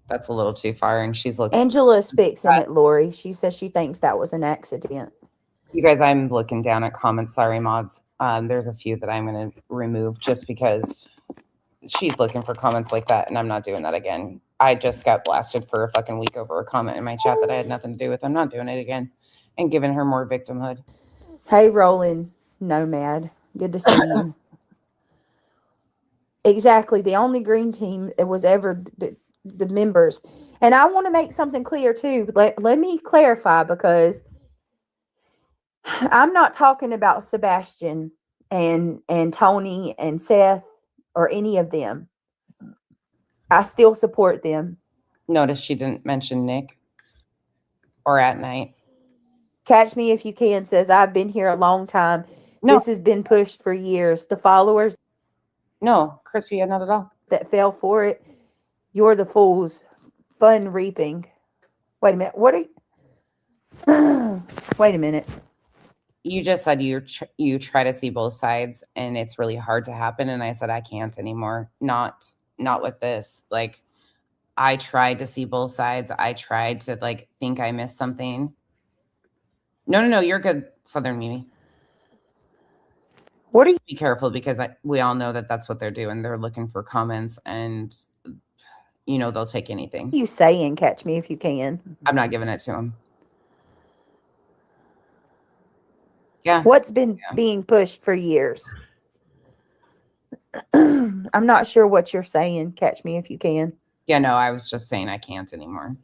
That's a little too far. And she's looking. Angela's fixing it, Lori. She says she thinks that was an accident. You guys, I'm looking down at comments. Sorry, mods. There's a few that I'm going to remove just because she's looking for comments like that, and I'm not doing that again. I just got blasted for a fucking week over a comment in my chat that I had nothing to do with. I'm not doing it again and giving her more victimhood. Hey, Roland Nomad. Good to see you. Exactly. The only green team it was ever the members. And I want to make something clear too. Let me clarify because I'm not talking about Sebastian and Tony and Seth or any of them. I still support them. Notice she didn't mention Nick or at night. Catch Me If You Can says, I've been here a long time. No. This has been pushed for years. The followers No, Crispy, not at all. that fell for it, you're the fools. Fun reaping. Wait a minute. What are you? Wait a minute. You just said you try to see both sides and it's really hard to happen. And I said, I can't anymore. Not with this. Like, I tried to see both sides. I tried to like think I missed something. No, you're good, Southern Mimi. What are you? Be careful because we all know that that's what they're doing. They're looking for comments and, they'll take anything. You saying Catch Me If You Can? I'm not giving it to them. Yeah. What's been being pushed for years? I'm not sure what you're saying. Catch Me If You Can. Yeah, no, I was just saying I can't anymore.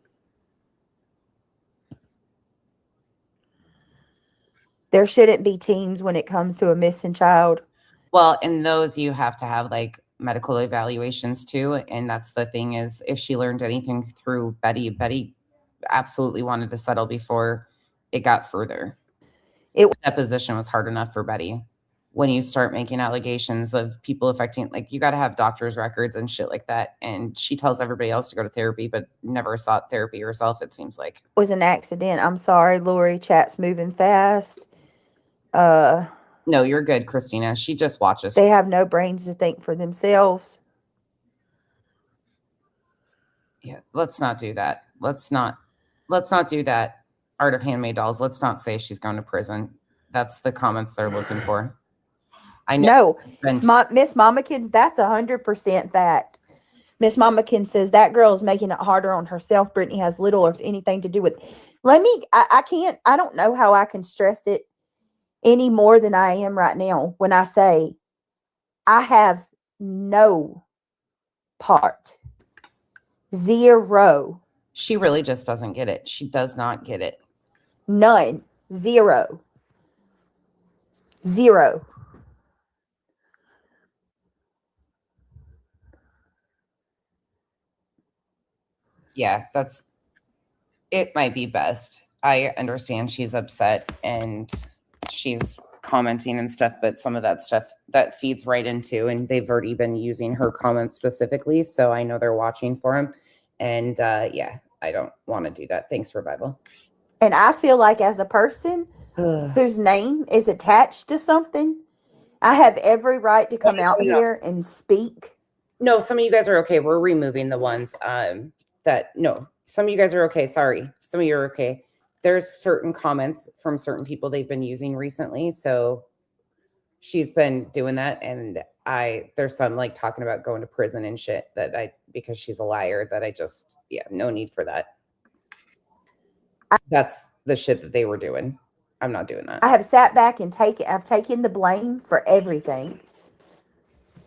There shouldn't be teams when it comes to a missing child. Well, in those you have to have like medical evaluations too. And that's the thing is if she learned anything through Betty absolutely wanted to settle before it got further. The deposition was hard enough for Betty. When you start making allegations of people affecting, like you got to have doctor's records and shit like that. And she tells everybody else to go to therapy, but never sought therapy herself, it seems like. It was an accident. I'm sorry, Lori. Chat's moving fast. No, you're good, Christina. She just watches. They have no brains to think for themselves. Yeah, let's not do that. Let's not do that. Art of Handmade Dolls. Let's not say she's going to prison. That's the comments they're looking for. I know. No, Miss Mamakins, that's 100% fact. Miss Mamakins says that girl is making it harder on herself. Brittany has little or anything to do with. I don't know how I can stress it any more than I am right now when I say I have no part. Zero. She really just doesn't get it. She does not get it. None. Zero. Yeah, it might be best. I understand she's upset and she's commenting and stuff, but some of that stuff that feeds right into, and they've already been using her comments specifically, so I know they're watching for him. And yeah, I don't want to do that. Thanks, Revival. And I feel like as a person whose name is attached to something, I have every right to come out here and speak. No, some of you guys are okay. We're removing the ones some of you guys are okay. Sorry. Some of you are okay. There's certain comments from certain people they've been using recently. So she's been doing that. And there's some like talking about going to prison and shit because she's a liar no need for that. That's the shit that they were doing. I'm not doing that. I have sat back and I've taken the blame for everything.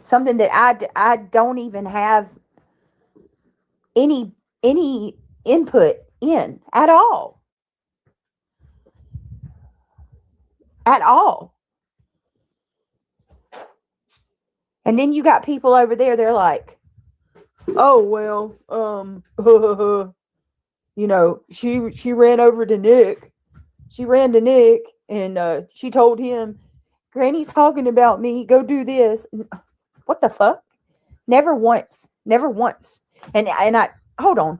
Something that I don't even have any input in at all. At all. And then you got people over there, they're like, oh, well, you know, she ran over to Nick. She ran to Nick and she told him, Granny's talking about me. Go do this. What the fuck? Never once. And I hold on.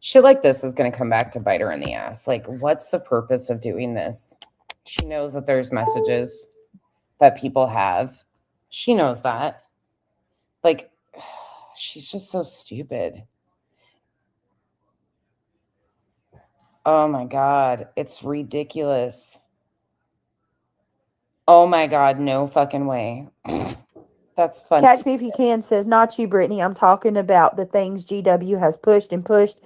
Shit like this is going to come back to bite her in the ass. Like, what's the purpose of doing this? She knows that there's messages that people have. She knows that. Like, she's just so stupid. Oh my God. It's ridiculous. Oh my God. No fucking way. That's funny. Catch Me If You Can says, not you, Brittany. I'm talking about the things GW has pushed and pushed.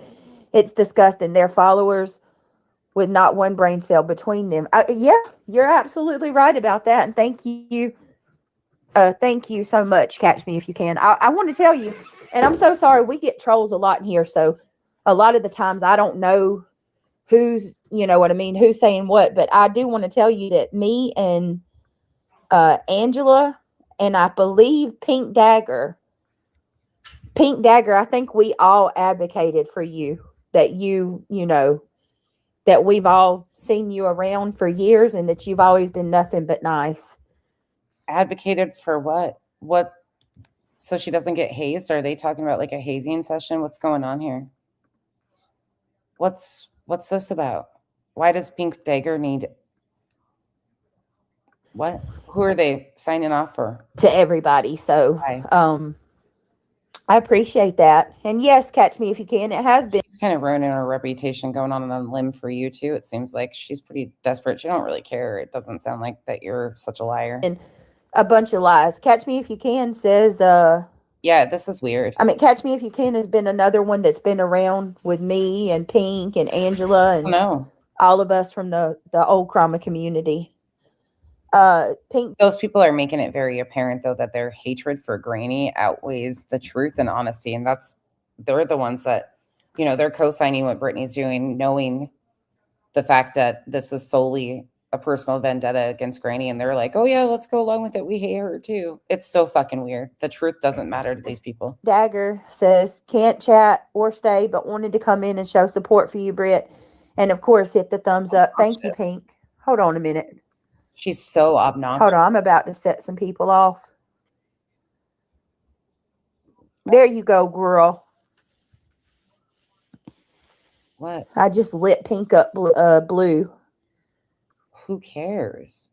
It's disgusting. Their followers with not one brain cell between them. Yeah, you're absolutely right about that. And thank you. Thank you so much. Catch Me If You Can. I want to tell you, and I'm so sorry. We get trolls a lot in here. So a lot of the times I don't know who's, you know what I mean, who's saying what. But I do want to tell you that me and Angela and I believe Pink Dagger, I think we all advocated for you. That you know, that we've all seen you around for years and that you've always been nothing but nice. Advocated for what? What? So she doesn't get hazed? Are they talking about like a hazing session? What's going on here? What's this about? Why does Pink Dagger need what? Who are they signing off for? To everybody. So I appreciate that. And yes, Catch Me If You Can. It has been. She's kind of ruining her reputation, going on a limb for you too. It seems like she's pretty desperate. She don't really care. It doesn't sound like that you're such a liar. And a bunch of lies. Catch Me If You Can says yeah, this is weird. I mean, Catch Me If You Can has been another one that's been around with me and Pink and Angela and all of us from the old Chroma community. Pink. Those people are making it very apparent though that their hatred for Granny outweighs the truth and honesty, and they're the ones that, you know, they're co-signing what Brittany's doing, knowing the fact that this is solely a personal vendetta against Granny, and they're like, oh yeah, let's go along with it. We hate her too. It's so fucking weird. The truth doesn't matter to these people. Dagger says can't chat or stay, but wanted to come in and show support for you, Britt, and of course hit the thumbs up. Thank you, Pink. Hold on a minute. She's so obnoxious. Hold on, I'm about to set some people off. There you go, girl. What? I just lit Pink up blue. Who cares?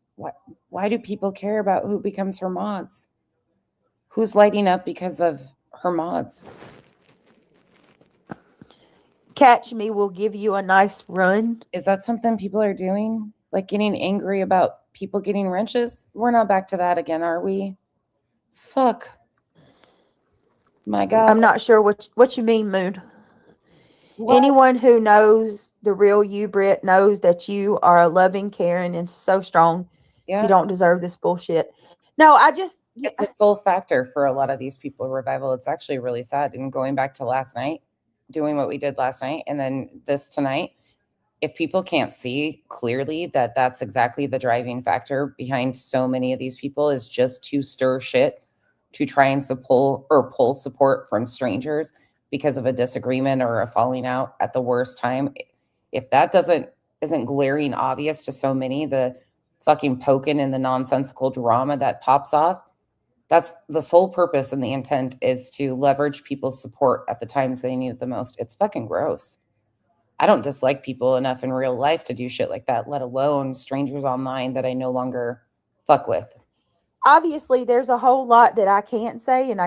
Why do people care about who becomes her mods? Who's lighting up because of her mods? catch me will give you a nice run. Is that something people are doing? Like getting angry about people getting wrenches? We're not back to that again, are we? Fuck. My God. I'm not sure what you mean, Moon. What? Anyone who knows the real you, Britt, knows that you are a loving, caring, and so strong. Yeah. You don't deserve this bullshit. No, It's a sole factor for a lot of these people, Revival. It's actually really sad. And going back to last night, doing what we did last night, and then this tonight, if people can't see clearly that that's exactly the driving factor behind so many of these people is just to stir shit, to try and pull support from strangers because of a disagreement or a falling out at the worst time. If that isn't glaring obvious to so many, the fucking poking and the nonsensical drama that pops off, that's the sole purpose and the intent is to leverage people's support at the times they need it the most. It's fucking gross. I don't dislike people enough in real life to do shit like that, let alone strangers online that I no longer fuck with. Obviously, there's a whole lot that I can't say, and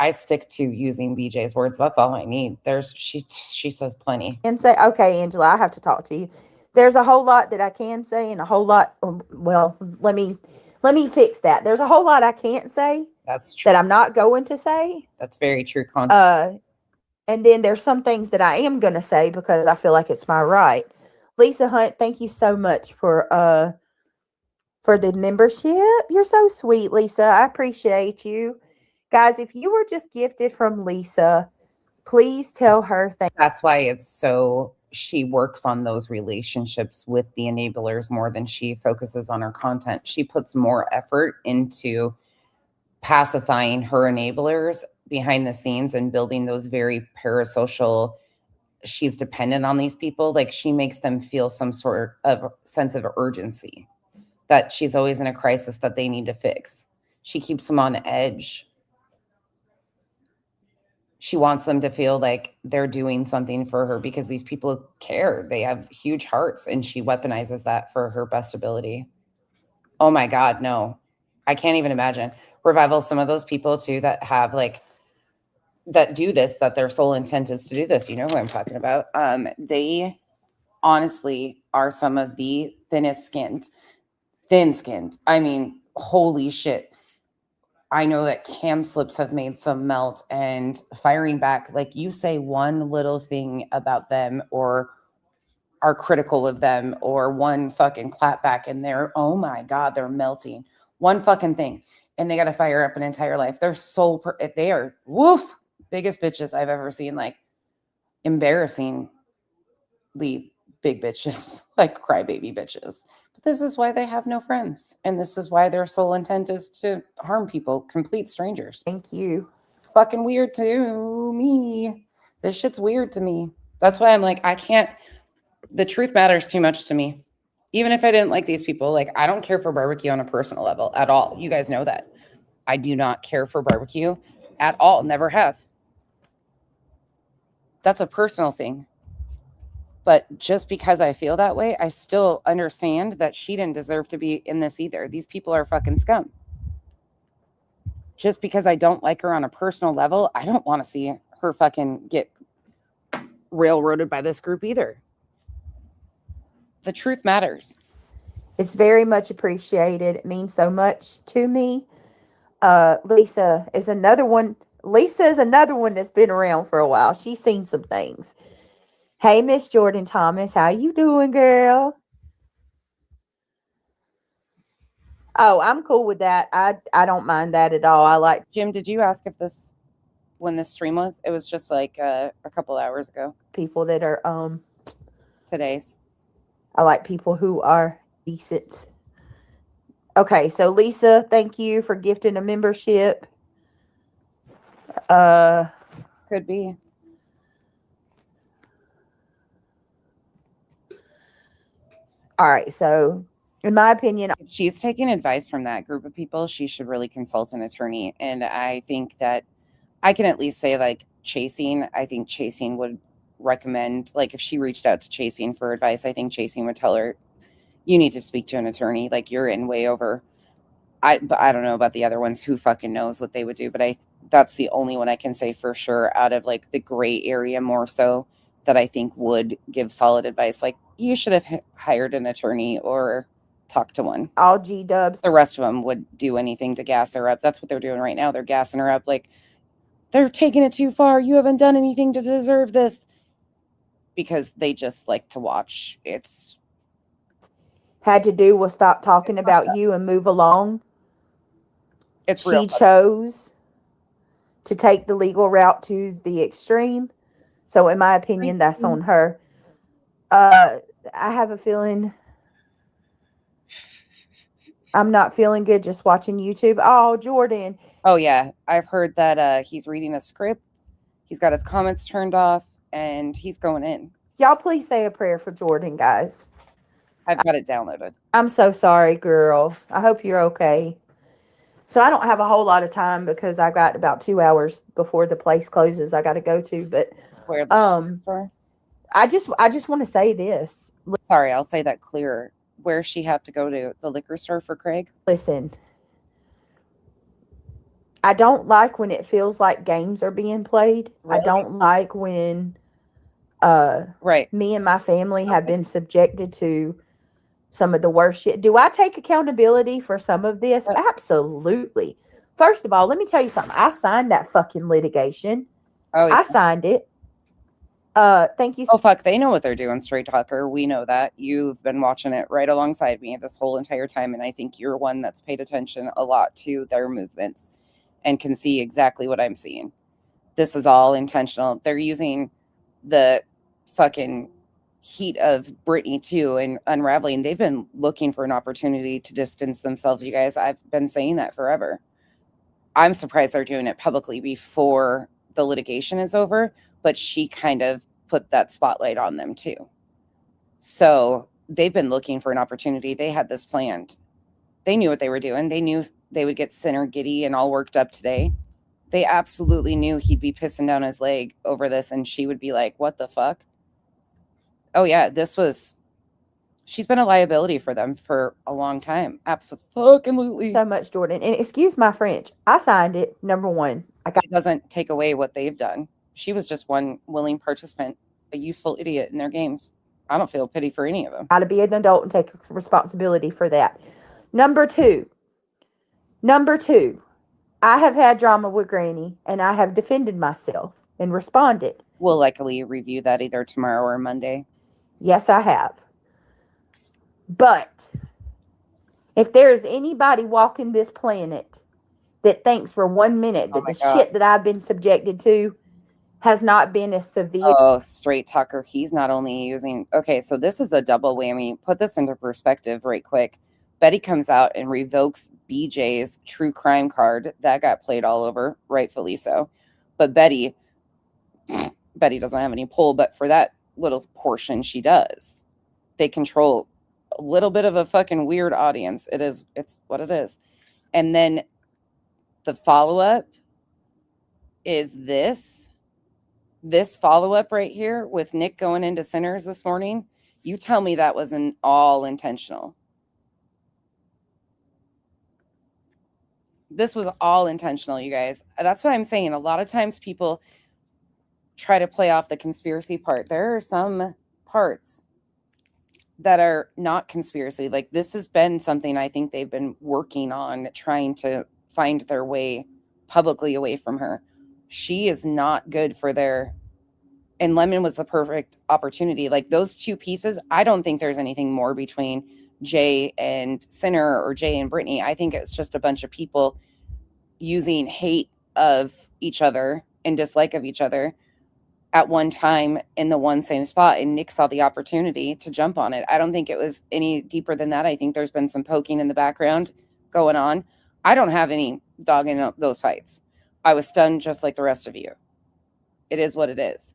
I stick to using BJ's words. That's all I need. She says plenty. And say, okay, Angela, I have to talk to you. There's a whole lot that I can say, and a whole lot. Well, let me fix that. There's a whole lot I can't say. That's true. That I'm not going to say. That's very true. And then there's some things that I am going to say because I feel like it's my right. Lisa Hunt, thank you so much for the membership. You're so sweet, Lisa. I appreciate you. Guys, if you were just gifted from Lisa, please tell her that's why she works on those relationships with the enablers more than she focuses on her content. She puts more effort into pacifying her enablers behind the scenes and building those very parasocial. She's dependent on these people. Like she makes them feel some sort of sense of urgency that she's always in a crisis that they need to fix. She keeps them on edge. She wants them to feel like they're doing something for her because these people care. They have huge hearts, and she weaponizes that for her best ability. Oh my God, no. I can't even imagine. Revival, some of those people too that have that do this, that their sole intent is to do this. You know who I'm talking about. They honestly are some of the thin-skinned. I mean, holy shit. I know that cam slips have made some melt, and firing back, like you say one little thing about them or are critical of them or one fucking clap back and they're, oh my God, they're melting. One fucking thing. And they got to fire up an entire life. They're they are woof, biggest bitches I've ever seen, like embarrassingly big bitches, like crybaby bitches. But this is why they have no friends. And this is why their sole intent is to harm people, complete strangers. Thank you. It's fucking weird to me. This shit's weird to me. That's why I'm like, I can't, the truth matters too much to me. Even if I didn't like these people, like I don't care for barbecue on a personal level at all. You guys know that. I do not care for barbecue at all. Never have. That's a personal thing. But just because I feel that way, I still understand that she didn't deserve to be in this either. These people are fucking scum. Just because I don't like her on a personal level, I don't want to see her fucking get railroaded by this group either. The truth matters. It's very much appreciated. It means so much to me. Lisa is another one. Lisa is another one that's been around for a while. She's seen some things. Hey, Miss Jordan Thomas, how you doing, girl? Oh, I'm cool with that. I don't mind that at all. I like. Jim, did you ask if when this stream was? It was just like a couple hours ago. People that are today's. I like people who are decent. Okay, so Lisa, thank you for gifting a membership. Could be. All right, so in my opinion, if she's taking advice from that group of people, she should really consult an attorney. And I think that I can at least say, like, Chasing, I think Chasing would recommend, like, if she reached out to Chasing for advice, I think Chasing would tell her, you need to speak to an attorney. Like, you're in way over. But I don't know about the other ones. Who fucking knows what they would do? But that's the only one I can say for sure out of like the gray area more so that I think would give solid advice. Like, you should have hired an attorney or talked to one. All G-dubs. The rest of them would do anything to gas her up. That's what they're doing right now. They're gassing her up like, they're taking it too far. You haven't done anything to deserve this. Because they just like to watch. It's had to do was stop talking about you and move along. She chose to take the legal route to the extreme. So in my opinion, that's on her. I have a feeling I'm not feeling good just watching YouTube. Oh, Jordan. Oh, yeah. I've heard that he's reading a script. He's got his comments turned off and he's going in. Y'all please say a prayer for Jordan, guys. I've got it downloaded. I'm so sorry, girl. I hope you're okay. So I don't have a whole lot of time because I got about 2 hours before the place closes I got to go to. But where the store? I just want to say this. Sorry, I'll say that clearer. Where she have to go to the liquor store for Craig? Listen, I don't like when it feels like games are being played. Really? I don't like when me and my family have been subjected to some of the worst shit. Do I take accountability for some of this? Absolutely. First of all, let me tell you something. I signed that fucking litigation. Oh, yeah. I signed it. Thank you. Oh, fuck. They know what they're doing, Straight Talker. We know that. You've been watching it right alongside me this whole entire time. And I think you're one that's paid attention a lot to their movements and can see exactly what I'm seeing. This is all intentional. They're using the fucking heat of Britney too and unraveling. They've been looking for an opportunity to distance themselves, you guys. I've been saying that forever. I'm surprised they're doing it publicly before the litigation is over, but she kind of put that spotlight on them too. So they've been looking for an opportunity. They had this planned. They knew what they were doing. They knew they would get Sinner giddy and all worked up today. They absolutely knew he'd be pissing down his leg over this and she would be like, what the fuck? Oh yeah, she's been a liability for them for a long time. Absolutely. So much, Jordan. And excuse my French. I signed it, number one. It doesn't take away what they've done. She was just one willing participant, a useful idiot in their games. I don't feel pity for any of them. Got to be an adult and take responsibility for that. Number two, I have had drama with Granny and I have defended myself and responded. We'll likely review that either tomorrow or Monday. Yes, I have. But if there is anybody walking this planet that thinks for 1 minute that the shit that I've been subjected to has not been as severe. Oh, Straight Talker. He's not only using... Okay, so this is a double whammy. Put this into perspective right quick. Betty comes out and revokes BJ's true crime card. That got played all over, rightfully so. But Betty doesn't have any pull, but for that little portion, she does. They control a little bit of a fucking weird audience. It's what it is. And then the follow-up is this follow-up right here with Nick going into Sinners this morning. You tell me that wasn't all intentional. This was all intentional, you guys. That's what I'm saying. A lot of times people try to play off the conspiracy part. There are some parts that are not conspiracy. Like, this has been something I think they've been working on, trying to find their way publicly away from her. She is not good for their... And Lemon was the perfect opportunity. Like, those two pieces, I don't think there's anything more between Jay and Sinner or Jay and Brittany. I think it's just a bunch of people using hate of each other and dislike of each other at one time in the one same spot, and Nick saw the opportunity to jump on it. I don't think it was any deeper than that. I think there's been some poking in the background going on. I don't have any dog in those fights. I was stunned just like the rest of you. It is what it is.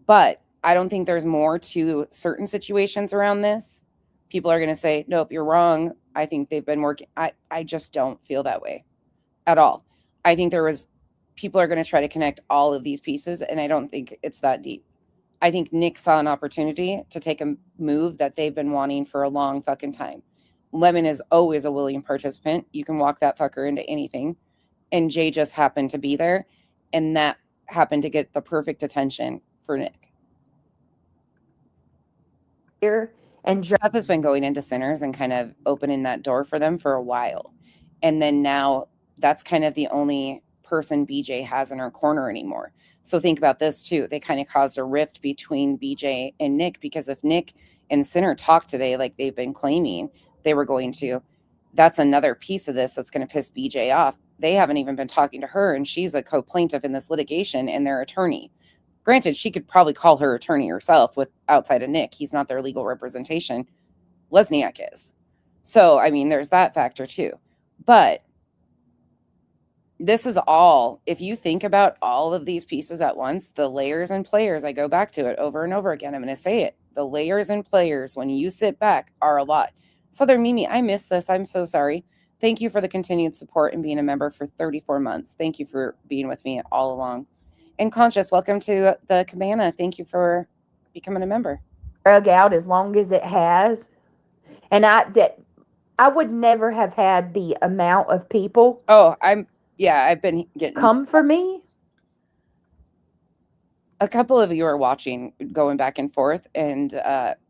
But I don't think there's more to certain situations around this. People are going to say, nope, you're wrong. I think they've been working. I just don't feel that way at all. I think people are going to try to connect all of these pieces, and I don't think it's that deep. I think Nick saw an opportunity to take a move that they've been wanting for a long fucking time. Lemon is always a willing participant. You can walk that fucker into anything. And Jay just happened to be there, and that happened to get the perfect attention for Nick. here and Seth has been going into sinners and kind of opening that door for them for a while. And then now that's kind of the only person BJ has in her corner anymore. So think about this too. They kind of caused a rift between BJ and Nick, because if Nick and Sinner talk today like they've been claiming they were going to, that's another piece of this that's going to piss BJ off. They haven't even been talking to her, and she's a co-plaintiff in this litigation and their attorney. Granted, she could probably call her attorney herself with outside of Nick. He's not their legal representation. Lesniak is. So, I mean, there's that factor too. But this is all, if you think about all of these pieces at once, the layers and players, I go back to it over and over again. I'm going to say it. The layers and players, when you sit back, are a lot. Southern Mimi, I miss this. I'm so sorry. Thank you for the continued support and being a member for 34 months. Thank you for being with me all along. And Conscious, welcome to the cabana. Thank you for becoming a member. drug out as long as it has. And I would never have had the amount of people Oh, I've been getting come for me. a couple of you are watching, going back and forth, and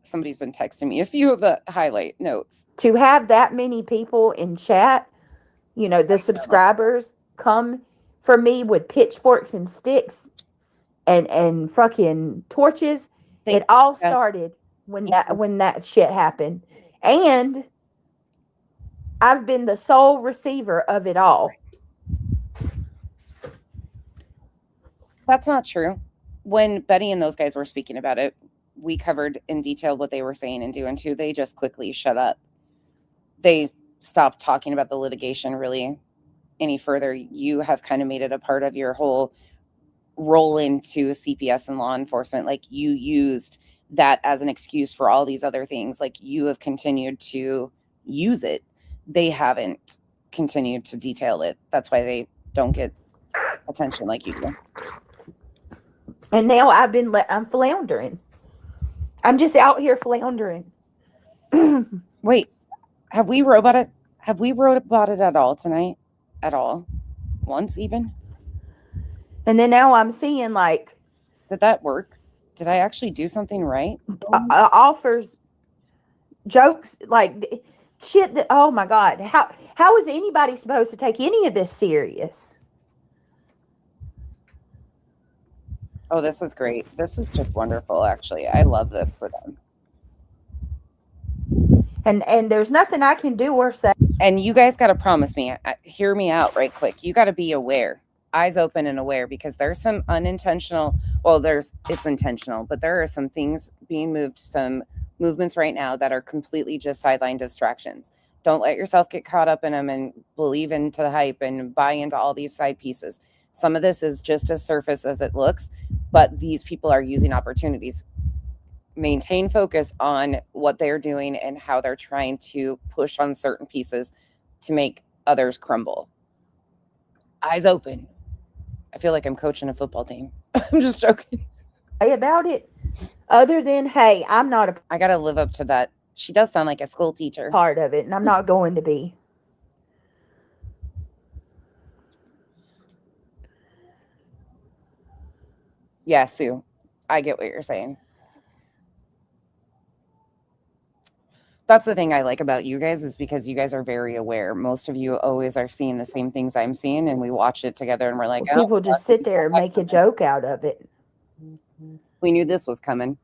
somebody's been texting me a few of the highlight notes. To have that many people in chat, you know, the subscribers come for me with pitchforks and sticks and fucking torches. It all started when that shit happened. And I've been the sole receiver of it all. That's not true. When Betty and those guys were speaking about it, we covered in detail what they were saying and doing too. They just quickly shut up. They stopped talking about the litigation really any further. You have kind of made it a part of your whole role into CPS and law enforcement. Like, you used that as an excuse for all these other things. Like, you have continued to use it. They haven't continued to detail it. That's why they don't get attention like you do. And now I'm floundering. I'm just out here floundering. Wait, have we wrote about it at all tonight? At all? Once even? And then now I'm seeing like, did that work? Did I actually do something right? Offers, jokes, like shit that, oh my God, how is anybody supposed to take any of this serious? Oh, this is great. This is just wonderful, actually. I love this for them. And there's nothing I can do or say. And you guys got to promise me, hear me out right quick. You got to be aware, eyes open and aware, because there's some unintentional, well, it's intentional, but there are some things being moved, some movements right now that are completely just sideline distractions. Don't let yourself get caught up in them and believe into the hype and buy into all these side pieces. Some of this is just as surface as it looks, but these people are using opportunities. Maintain focus on what they're doing and how they're trying to push on certain pieces to make others crumble. Eyes open. I feel like I'm coaching a football team. I'm just joking. About it, other than, hey, I'm not a I got to live up to that. She does sound like a school teacher. part of it, and I'm not going to be. Yeah, Sue, I get what you're saying. That's the thing I like about you guys, is because you guys are very aware. Most of you always are seeing the same things I'm seeing, and we watch it together and we're like, Well, people just sit there and make a joke out of it. We knew this was coming.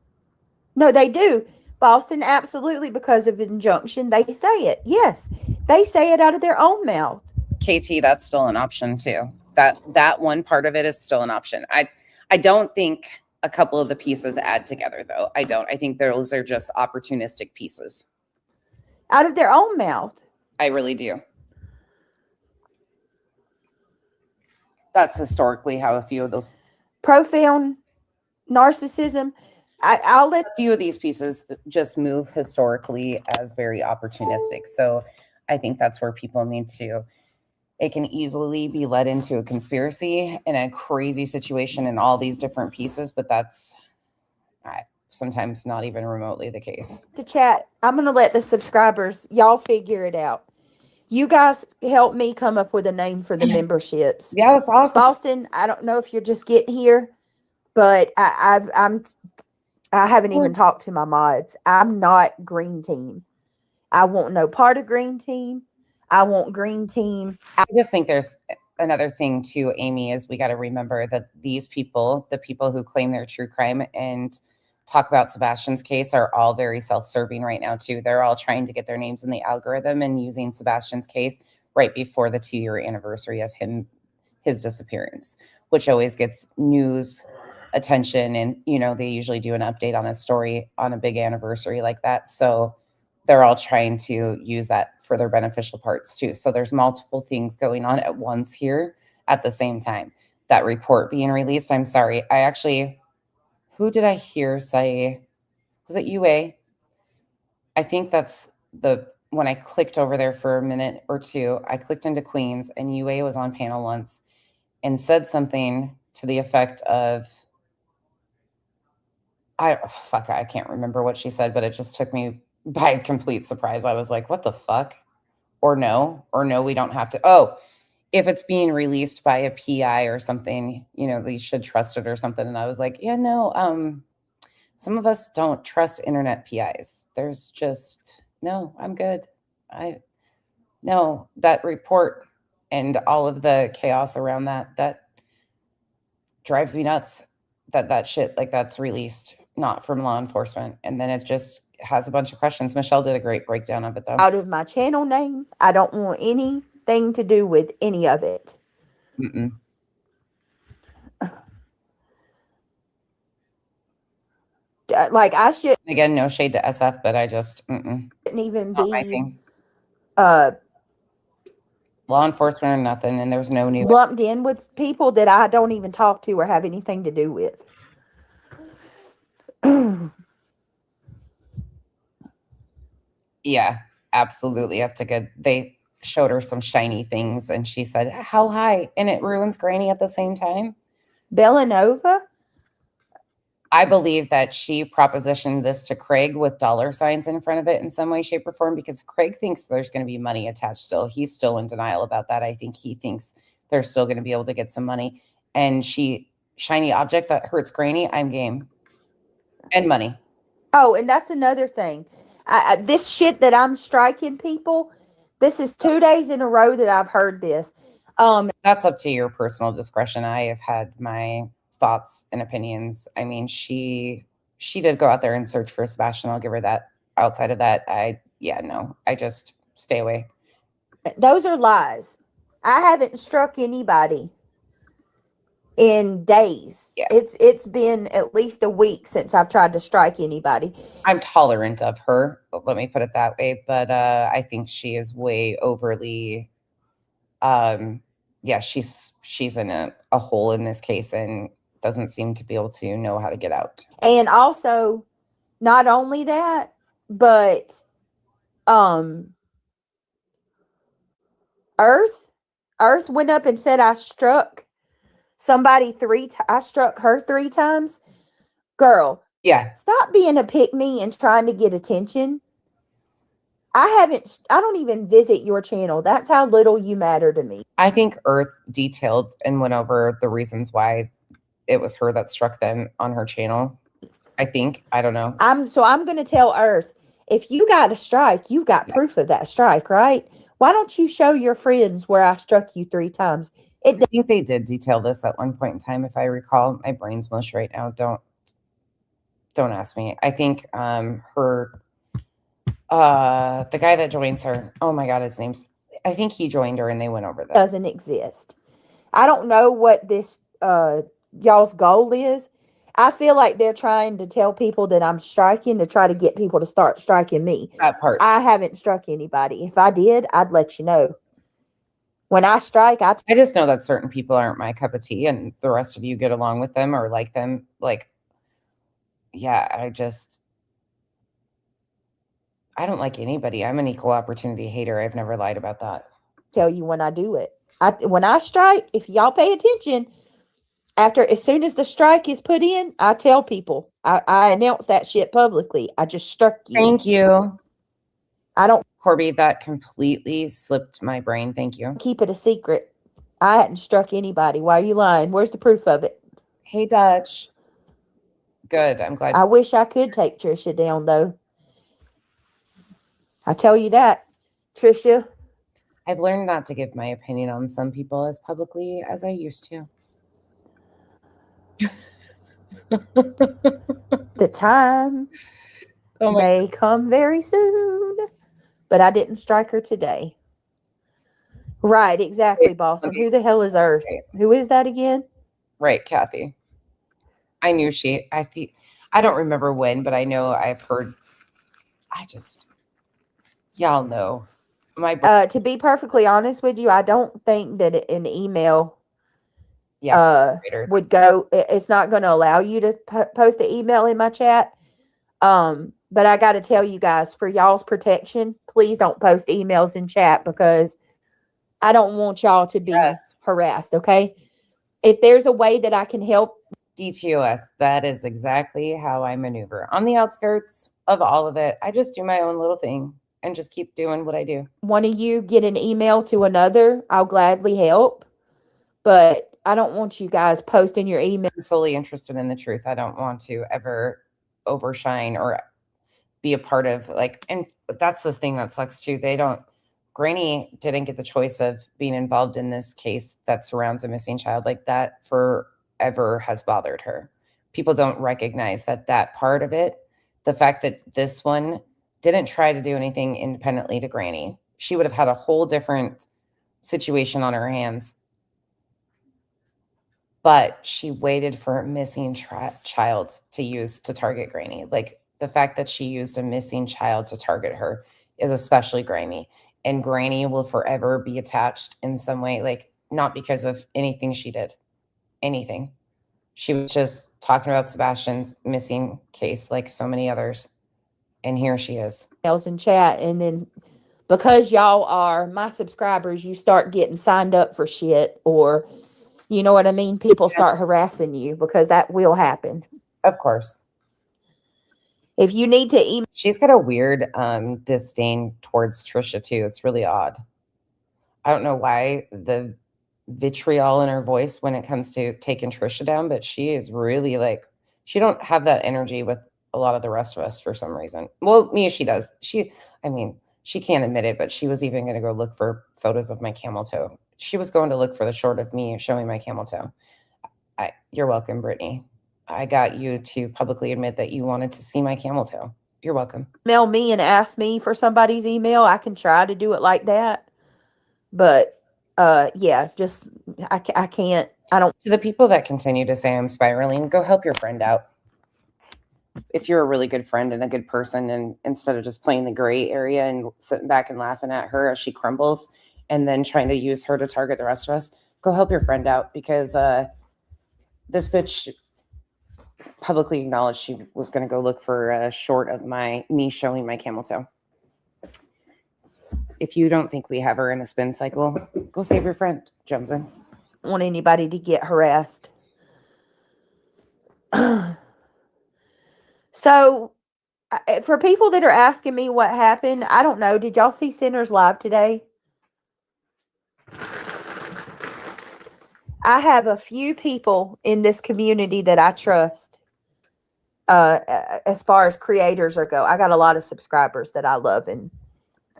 No, they do. Boston, absolutely, because of injunction, they say it. Yes, they say it out of their own mouth. KT, that's still an option too. That one part of it is still an option. I don't think a couple of the pieces add together, though. I don't. I think those are just opportunistic pieces. Out of their own mouth. I really do. That's historically how a few of those Profound narcissism. I'll let a few of these pieces just move historically as very opportunistic. So I think that's where people need to, it can easily be led into a conspiracy in a crazy situation in all these different pieces, but that's sometimes not even remotely the case. the chat. I'm going to let the subscribers, y'all figure it out. You guys help me come up with a name for the memberships. Yeah, that's awesome. Boston, I don't know if you're just getting here, but I'm I haven't even talked to my mods. I'm not green team. I want no part of green team. I want green team. I just think there's another thing too, Amy, is we got to remember that these people, the people who claim they're true crime and talk about Sebastian's case, are all very self-serving right now too. They're all trying to get their names in the algorithm and using Sebastian's case right before the 2-year anniversary of his disappearance, which always gets news attention. And, you know, they usually do an update on a story on a big anniversary like that. So they're all trying to use that for their beneficial parts too. So there's multiple things going on at once here at the same time. That report being released, I'm sorry. Who did I hear say, was it UA? I think that's when I clicked over there for a minute or two, I clicked into Queens and UA was on panel once and said something to the effect of, I can't remember what she said, but it just took me by complete surprise. I was like, what the fuck? Or no, we don't have to. Oh, if it's being released by a PI or something, you know, they should trust it or something. And I was like, yeah, no, some of us don't trust internet PIs. There's just, no, I'm good. No, that report and all of the chaos around that drives me nuts, that shit like that's released, not from law enforcement. And then it just has a bunch of questions. Michelle did a great breakdown of it though. Out of my channel name, I don't want anything to do with any of it. Mm-mm. Like I should, again, no shade to SF, but I just shouldn't even not my be thing. Law enforcement or nothing, and there's no new lumped in with people that I don't even talk to or have anything to do with. Yeah, absolutely up to good. They showed her some shiny things and she said, how high? And it ruins Granny at the same time. Bellanova? I believe that she propositioned this to Craig with dollar signs in front of it in some way, shape, or form, because Craig thinks there's going to be money attached still. He's still in denial about that. I think he thinks they're still going to be able to get some money. And shiny object that hurts Granny, I'm game. And money. Oh, and that's another thing. This shit that I'm striking people, this is 2 days in a row that I've heard this. That's up to your personal discretion. I have had my thoughts and opinions. I mean, she did go out there and search for Sebastian. I'll give her that. Outside of that, I just stay away. Those are lies. I haven't struck anybody in days. Yeah. It's been at least a week since I've tried to strike anybody. I'm tolerant of her, let me put it that way, but I think she is way overly she's in a hole in this case and doesn't seem to be able to know how to get out. And also, not only that, but Earth went up and said I struck somebody I struck her 3 times. Girl, yeah, stop being a pick me and trying to get attention. I don't even visit your channel. That's how little you matter to me. I think Earth detailed and went over the reasons why it was her that struck them on her channel. I don't know. I'm going to tell Earth, if you got a strike, you got proof of that strike, right? Why don't you show your friends where I struck you 3 times? I think they did detail this at one point in time, if I recall. My brain's mush right now. Don't ask me. I think the guy that joins her, oh my God, his name's, I think he joined her and they went over that. Doesn't exist. I don't know what this y'all's goal is. I feel like they're trying to tell people that I'm striking to try to get people to start striking me. That part. I haven't struck anybody. If I did, I'd let you know. When I strike, I just know that certain people aren't my cup of tea and the rest of you get along with them or like them. Like, yeah, I don't like anybody. I'm an equal opportunity hater. I've never lied about that. Tell you when I do it. When I strike, if y'all pay attention, as soon as the strike is put in, I tell people. I announce that shit publicly. I just struck you. Thank you. Corby, that completely slipped my brain. Thank you. Keep it a secret. I hadn't struck anybody. Why are you lying? Where's the proof of it? Hey, Dutch. Good. I'm glad. I wish I could take Trisha down, though. I tell you that, Trisha. I've learned not to give my opinion on some people as publicly as I used to. The time may come very soon, but I didn't strike her today. Right, exactly, boss. And who the hell is Earth? Who is that again? Right, Kathy. I knew I don't remember when, but I know I've heard. Y'all know. To be perfectly honest with you, I don't think that an email would go. It's not going to allow you to post an email in my chat. But I got to tell you guys, for y'all's protection, please don't post emails in chat because I don't want y'all to be harassed. Okay. If there's a way that I can help. DTOS, that is exactly how I maneuver. On the outskirts of all of it, I just do my own little thing and just keep doing what I do. One of you get an email to another, I'll gladly help. But I don't want you guys posting your email. I'm solely interested in the truth. I don't want to ever overshine or be a part of and that's the thing that sucks too. Granny didn't get the choice of being involved in this case that surrounds a missing child. Like that forever has bothered her. People don't recognize that part of it. The fact that this one didn't try to do anything independently to Granny. She would have had a whole different situation on her hands. But she waited for a missing child to use to target Granny. Like the fact that she used a missing child to target her is especially grimy. And Granny will forever be attached in some way, not because of anything she did. Anything. She was just talking about Sebastian's missing case like so many others. And here she is. Emails in chat. And then because y'all are my subscribers, you start getting signed up for shit or, you know what I mean? People start harassing you because that will happen. Of course. If you need to email. She's got a weird disdain towards Trisha too. It's really odd. I don't know why the vitriol in her voice when it comes to taking Trisha down, but she is really she don't have that energy with a lot of the rest of us for some reason. Well, Mia, she does. She can't admit it, but she was even going to go look for photos of my camel toe. She was going to look for the short of me showing my camel toe. You're welcome, Brittany. I got you to publicly admit that you wanted to see my camel toe. You're welcome. Email me and ask me for somebody's email. I can try to do it like that. But yeah, just I can't. I don't. To the people that continue to say I'm spiraling, go help your friend out. If you're a really good friend and a good person, and instead of just playing the gray area and sitting back and laughing at her as she crumbles and then trying to use her to target the rest of us, go help your friend out because this bitch publicly acknowledged she was going to go look for a short of me showing my camel toe. If you don't think we have her in a spin cycle, go save your friend, Joneson. I don't want anybody to get harassed. So, for people that are asking me what happened, I don't know. Did y'all see Sinners Live today? I have a few people in this community that I trust as far as creators go. I got a lot of subscribers that I love. And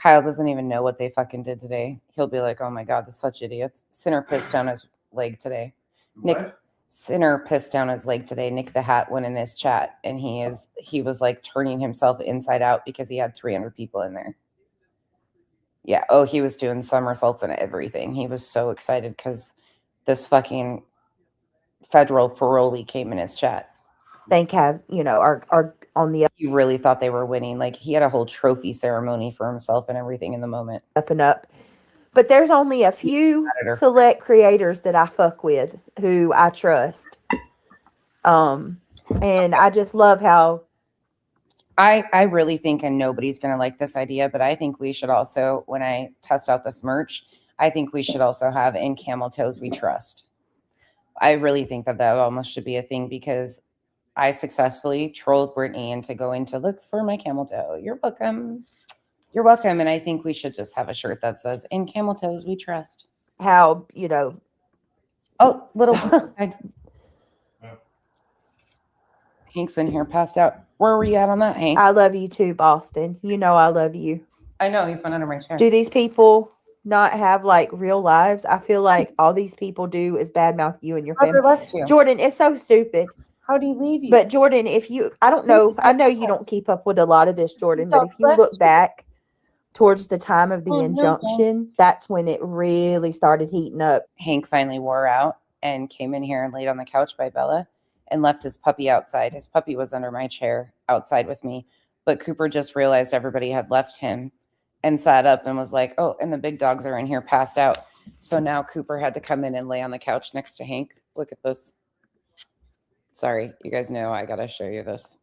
Kyle doesn't even know what they fucking did today. He'll be like, oh my God, they're such idiots. Sinner pissed down his leg today. What? Sinner pissed down his leg today. Nick the Hat went in his chat and he was like turning himself inside out because he had 300 people in there. Yeah. Oh, he was doing somersaults and everything. He was so excited because this fucking federal parolee came in his chat. Are on the He really thought they were winning. Like he had a whole trophy ceremony for himself and everything in the moment. up and up. But there's only a few select creators that I fuck with who I trust. And I just love how I really think, and nobody's going to like this idea, but I think we should also, when I test out this merch, I think we should also have in camel toes we trust. I really think that almost should be a thing because I successfully trolled Brittany into going to look for my camel toe. You're welcome. You're welcome. And I think we should just have a shirt that says in camel toes we trust. how, Oh, little Hank's in here passed out. Where were you at on that, Hank? I love you too, Boston. You know I love you. I know he's been under my chair. Do these people not have like real lives? I feel like all these people do is badmouth you and your How'd they family. left you? Jordan, it's so stupid. How'd he leave you? But Jordan, if you, I don't know, I know you don't keep up with a lot of this, Jordan, but if you look back towards the time of the injunction, that's when it really started heating up. Hank finally wore out and came in here and laid on the couch by Bella and left his puppy outside. His puppy was under my chair outside with me, but Cooper just realized everybody had left him and sat up and was like, oh, and the big dogs are in here passed out. So now Cooper had to come in and lay on the couch next to Hank. Look at this. Sorry, you guys know I gotta show you this.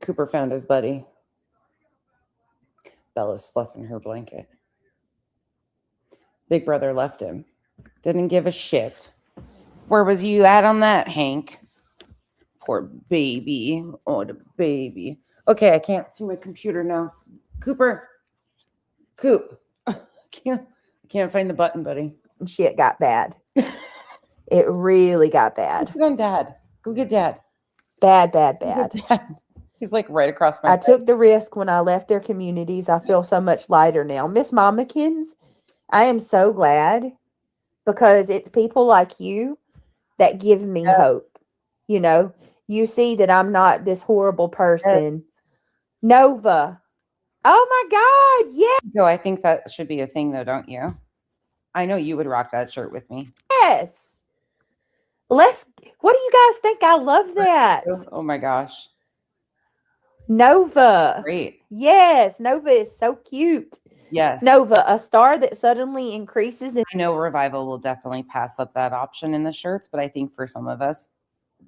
Cooper found his buddy. Bella's fluffing her blanket. Big brother left him. Didn't give a shit. Where was you at on that, Hank? Poor baby. Oh, the baby. Okay, I can't see my computer now. Cooper. Coop. I can't find the button, buddy. Shit got bad. It really got bad. Sit on Dad. Go get Dad. Bad. Go get Dad. He's like right across my I took the risk when I left their communities. I feel so much lighter now. Miss Mammakins, I am so glad because it's people like you that give me hope. You know, you see that I'm not this horrible person. Nova. Oh my God. Yeah. No, I think that should be a thing though, don't you? I know you would rock that shirt with me. Yes. What do you guys think? I love that. Oh my gosh. Nova. Great. Yes. Nova is so cute. Yes. Nova, a star that suddenly increases. I know Revival will definitely pass up that option in the shirts, but I think for some of us,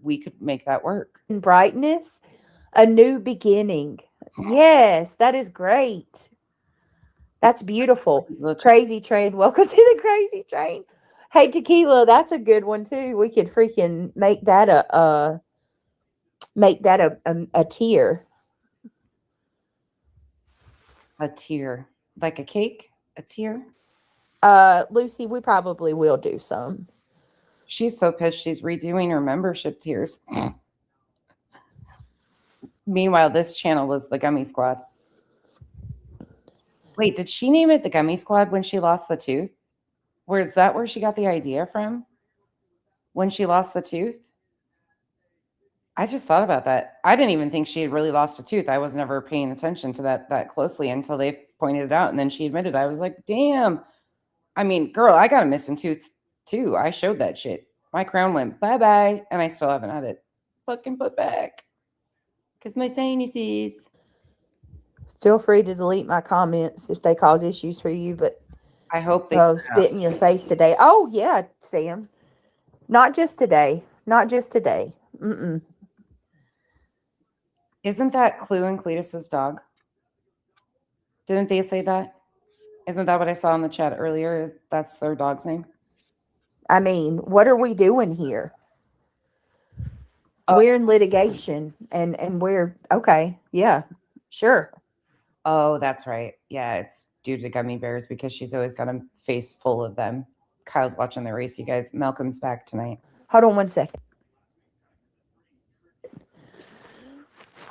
we could make that work. In brightness, a new beginning. Yes, that is great. That's beautiful. Crazy Train. Welcome to the Crazy Train. Hey, Tequila, that's a good one too. We could freaking make that a tier. A tier. Like a cake? A tier? Lucy, we probably will do some. She's so pissed she's redoing her membership tiers. Meanwhile, this channel was the Gummy Squad. Wait, did she name it the Gummy Squad when she lost the tooth? Is that where she got the idea from? When she lost the tooth? I just thought about that. I didn't even think she had really lost a tooth. I was never paying attention to that closely until they pointed it out. And then she admitted, I was like, damn. I mean, girl, I got a missing tooth too. I showed that shit. My crown went bye-bye. And I still haven't had it fucking put back. Because my sinuses. Feel free to delete my comments if they cause issues for you, but I hope they spit in your face today. Oh yeah, Sam. Not just today. Not just today. Mm-mm. Isn't that Clue and Cletus's dog? Didn't they say that? Isn't that what I saw in the chat earlier? That's their dog's name? I mean, what are we doing here? Oh. We're in litigation and we're okay. Yeah, sure. Oh, that's right. Yeah, it's due to gummy bears because she's always got a face full of them. Kyle's watching the race, you guys. Malcolm's back tonight. Hold on one second.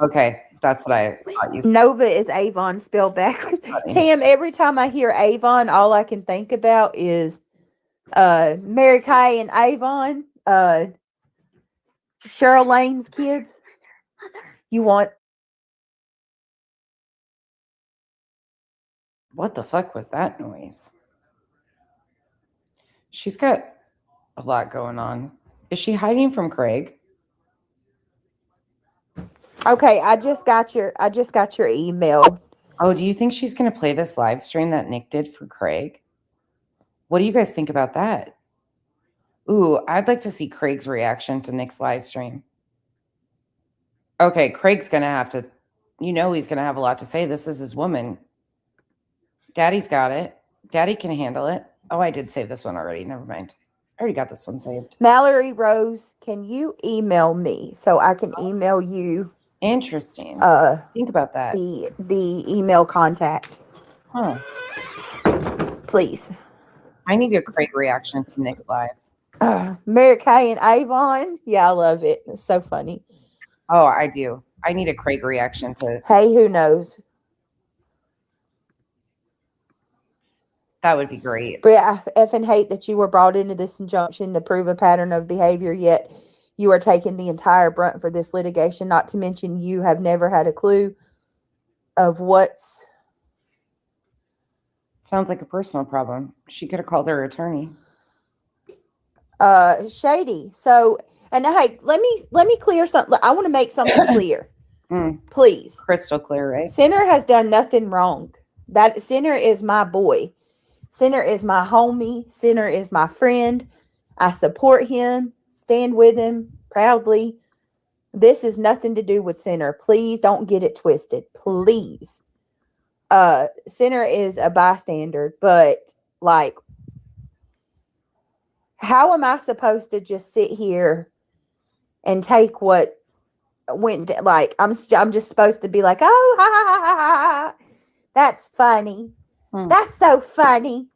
Okay, that's what I thought you said. Nova is Avon spelled backwards. Tam, every time I hear Avon, all I can think about is Mary Kay and Avon, Cheryl Lane's kids. You want? What the fuck was that noise? She's got a lot going on. Is she hiding from Craig? Okay, I just got your email. Oh, do you think she's going to play this live stream that Nick did for Craig? What do you guys think about that? Ooh, I'd like to see Craig's reaction to Nick's live stream. Okay, Craig's going to have to, he's going to have a lot to say. This is his woman. Daddy's got it. Daddy can handle it. Oh, I did save this one already. Never mind. I already got this one saved. Mallory Rose, can you email me so I can email you? Interesting. Think about that. The email contact. Huh. Please. I need a Craig reaction to Nick's live. Mary Kay and Avon. Yeah, I love it. It's so funny. Oh, I do. I need a Craig reaction to Hey, who knows? that. Would be great. But yeah, I effing hate that you were brought into this injunction to prove a pattern of behavior, yet you are taking the entire brunt for this litigation, not to mention you have never had a clue of what's... Sounds like a personal problem. She could have called her attorney. Shady. So, and hey, let me clear something. I want to make something clear. Please. Crystal clear, right? Sinner has done nothing wrong. That Sinner is my boy. Sinner is my homie. Sinner is my friend. I support him, stand with him proudly. This is nothing to do with Sinner. Please don't get it twisted. Please. Sinner is a bystander, but like, how am I supposed to just sit here and take what went, like, I'm just supposed to be like, oh, ha, ha, ha, ha, ha. That's funny. That's so funny.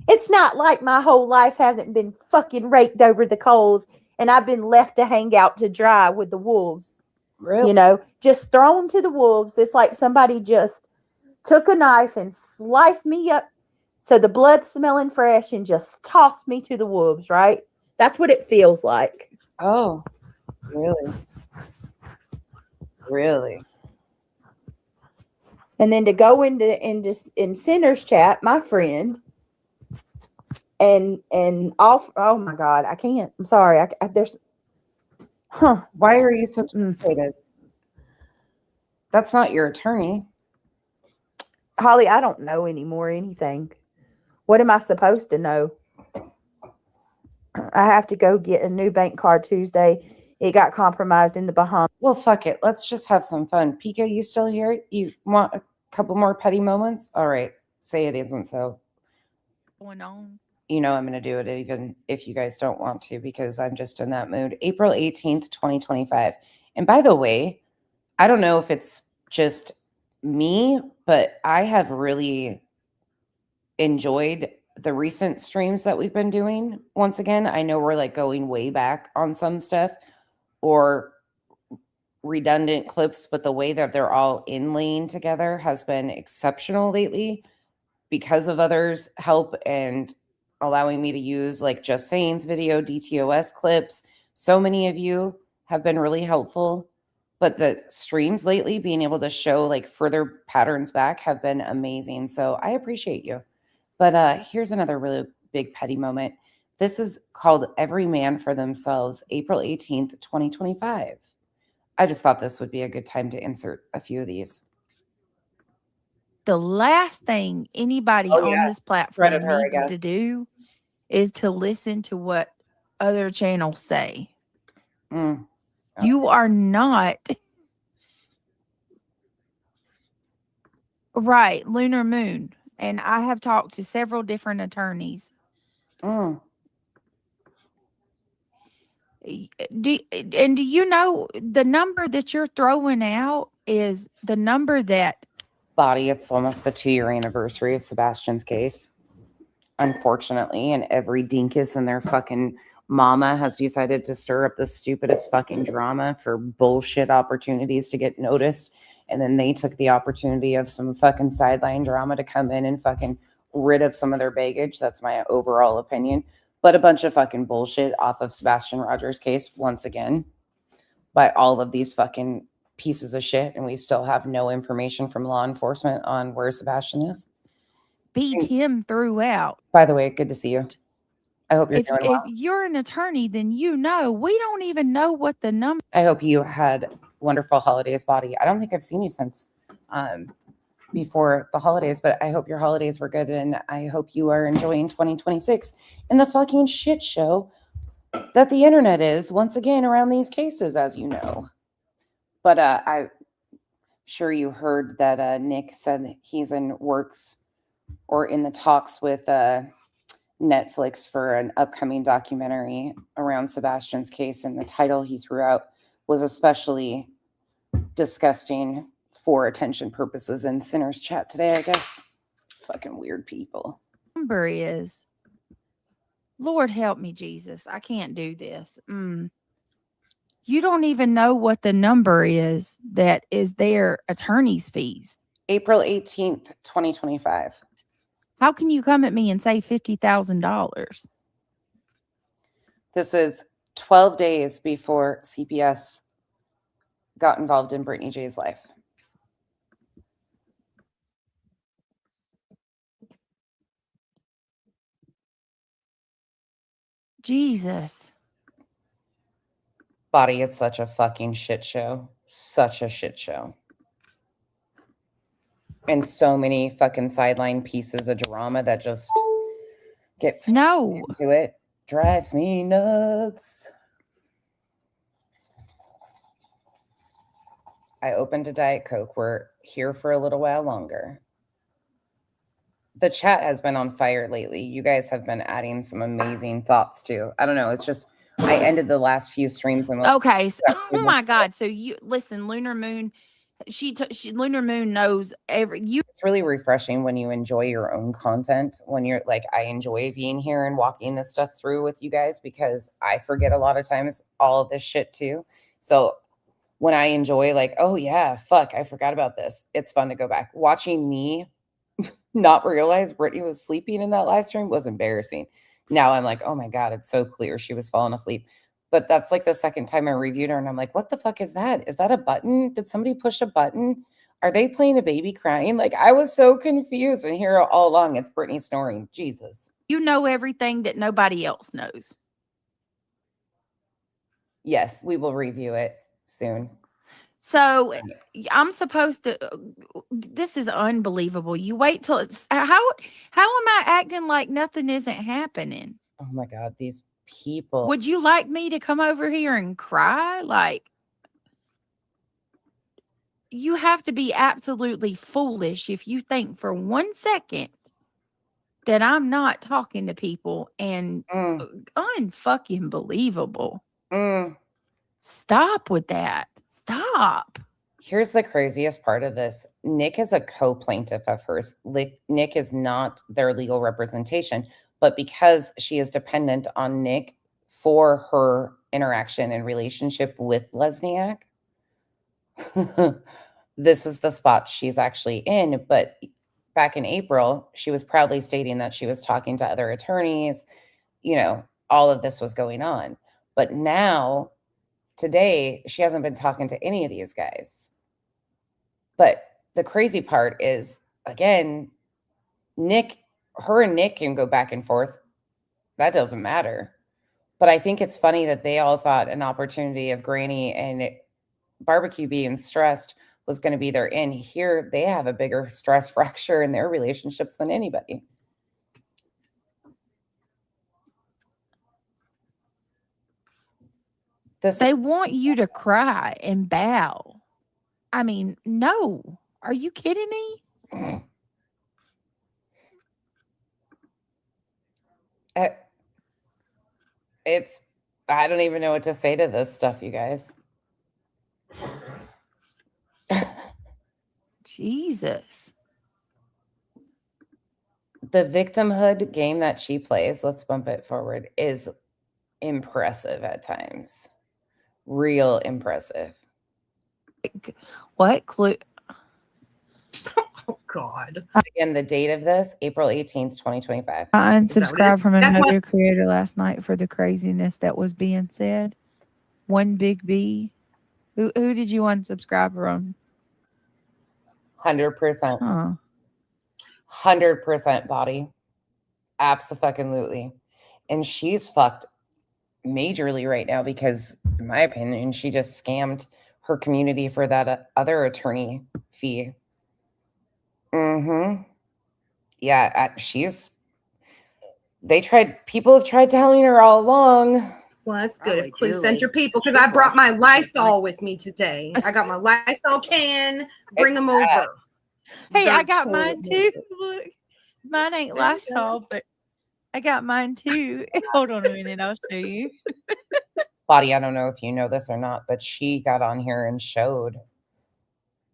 It's not like my whole life hasn't been fucking raked over the coals and I've been left to hang out to dry with the wolves. Really? You know, just thrown to the wolves. It's like somebody just took a knife and sliced me up so the blood's smelling fresh and just tossed me to the wolves, right? That's what it feels like. Oh, really? Really? And then to go into in Sinner's chat, my friend, and off. Oh my God, I can't. I'm sorry. I there's. Why are you so irritated? That's not your attorney, Holly. I don't know anymore anything. What am I supposed to know? I have to go get a new bank card Tuesday. It got compromised in the Bahamas. Well, fuck it. Let's just have some fun. Pika, you still here? You want a couple more petty moments? All right. Say it isn't so. Going on. You know I'm going to do it even if you guys don't want to, because I'm just in that mood. April 18th, 2025. And by the way, I don't know if it's just me, but I have really enjoyed the recent streams that we've been doing. Once again, I know we're like going way back on some stuff or redundant clips, but the way that they're all inlaying together has been exceptional lately because of others' help and allowing me to use like Just Saying's video, DTOS clips. So many of you have been really helpful, but the streams lately being able to show like further patterns back have been amazing. So I appreciate you. But here's another really big petty moment. This is called Every Man for Themselves, April 18th, 2025. I just thought this would be a good time to insert a few of these. The last thing anybody on this platform needs to do is to listen to what other channels say. Okay. You are not right, Lunar Moon. And I have talked to several different attorneys. Do you know the number that you're throwing out is the number that body? It's almost the 2-year anniversary of Sebastian's case, unfortunately, and every dinkus and their fucking mama has decided to stir up the stupidest fucking drama for bullshit opportunities to get noticed. And then they took the opportunity of some fucking sideline drama to come in and fucking rid of some of their baggage. That's my overall opinion. But a bunch of fucking bullshit off of Sebastian Rogers' case once again by all of these fucking pieces of shit. And we still have no information from law enforcement on where Sebastian is. Beat him throughout. By the way, good to see you. I hope you're doing well. If you're an attorney, then you know we don't even know what the number. I hope you had wonderful holidays, Body. I don't think I've seen you since before the holidays, but I hope your holidays were good, and I hope you are enjoying 2026 and the fucking shit show that the internet is once again around these cases, as you know. But I'm sure you heard that Nick said he's in works or in the talks with Netflix for an upcoming documentary around Sebastian's case, and the title he threw out was especially disgusting for attention purposes in Sinner's chat today, I guess. Fucking weird people. Number is Lord help me, Jesus. I can't do this. You don't even know what the number is that is their attorney's fees. April 18th, 2025. How can you come at me and say $50,000? This is 12 days before CPS got involved in Brittany J's life. Jesus. Body, it's such a fucking shit show. Such a shit show. And so many fucking sideline pieces of drama that just get into it. Drives me nuts. I opened a Diet Coke. We're here for a little while longer. The chat has been on fire lately. You guys have been adding some amazing thoughts too. I don't know. It's just, I ended the last few streams. And Okay. So, oh my God. So you listen, Lunar Moon, Lunar Moon knows It's really refreshing when you enjoy your own content. When you're like, I enjoy being here and walking this stuff through with you guys because I forget a lot of times all of this shit too. So when I enjoy like, oh yeah, fuck, I forgot about this. It's fun to go back. Watching me not realize Brittany was sleeping in that live stream was embarrassing. Now I'm like, oh my God, it's so clear she was falling asleep. But that's like the second time I reviewed her and I'm like, what the fuck is that? Is that a button? Did somebody push a button? Are they playing a baby crying? Like I was so confused and here all along it's Brittany snoring. Jesus. You know everything that nobody else knows. Yes, we will review it soon. So I'm supposed to, this is unbelievable. You wait till it's, how am I acting like nothing isn't happening? Oh my God, these people. Would you like me to come over here and cry? Like, you have to be absolutely foolish if you think for 1 second that I'm not talking to people and unfucking believable. Stop with that. Stop. Here's the craziest part of this. Nick is a co-plaintiff of hers. Nick is not their legal representation, but because she is dependent on Nick for her interaction and relationship with Lesniak, this is the spot she's actually in. But back in April, she was proudly stating that she was talking to other attorneys. You know, all of this was going on. But now, today, she hasn't been talking to any of these guys. But the crazy part is, again, her and Nick can go back and forth. That doesn't matter. But I think it's funny that they all thought an opportunity of Granny and Barbecue being stressed was going to be their in. Here, they have a bigger stress fracture in their relationships than anybody. They want you to cry and bow. I mean, no. Are you kidding me? I don't even know what to say to this stuff, you guys. Jesus. The victimhood game that she plays, let's bump it forward, is impressive at times. Real impressive. What clue? Oh God. Again, the date of this, April 18th, 2025. I unsubscribed from another creator last night for the craziness that was being said. One Big B. Who did you unsubscribe from? 100%. 100% body. Absolutely. And she's fucked majorly right now because, in my opinion, she just scammed her community for that other attorney fee. Yeah, people have tried telling her all along. Well, that's good. If Clue sent your people, because I brought my Lysol with me today. I got my Lysol can. Bring them over. Hey, I got mine too. Look, mine ain't Lysol, but I got mine too. Hold on a minute, I'll show you. Lottie, I don't know if you know this or not, but she got on here and showed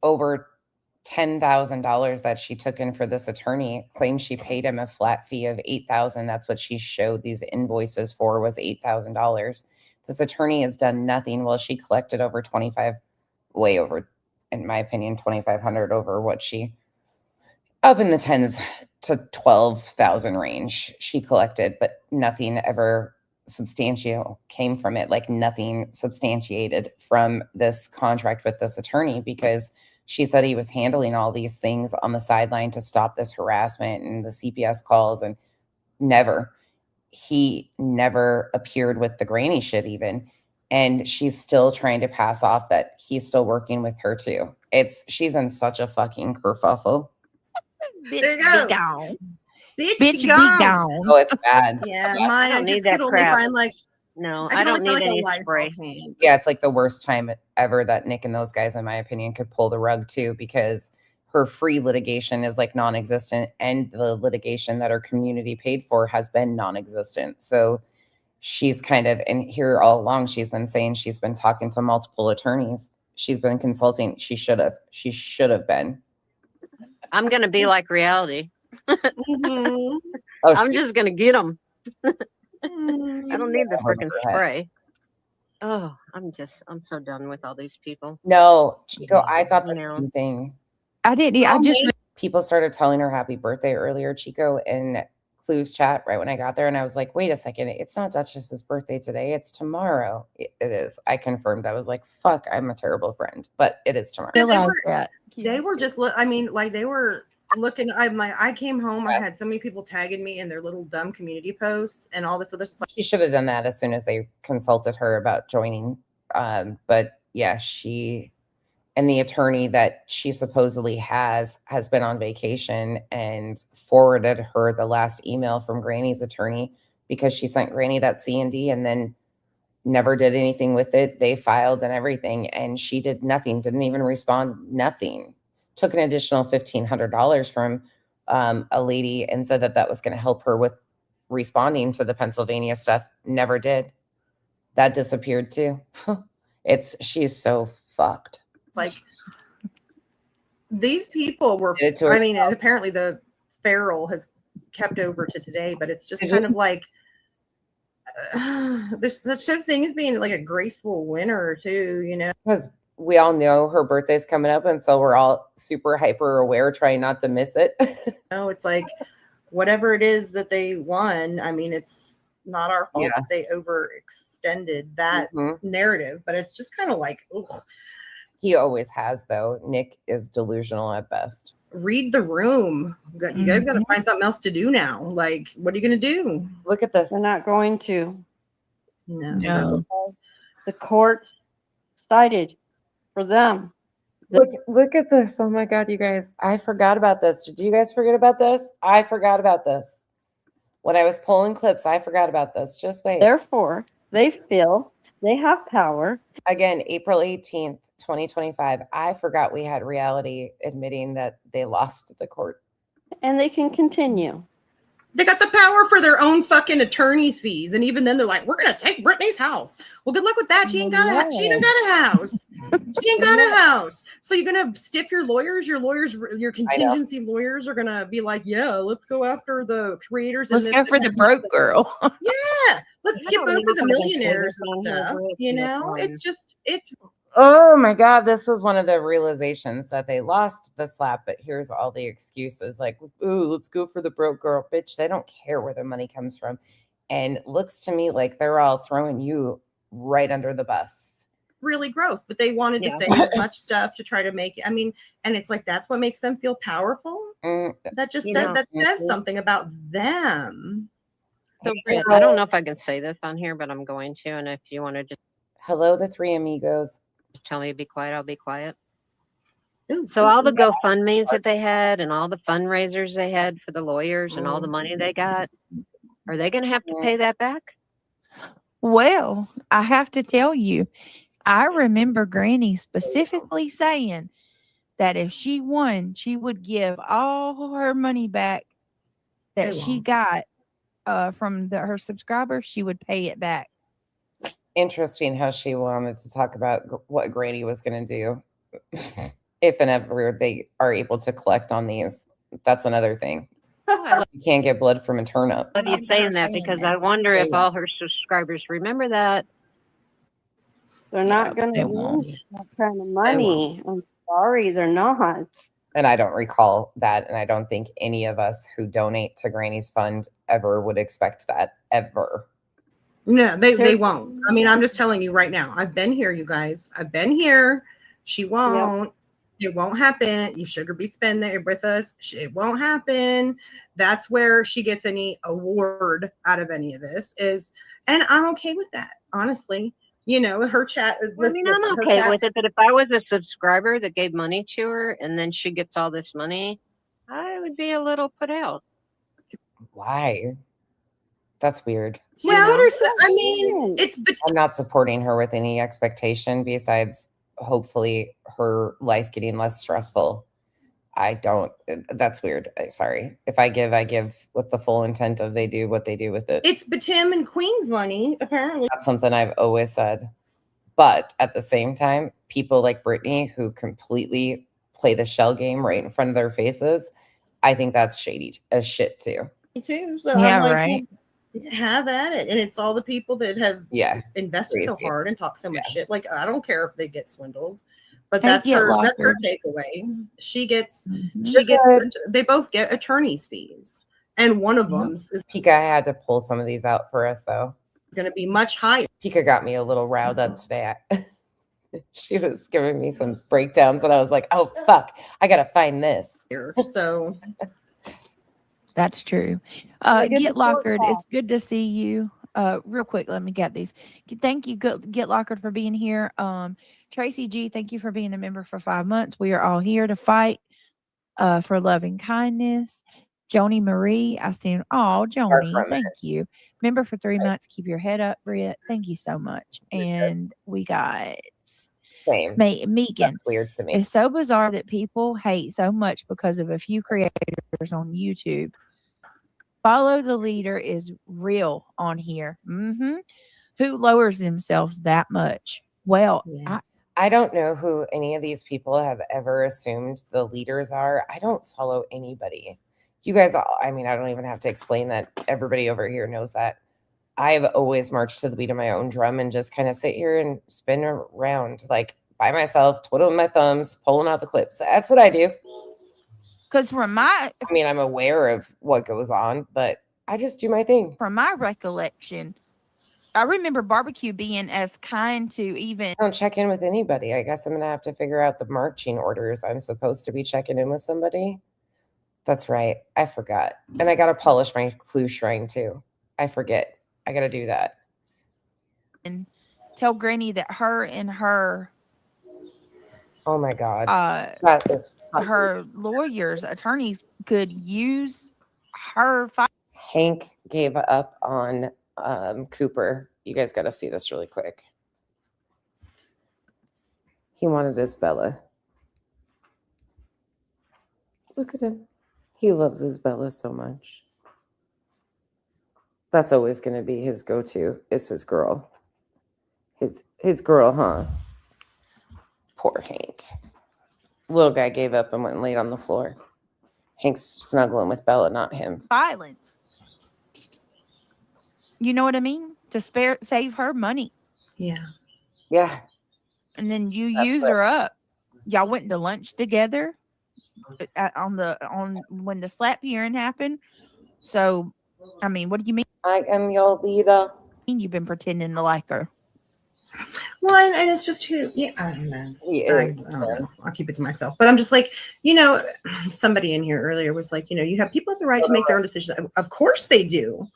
over $10,000 that she took in for this attorney, claims she paid him a flat fee of $8,000. That's what she showed these invoices for, was $8,000. This attorney has done nothing. Well, she collected over 25, way over, in my opinion, 2,500 over what she, up in the tens to 12,000 range she collected, but nothing ever substantial came from it. Like nothing substantiated from this contract with this attorney, because she said he was handling all these things on the sideline to stop this harassment and the CPS calls, and he never appeared with the granny shit even. And she's still trying to pass off that he's still working with her too. She's in such a fucking kerfuffle. There Bitch, you go. be gone. Bitch, Bitch, be be gone. gone. Oh, it's bad. Yeah, Yeah. mine. I I don't need just that could only crap. find like No, I I could don't only need find like a any Lysol spray. can. Yeah, it's like the worst time ever that Nick and those guys, in my opinion, could pull the rug too, because her free litigation is like non-existent, and the litigation that her community paid for has been non-existent. So she's kind of, and here all along, she's been saying she's been talking to multiple attorneys. She's been consulting. She should have been. I'm gonna be like reality. Mhm. Oh, I'm she- just gonna get them. I Mm. don't need the over freaking her head. spray. Oh, I'm so done with all these people. No, Chico, I thought the No. same thing. I didn't. I just. People started telling her happy birthday earlier, Chico, in Clue's chat right when I got there. And I was like, wait a second. It's not Duchess's birthday today. It's tomorrow. It is. I confirmed. I was like, fuck, I'm a terrible friend. But it is tomorrow. Realize that. They were just I mean, like they were looking. I'm like, I came home. I had so many people tagging me in their little dumb community posts and all this other stuff. She should have done that as soon as they consulted her about joining. But yeah, she and the attorney that she supposedly has been on vacation and forwarded her the last email from Granny's attorney, because she sent Granny that C&D and then never did anything with it. They filed and everything, and she did nothing, didn't even respond, nothing. Took an additional $1,500 from a lady and said that was going to help her with responding to the Pennsylvania stuff. Never did. That disappeared too. She's so fucked. Like these people were. Did it to I mean, herself. and apparently the feral has kept over to today, but it's just kind of like there's such a thing as being like a graceful winner too, you know. Because we all know her birthday's coming up, and so we're all super hyper aware, trying not to miss it. No, it's like whatever it is that they won. I mean, it's not our fault that they overextended that narrative, but it's just kind of like, ugh. He always has, though. Nick is delusional at best. Read the room. You guys got to find something else to do now. Like, what are you going to do? Look at this. They're not going to. No. The court cited for them. Look at this. Oh my God, you guys. I forgot about this. Did you guys forget about this? I forgot about this. When I was pulling clips, I forgot about this. Just wait. Therefore, they feel they have power. Again, April 18th, 2025. I forgot we had reality admitting that they lost the court. And they can continue. They got the power for their own fucking attorney's fees, and even then they're like, "We're gonna take Brittany's house." Well, good luck with that. She ain't got a. She ain't got a house. She ain't got a house. So you're gonna stiff your lawyers. Your contingency lawyers are gonna be like, "Yeah, let's go after the creators." Let's go for the broke girl. Yeah, let's skip over the millionaires and stuff. You know, it's Oh my God, this was one of the realizations that they lost the slap, but here's all the excuses like, ooh, let's go for the broke girl. Bitch, they don't care where the money comes from. And looks to me like they're all throwing you right under the bus. really gross, but they wanted to say as much stuff to try to make it. I mean, and it's like that's what makes them feel powerful. That just says something about them. So, I don't know if I can say this on here, but I'm going to. And if you want to just hello, the three amigos. Just tell me to be quiet, I'll be quiet. So all the GoFundMes that they had and all the fundraisers they had for the lawyers and all the money they got, are they going to have to pay that back? Well, I have to tell you, I remember Granny specifically saying that if she won, she would give all her money back that she got from her subscribers. She would pay it back. Interesting how she wanted to talk about what Granny was going to do. if and ever they are able to collect on these. That's another thing. I You can't get blood from a turnip. love you saying that because I wonder if all her subscribers remember that. They're not they gonna won't. lose that kind of money. I'm sorry, they're not. And I don't recall that. And I don't think any of us who donate to Granny's Fund ever would expect that, ever. No, they won't. I mean, I'm just telling you right now. I've been here, you guys. I've been here. She won't. It won't happen. You sugar beats been there with us. It won't happen. That's where she gets any award out of any of this is, and I'm okay with that, honestly. You know, her chat. I mean, I'm okay with it, but if I was a subscriber that gave money to her and then she gets all this money, I would be a little put out. Why? That's weird. Well, I mean, I'm not supporting her with any expectation besides hopefully her life getting less stressful. I don't. That's weird. Sorry. If I give with the full intent of they do what they do with it. It's Tim and Queen's money, apparently. That's something I've always said. But at the same time, people like Brittany who completely play the shell game right in front of their faces, I think that's shady as shit too. Me too. So Yeah, I'm like, right. have at it. And it's all the people that have invested so Crazy. hard and talk so much shit. Like, I don't care if they get swindled. But Hey, that's get her Lockard. takeaway. She gets Good. they both get attorney's fees. And one of them is Pika had to pull some of these out for us though. going to be much higher. Pika got me a little riled up today. She was giving me some breakdowns and I was like, oh fuck, I gotta find this. So That's true. Get Get the short Lockard, call. it's good to see you. Real quick, let me get these. Thank you, Get Lockard, for being here. Tracy G, thank you for being a member for 5 months. We are all here to fight for loving kindness. Joni Marie, I stand. Oh, Joni, from thank you. Member for 3 months. Keep your head up, Britt. Thank you so much. And we got Same. Megan. That's weird to me. It's so bizarre that people hate so much because of a few creators on YouTube. Follow the leader is real on here. Who lowers themselves that much? Well, I don't know who any of these people have ever assumed the leaders are. I don't follow anybody. You guys, I mean, I don't even have to explain that. Everybody over here knows that. I've always marched to the beat of my own drum and just kind of sit here and spin around like by myself, twiddling my thumbs, pulling out the clips. That's what I do. Because from my, I mean, I'm aware of what goes on, but I just do my thing. From my recollection, I remember barbecue being as kind to even. I don't check in with anybody. I guess I'm gonna have to figure out the marching orders. I'm supposed to be checking in with somebody. That's right. I forgot. And I gotta polish my clue shrine too. I forget. I gotta do that. And tell Granny that her and her. Oh my God. That is her lawyers, attorneys could use her. Hank gave up on Cooper. You guys got to see this really quick. He wanted his Bella. Look at him. He loves his Bella so much. That's always going to be his go-to. Is his girl. His girl, huh? Poor Hank. Little guy gave up and went and laid on the floor. Hank's snuggling with Bella, not him. Violence. You know what I mean? To save her money. Yeah. Yeah. And then you use her up. Y'all went to lunch together on when the slap hearing happened. So, I mean, what do you mean? I am your leader. You've been pretending to like her. Well, and it's just who, I don't know. I don't know. I'll keep it to myself. But I'm just like, somebody in here earlier was like, you have people have the right to make their own decisions. Of course they do.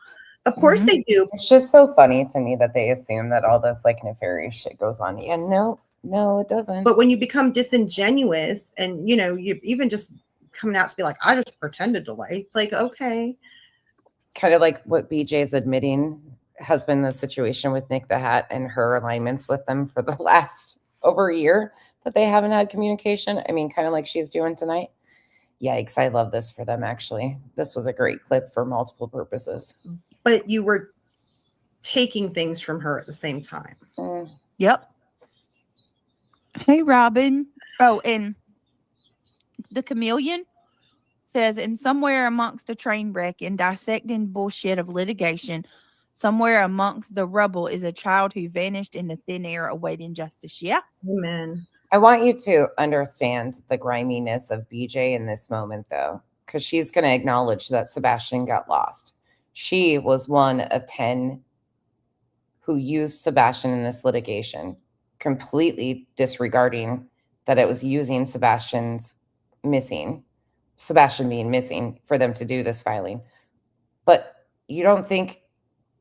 Of course they do. It's just so funny to me that they assume that all this like nefarious shit goes on. Yeah, no, it doesn't. But when you become disingenuous and, you even just coming out to be like, I just pretended to like, it's like, okay. Kind of like what BJ's admitting has been the situation with Nick the Hat and her alignments with them for the last over a year that they haven't had communication. I mean, kind of like she's doing tonight. Yikes. I love this for them, actually. This was a great clip for multiple purposes. But you were taking things from her at the same time. Yep. Hey, Robin. Oh, and the chameleon says, and somewhere amongst the train wreck and dissecting bullshit of litigation, somewhere amongst the rubble is a child who vanished into thin air awaiting justice. Yeah. Amen. I want you to understand the griminess of BJ in this moment, though, because she's going to acknowledge that Sebastian got lost. She was one of 10 who used Sebastian in this litigation, completely disregarding that it was using Sebastian being missing for them to do this filing. But you don't think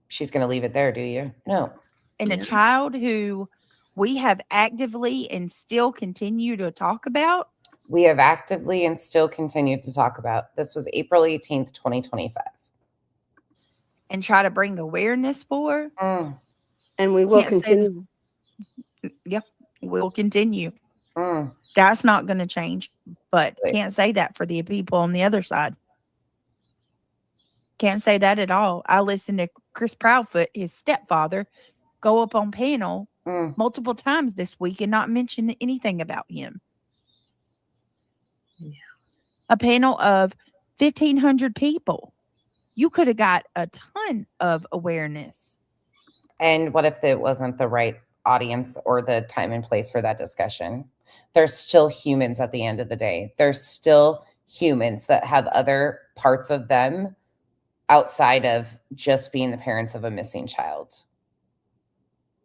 she's going to leave it there, do you? No. And a child who we have actively and still continue to talk about. We have actively and still continued to talk about. This was April 18th, 2025. And try to bring awareness for. And we will continue. Yeah, we'll continue. Mm. That's not going to change. But can't say that for the people on the other side. Can't say that at all. I listened to Chris Proudfoot, his stepfather, go up on panel multiple times this week and not mention anything about him. Yeah. A panel of 1,500 people. You could have got a ton of awareness. And what if it wasn't the right audience or the time and place for that discussion? There's still humans at the end of the day. There's still humans that have other parts of them outside of just being the parents of a missing child.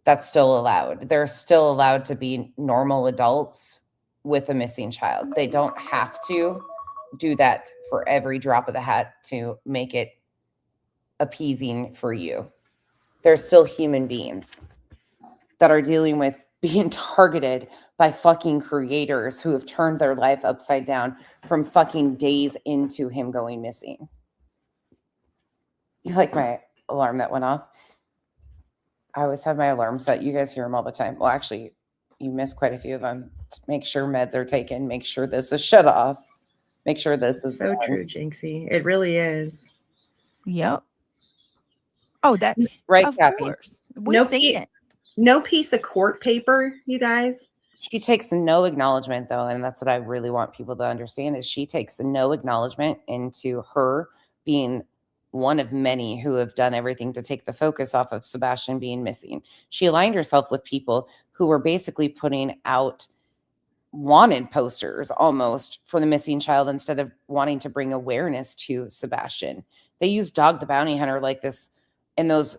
That's still allowed. They're still allowed to be normal adults with a missing child. They don't have to do that for every drop of the hat to make it appeasing for you. They're still human beings that are dealing with being targeted by fucking creators who have turned their life upside down from fucking days into him going missing. You like my alarm that went off? I always have my alarms set. You guys hear them all the time. Well, actually, you missed quite a few of them. Make sure meds are taken. Make sure this is shut off. Make sure this is so true, Jinxie. It really is. Yep. Oh, that right, of Kathy. Course. We've seen it. No piece of court paper, you guys. She takes no acknowledgement, though, and that's what I really want people to understand, is she takes no acknowledgement into her being one of many who have done everything to take the focus off of Sebastian being missing. She aligned herself with people who were basically putting out wanted posters almost for the missing child instead of wanting to bring awareness to Sebastian. They used Dog the Bounty Hunter like this in those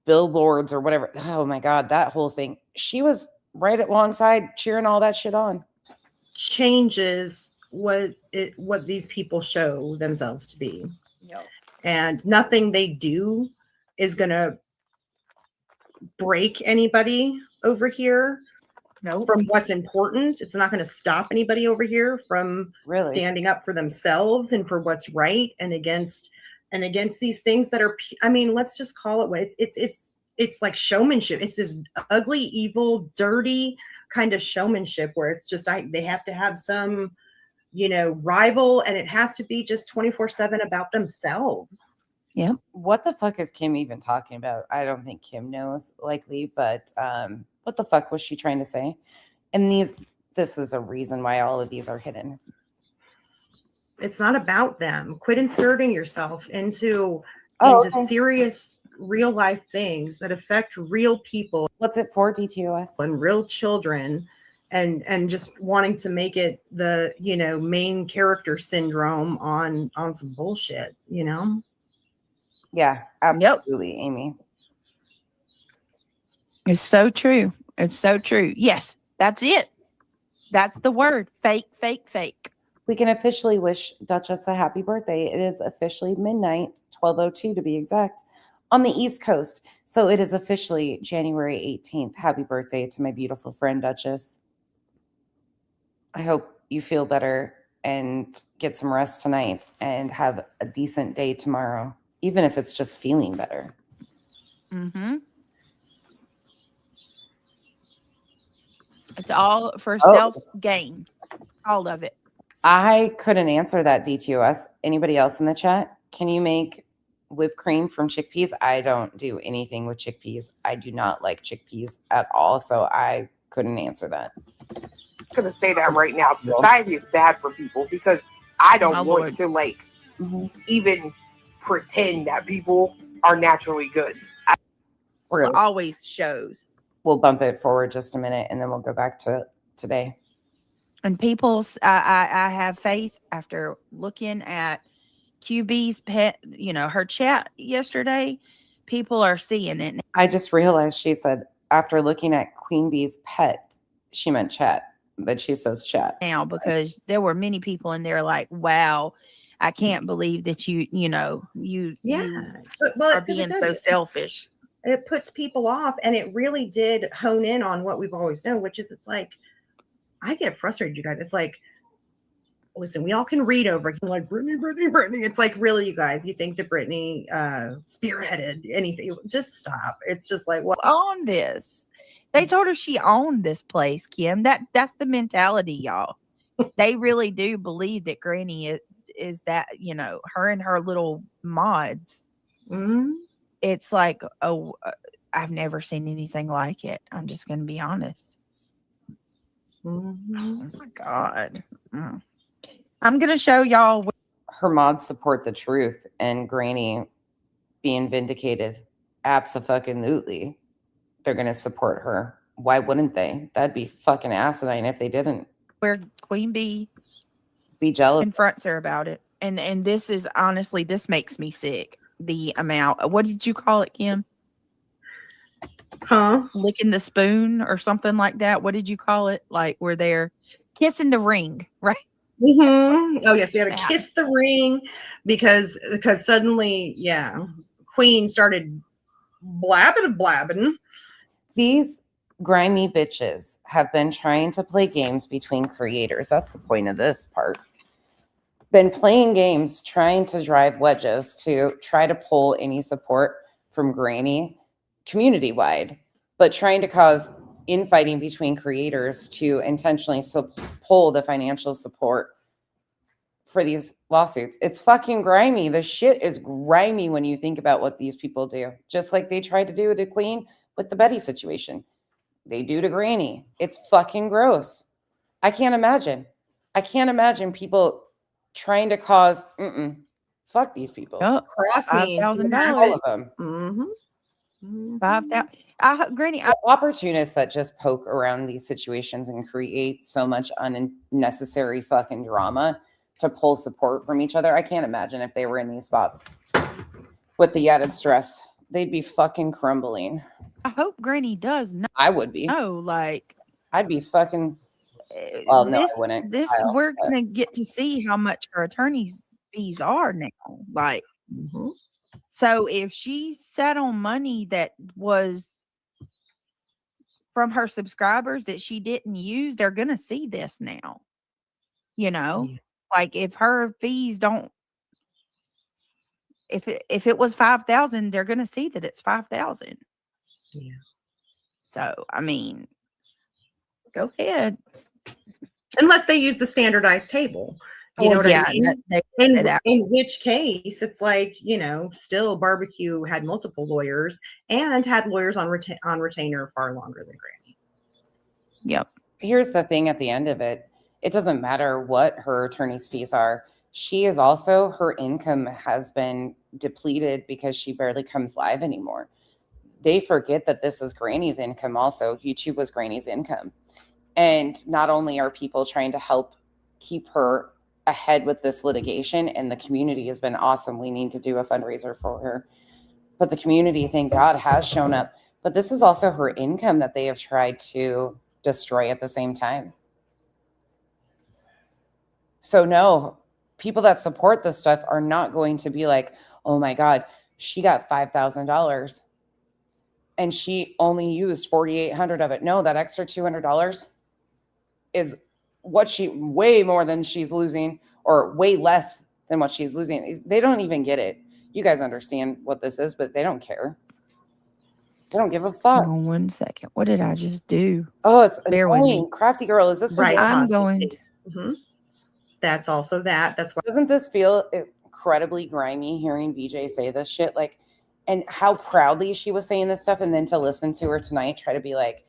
billboards or whatever. Oh my God, that whole thing. She was right alongside cheering all that shit on. Changes what these people show themselves to be. Yep. And nothing they do is going to break anybody over here. No. From what's important. It's not going to stop anybody over here from really standing up for themselves and for what's right and against these things that are, I mean, let's just call it what it's like showmanship. It's this ugly, evil, dirty kind of showmanship where it's just they have to have some, rival, and it has to be just 24/7 about themselves. Yeah. What the fuck is Kim even talking about? I don't think Kim knows, likely, but what the fuck was she trying to say? And this is a reason why all of these are hidden. It's not about them. Quit inserting yourself into serious real life things that affect real people. What's it for, DTOS? And real children, and just wanting to make it the main character syndrome on some bullshit. Yeah, absolutely, yep. Amy. It's so true. It's so true. Yes, that's it. That's the word. Fake, fake, fake. We can officially wish Duchess a happy birthday. It is officially midnight, 12:02 to be exact, on the East Coast. So it is officially January 18th. Happy birthday to my beautiful friend, Duchess. I hope you feel better and get some rest tonight and have a decent day tomorrow, even if it's just feeling better. Mm-hmm. It's all for self-gain. All of it. I couldn't answer that, DTOS. Anybody else in the chat? Can you make whipped cream from chickpeas? I don't do anything with chickpeas. I do not like chickpeas at all, so I couldn't answer that. gonna say that right now. Society is bad for people because I don't My want Lord. to like even pretend that people are naturally good. It always shows. We'll bump it forward just a minute and then we'll go back to today. And people, I have faith after looking at QB's pet, her chat yesterday. People are seeing it. I just realized she said after looking at Queen Bee's pet, she meant chat, but she says chat now because there were many people in there like, wow, I can't believe that you are being so selfish. It puts people off, and it really did hone in on what we've always known, which is it's like, I get frustrated, you guys. It's like, listen, we all can read over it. Like, Brittany. It's like, really, you guys, you think that Brittany spearheaded anything? Just stop. It's just like, what? On this. They told her she owned this place, Kim. That's the mentality, y'all. They really do believe that Granny is that, her and her little mods. Mm-hmm. It's like, I've never seen anything like it. I'm just going to be honest. Mm-hmm. Oh my God. I'm going to show y'all. Her mods support the truth and Granny being vindicated. Abso-fucking-lutely. They're going to support her. Why wouldn't they? That'd be fucking asinine if they didn't. Where Queen Bee be jealous, confronts her about it. And this is honestly, this makes me sick. The amount. What did you call it, Kim? Huh? Licking the spoon or something like that. What did you call it? Like where they're kissing the ring, right? Mm-hmm. Oh yes, they had to kiss the ring because suddenly, Queen started blabbing. These grimy bitches have been trying to play games between creators. That's the point of this part. Been playing games, trying to drive wedges to try to pull any support from Granny community-wide, but trying to cause infighting between creators to intentionally pull the financial support for these lawsuits. It's fucking grimy. The shit is grimy when you think about what these people do. Just like they tried to do to Queen with the Betty situation. They do to Granny. It's fucking gross. I can't imagine people trying to cause fuck these people. Cross me. $5,000. All of them. Mm-hmm. 5,000. Granny, opportunists that just poke around these situations and create so much unnecessary fucking drama to pull support from each other. I can't imagine if they were in these spots with the added stress. They'd be fucking crumbling. I hope Granny does know. I would be. No, like I'd be fucking. Well, no, I wouldn't. We're gonna get to see how much her attorney's fees are now. Like, so if she sat on money that was from her subscribers that she didn't use, they're gonna see this now. Like if her fees don't, if it was 5,000, they're gonna see that it's 5,000. Yeah. So I mean, go ahead. Unless they use the standardized table. You know what I mean? In which case, it's like, still Barbecue had multiple lawyers and had lawyers on retainer far longer than Granny. Yep. Here's the thing at the end of it. It doesn't matter what her attorney's fees are. She is also, her income has been depleted because she barely comes live anymore. They forget that this is Granny's income also. YouTube was Granny's income. And not only are people trying to help keep her ahead with this litigation, and the community has been awesome. We need to do a fundraiser for her. But the community, thank God, has shown up. But this is also her income that they have tried to destroy at the same time. So no, people that support this stuff are not going to be like, oh my God, she got $5,000 and she only used $4,800 of it. No, that extra $200 is what way more than she's losing, or way less than what she's losing. They don't even get it. You guys understand what this is, but they don't care. They don't give a fuck. Hang on 1 second. What did I just do? Oh, it's Bear with annoying. me. Crafty girl, is this right? I'm going. Mm-hmm. That's also that. That's why. Doesn't this feel incredibly grimy hearing BJ say this shit? Like, and how proudly she was saying this stuff, and then to listen to her tonight try to be like,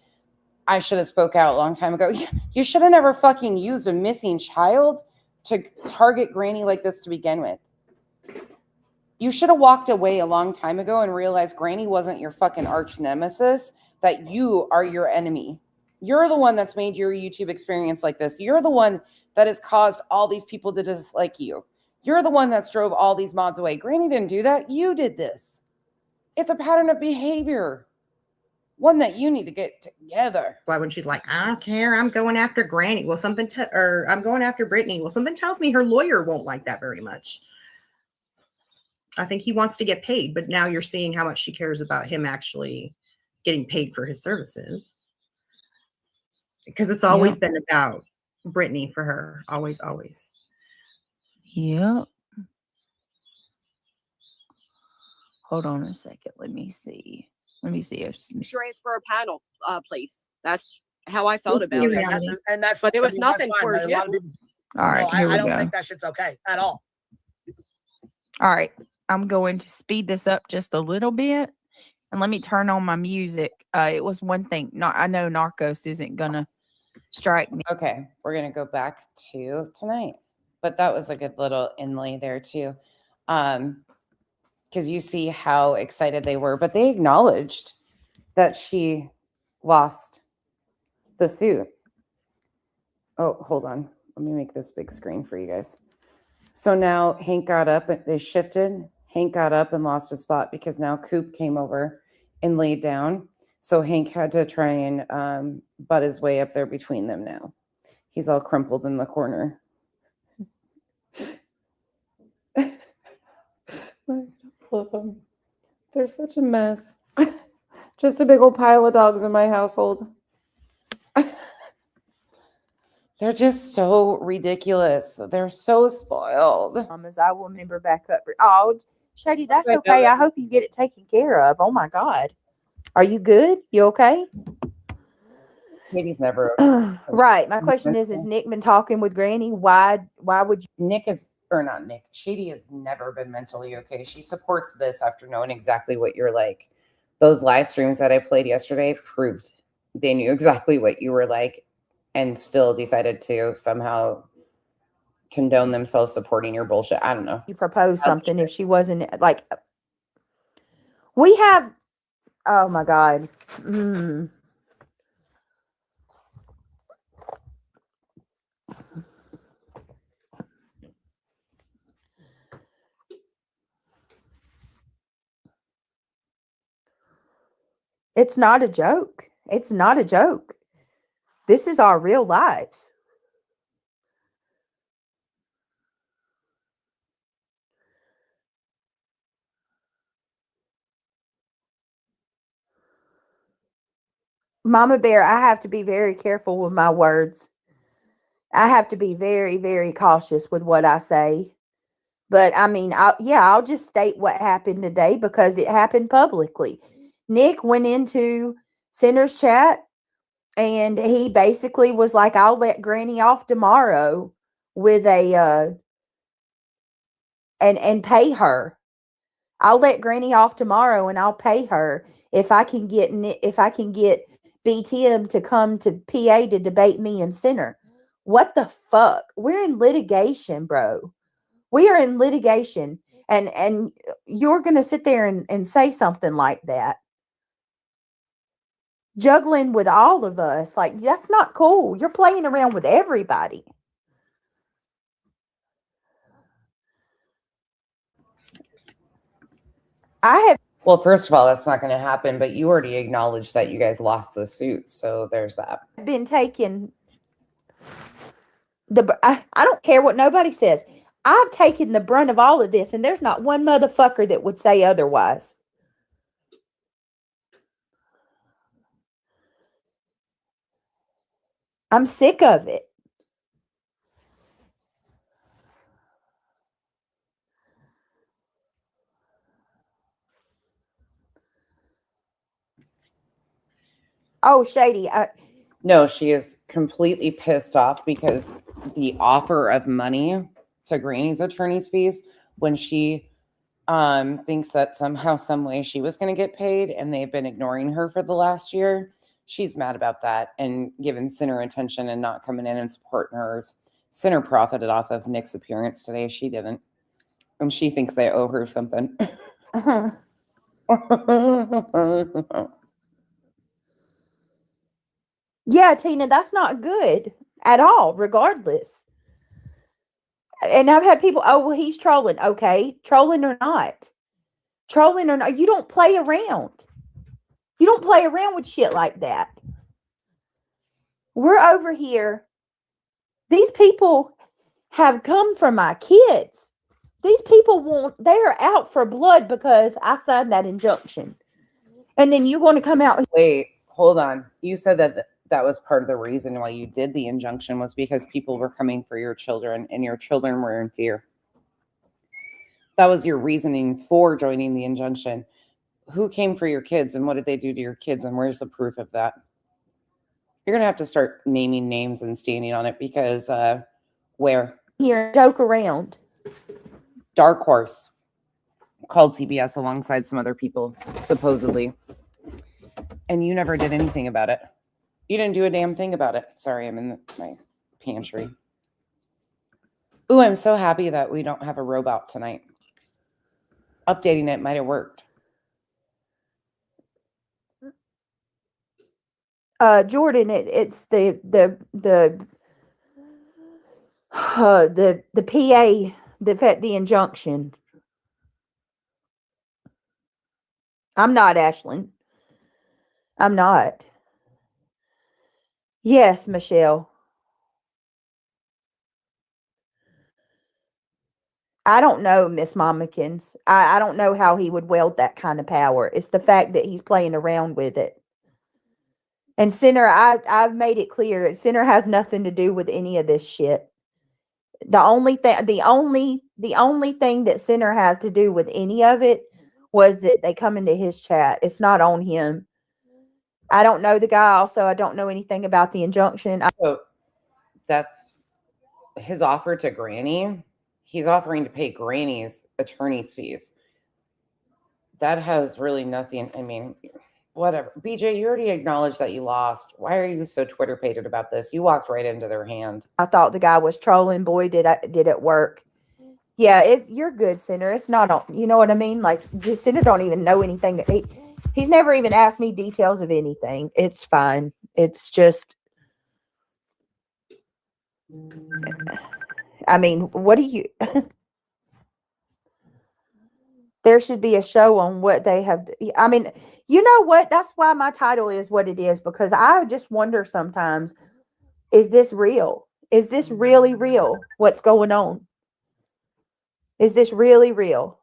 I should have spoke out a long time ago. You should have never fucking used a missing child to target Granny like this to begin with. You should have walked away a long time ago and realized Granny wasn't your fucking arch nemesis, that you are your enemy. You're the one that's made your YouTube experience like this. You're the one that has caused all these people to dislike you. You're the one that's drove all these mods away. Granny didn't do that. You did this. It's a pattern of behavior. One that you need to get together. Why when she's like, I don't care, I'm going after Granny. Well, or I'm going after Brittany. Well, something tells me her lawyer won't like that very much. I think he wants to get paid, but now you're seeing how much she cares about him actually getting paid for his services. Because it's always been about Brittany for her. Always, always. Yep. Hold on a second. Let me see. Transfer panel place. That's how I felt about it. And that's, but it was I mean, nothing that's fine, towards but a you. lot of people- All right, No, here we I don't go. think that shit's okay at all. All right, I'm going to speed this up just a little bit, and let me turn on my music. It was one thing. I know Narcos isn't gonna strike me. Okay, we're gonna go back to tonight, but that was a good little inlay there too, because you see how excited they were, but they acknowledged that she lost the suit. Oh, hold on. Let me make this big screen for you guys. So now Hank got up, they shifted. Hank got up and lost a spot because now Coop came over and laid down. So Hank had to try and butt his way up there between them now. He's all crumpled in the corner. Love them. They're such a mess. Just a big old pile of dogs in my household. They're just so ridiculous. They're so spoiled. As I will remember back up. Oh, Shady, that's okay. I hope you get it taken care of. Oh my God. Are you good? You okay? Katie's never Right. My question is Nick been talking with Granny? Why would you? Nick is, or not Nick, Shady has never been mentally okay. She supports this after knowing exactly what you're like. Those live streams that I played yesterday proved they knew exactly what you were like and still decided to somehow condone themselves supporting your bullshit. I don't know. You propose something if she wasn't like, we have, oh my God. It's not a joke. It's not a joke. This is our real lives. Mama Bear, I have to be very careful with my words. I have to be very, very cautious with what I say. But I mean, I'll just state what happened today because it happened publicly. Nick went into Center's chat and he basically was like, I'll let Granny off tomorrow with a and pay her. I'll let Granny off tomorrow and I'll pay her if I can get BTM to come to PA to debate me in Center. What the fuck? We're in litigation, bro. We are in litigation. And you're gonna sit there and say something like that. Juggling with all of us. Like, that's not cool. You're playing around with everybody. Well, first of all, that's not going to happen, but you already acknowledged that you guys lost the suit. So there's that. Been taking I don't care what nobody says. I've taken the brunt of all of this, and there's not one motherfucker that would say otherwise. I'm sick of it. Oh, Shady. No, she is completely pissed off because the offer of money to Granny's attorney's fees, when she thinks that somehow, some way she was going to get paid and they've been ignoring her for the last year, She's mad about that and giving Sinner attention and not coming in and supporting hers. Sinner profited off of Nick's appearance today. She didn't. And she thinks they owe her something. Yeah, Tina, that's not good at all, regardless. And I've had people, oh, well, he's trolling. Okay, trolling or not. Trolling or not, you don't play around. You don't play around with shit like that. We're over here. These people have come for my kids. These people they're out for blood because I signed that injunction. And then you want to come out. Wait, hold on. You said that was part of the reason why you did the injunction was because people were coming for your children and your children were in fear. That was your reasoning for joining the injunction. Who came for your kids and what did they do to your kids and where's the proof of that? You're going to have to start naming names and standing on it because where? Here, joke around. Dark Horse called CBS alongside some other people, supposedly. And you never did anything about it. You didn't do a damn thing about it. Sorry, I'm in my pantry. Ooh, I'm so happy that we don't have a robot tonight. Updating it might have worked. Jordan, it's the PA that had the injunction. I'm not, Ashlyn. I'm not. Yes, Michelle. I don't know, Miss Momikins. I don't know how he would wield that kind of power. It's the fact that he's playing around with it. And Sinner, I've made it clear, Sinner has nothing to do with any of this shit. The only thing that Sinner has to do with any of it was that they come into his chat. It's not on him. I don't know the guy. Also, I don't know anything about the injunction. So that's his offer to Granny. He's offering to pay Granny's attorney's fees. That has really nothing. I mean, whatever. BJ, you already acknowledged that you lost. Why are you so Twitter-pated about this? You walked right into their hand. I thought the guy was trolling. Boy, did it work. Yeah, you're good, Sinner. It's not on. You know what I mean? Like, Sinner don't even know anything. He's never even asked me details of anything. It's fine. It's just, I mean, what do you? There should be a show on what they have. I mean, you know what? That's why my title is what it is, because I just wonder sometimes, is this real? Is this really real? What's going on? Is this really real?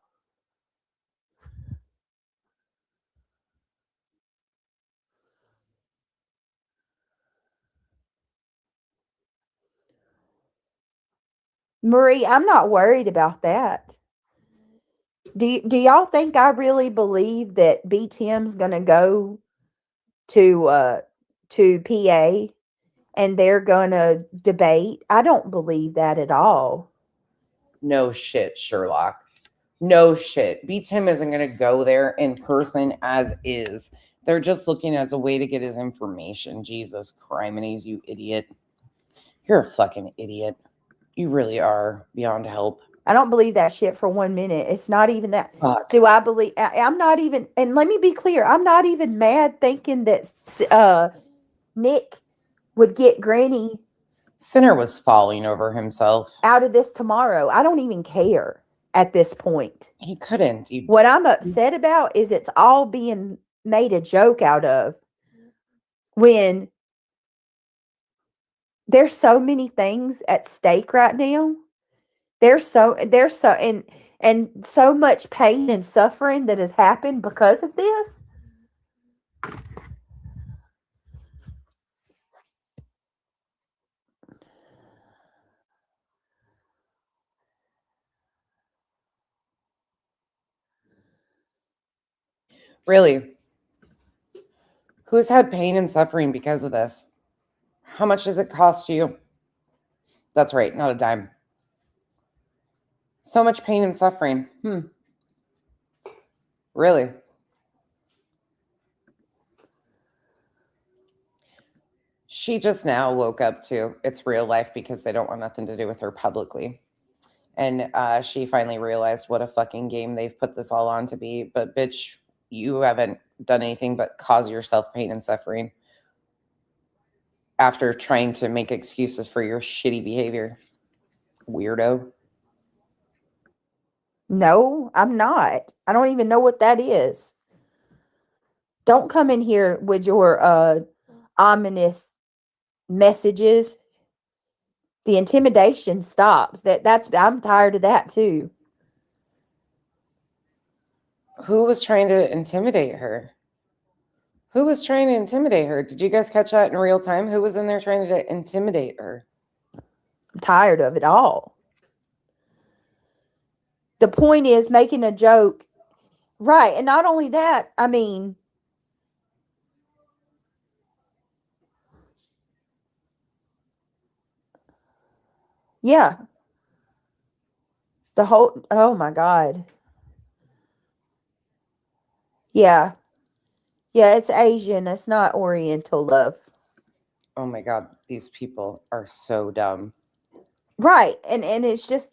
Marie, I'm not worried about that. Do y'all think I really believe that B Tim's gonna go to PA and they're gonna debate? I don't believe that at all. No shit, Sherlock. No shit. B Tim isn't gonna go there in person as is. They're just looking as a way to get his information. Jesus Christ, you idiot. You're a fucking idiot. You really are beyond help. I don't believe that shit for 1 minute. It's not even that. Fuck. Do I believe? I'm not even. And let me be clear. I'm not even mad thinking that Nick would get Granny. Sinner was falling over himself out of this tomorrow. I don't even care at this point. He couldn't. What I'm upset about is it's all being made a joke out of when there's so many things at stake right now. There's so and so much pain and suffering that has happened because of this. Really? Who's had pain and suffering because of this? How much does it cost you? That's right, not a dime. So much pain and suffering. Really? She just now woke up to it's real life because they don't want nothing to do with her publicly. And she finally realized what a fucking game they've put this all on to be. But bitch, you haven't done anything but cause yourself pain and suffering after trying to make excuses for your shitty behavior. Weirdo. No, I'm not. I don't even know what that is. Don't come in here with your ominous messages. The intimidation stops. I'm tired of that too. Who was trying to intimidate her? Who was trying to intimidate her? Did you guys catch that in real time? Who was in there trying to intimidate her? I'm tired of it all. The point is making a joke. Right. And not only that, I mean, yeah. Oh my God. Yeah. Yeah, it's Asian. It's not Oriental love. Oh my God. These people are so dumb. Right. And it's just,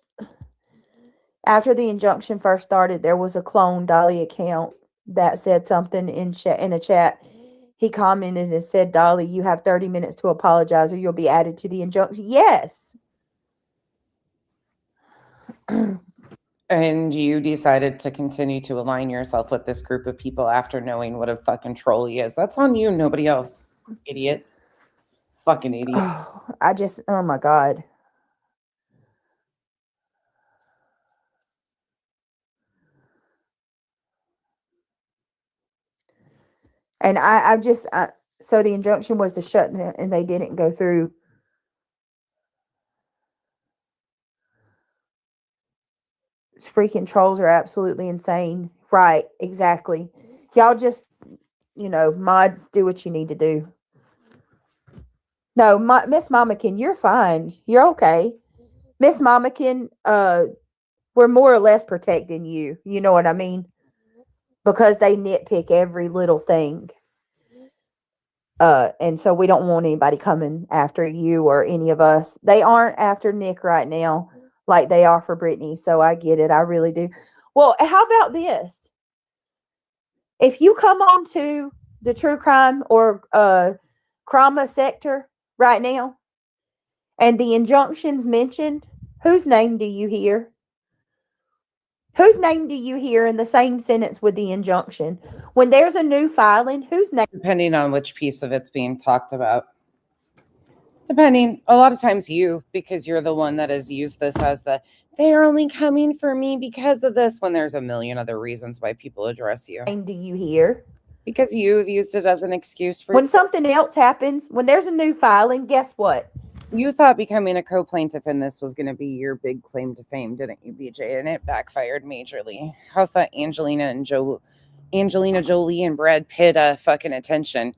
after the injunction first started, there was a clone Dolly account that said something in a chat. He commented and said, Dolly, you have 30 minutes to apologize or you'll be added to the injunction. Yes. And you decided to continue to align yourself with this group of people after knowing what a fucking troll he is. That's on you, nobody else. Idiot. Fucking idiot. Oh my God. And so the injunction was to shut and they didn't go through. Freaking trolls are absolutely insane. Right, exactly. Y'all just, mods, do what you need to do. No, Miss Mamakin, you're fine. You're okay. Miss Mamakin, we're more or less protecting you. You know what I mean? Because they nitpick every little thing. And so we don't want anybody coming after you or any of us. They aren't after Nick right now like they are for Brittany. So I get it. I really do. Well, how about this? If you come on to the true crime or Krama sector right now and the injunctions mentioned, whose name do you hear? Whose name do you hear in the same sentence with the injunction? When there's a new filing, whose name? Depending on which piece of it's being talked about. Depending, a lot of times you, because you're the one that has used this as they are only coming for me because of this, when there's a million other reasons why people address you. Name do you hear? Because you've used it as an excuse for when something else happens, when there's a new filing, guess what? You thought becoming a co-plaintiff in this was going to be your big claim to fame, didn't you, BJ? And it backfired majorly. How's that Angelina Jolie and Brad Pitt fucking attention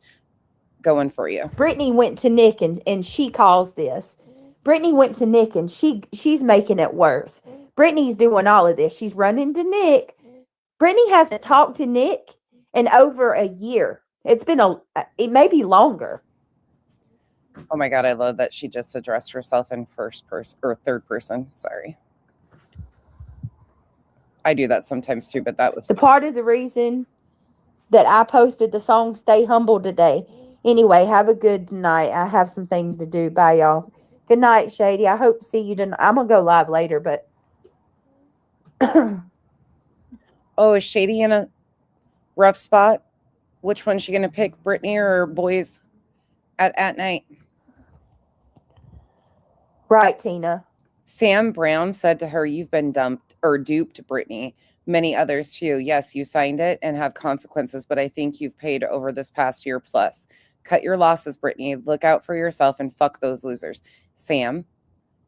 going for you? Brittany went to Nick and she caused this. Brittany went to Nick and she's making it worse. Brittany's doing all of this. She's running to Nick. Brittany hasn't talked to Nick in over a year. It may be longer. Oh my God, I love that she just addressed herself in first person or third person. Sorry. I do that sometimes too, but that was the part of the reason that I posted the song Stay Humble today. Anyway, have a good night. I have some things to do. Bye, y'all. Good night, Shady. I hope to see you tonight. I'm going to go live later, but. Oh, is Shady in a rough spot? Which one's she going to pick, Brittany or boys at night? Right, Tina. Sam Brown said to her, you've been duped, Brittany. Many others too. Yes, you signed it and have consequences, but I think you've paid over this past year plus. Cut your losses, Brittany. Look out for yourself and fuck those losers. Sam,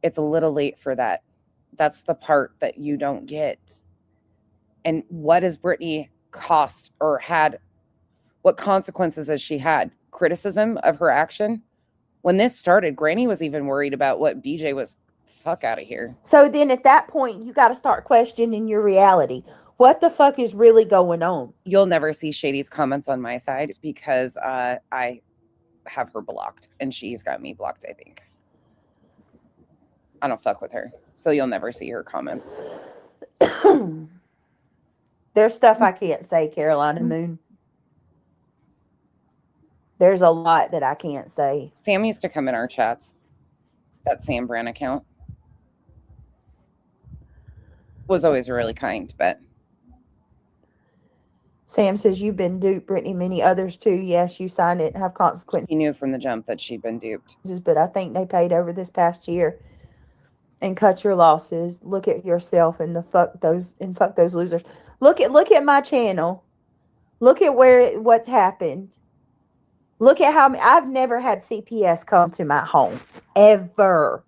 it's a little late for that. That's the part that you don't get. And what has Brittany cost or had? What consequences has she had? Criticism of her action? When this started, Granny was even worried about what BJ was. Fuck out of here. So then at that point, you got to start questioning your reality. What the fuck is really going on? You'll never see Shady's comments on my side because I have her blocked, and she's got me blocked, I think. I don't fuck with her, so you'll never see her comment. There's stuff I can't say, Carolina Moon. There's a lot that I can't say. Sam used to come in our chats. That Sam Brand account was always really kind, but Sam says you've been duped, Brittany. Many others too. Yes, you signed it and have consequences. he knew from the jump that she'd been duped. But I think they paid over this past year and cut your losses. Look at yourself and fuck those losers. Look at my channel. Look at what's happened. Look at how I've never had CPS come to my home ever.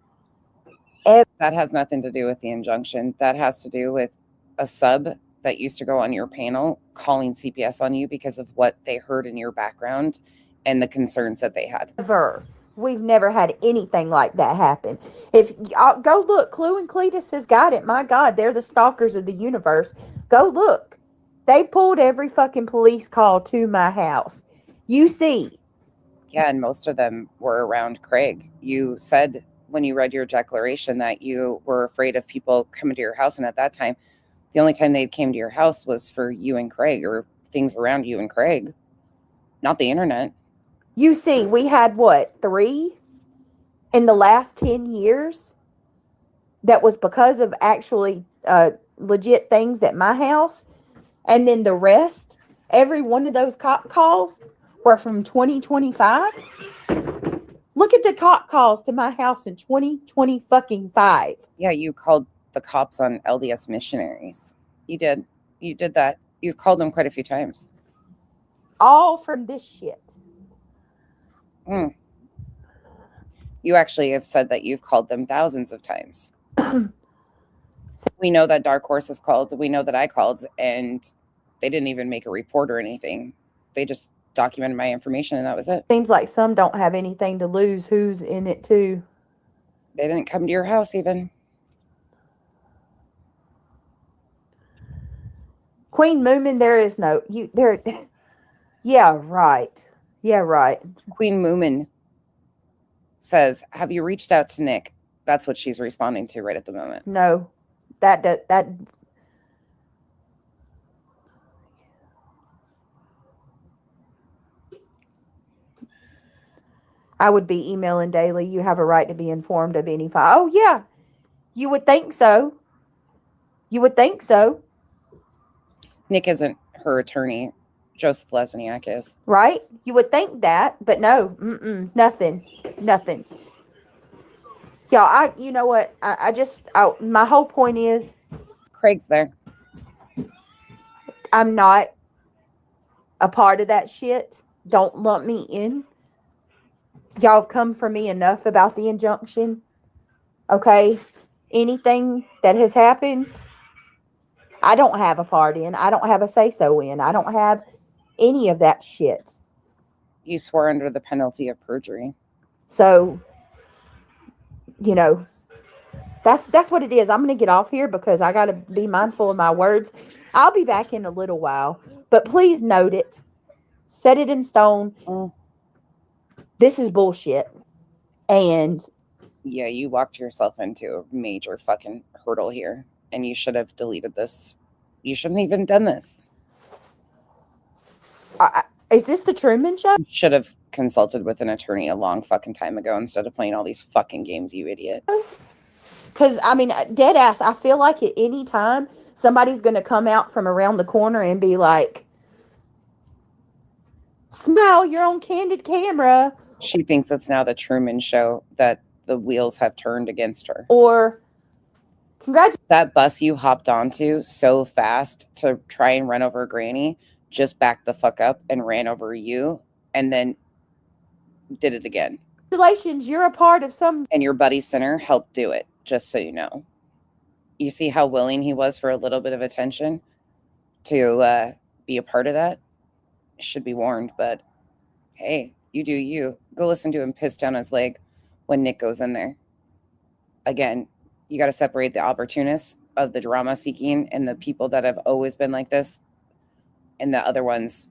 That has nothing to do with the injunction. That has to do with a sub that used to go on your panel calling CPS on you because of what they heard in your background and the concerns that they had. Ever. We've never had anything like that happen. If y'all go look, Clue and Cletus has got it. My God, they're the stalkers of the universe. Go look. They pulled every fucking police call to my house. You see. Yeah, and most of them were around Craig. You said when you read your declaration that you were afraid of people coming to your house, and at that time, the only time they came to your house was for you and Craig, or things around you and Craig, not the internet. You see, we had what, 3 in the last 10 years? That was because of actually legit things at my house. And then the rest, every one of those cop calls were from 2025. Look at the cop calls to my house in 2025. Yeah, you called the cops on LDS missionaries. You did that. You've called them quite a few times. All from this shit. You actually have said that you've called them thousands of times. We know that Dark Horse has called. We know that I called, and they didn't even make a report or anything. They just documented my information, and that was it. Seems like some don't have anything to lose. Who's in it too? They didn't come to your house even. Queen Moomin, there is no you there. Yeah, right. Yeah, right. Queen Moomin says, "Have you reached out to Nick?" That's what she's responding to right at the moment. No, that I would be emailing daily. You have a right to be informed of any file. Oh yeah, you would think so. You would think so. Nick isn't her attorney. Joseph Lesniak is. Right? You would think that, but no, nothing. Y'all, you know what? My whole point is, Craig's there. I'm not a part of that shit. Don't lump me in. Y'all have come for me enough about the injunction. Okay? Anything that has happened, I don't have a part in. I don't have a say-so in. I don't have any of that shit. You swore under the penalty of perjury. So, you know, that's what it is. I'm going to get off here because I got to be mindful of my words. I'll be back in a little while, but please note it. Set it in stone. This is bullshit. And yeah, you walked yourself into a major fucking hurdle here, and you should have deleted this. You shouldn't even done this. Is this the Truman Show? You should have consulted with an attorney a long fucking time ago instead of playing all these fucking games, you idiot. Because, I mean, dead ass, I feel like at any time somebody's going to come out from around the corner and be like, "Smile, you're on candid camera." She thinks it's now the Truman Show that the wheels have turned against her. Or, that bus you hopped onto so fast to try and run over Granny just backed the fuck up and ran over you and then did it again. Congratulations, you're a part of some. And your buddy Sinner helped do it, just so you know. You see how willing he was for a little bit of attention to be a part of that? Should be warned, but hey, you do you. Go listen to him piss down his leg when Nick goes in there. Again, you got to separate the opportunists of the drama seeking and the people that have always been like this, and the other ones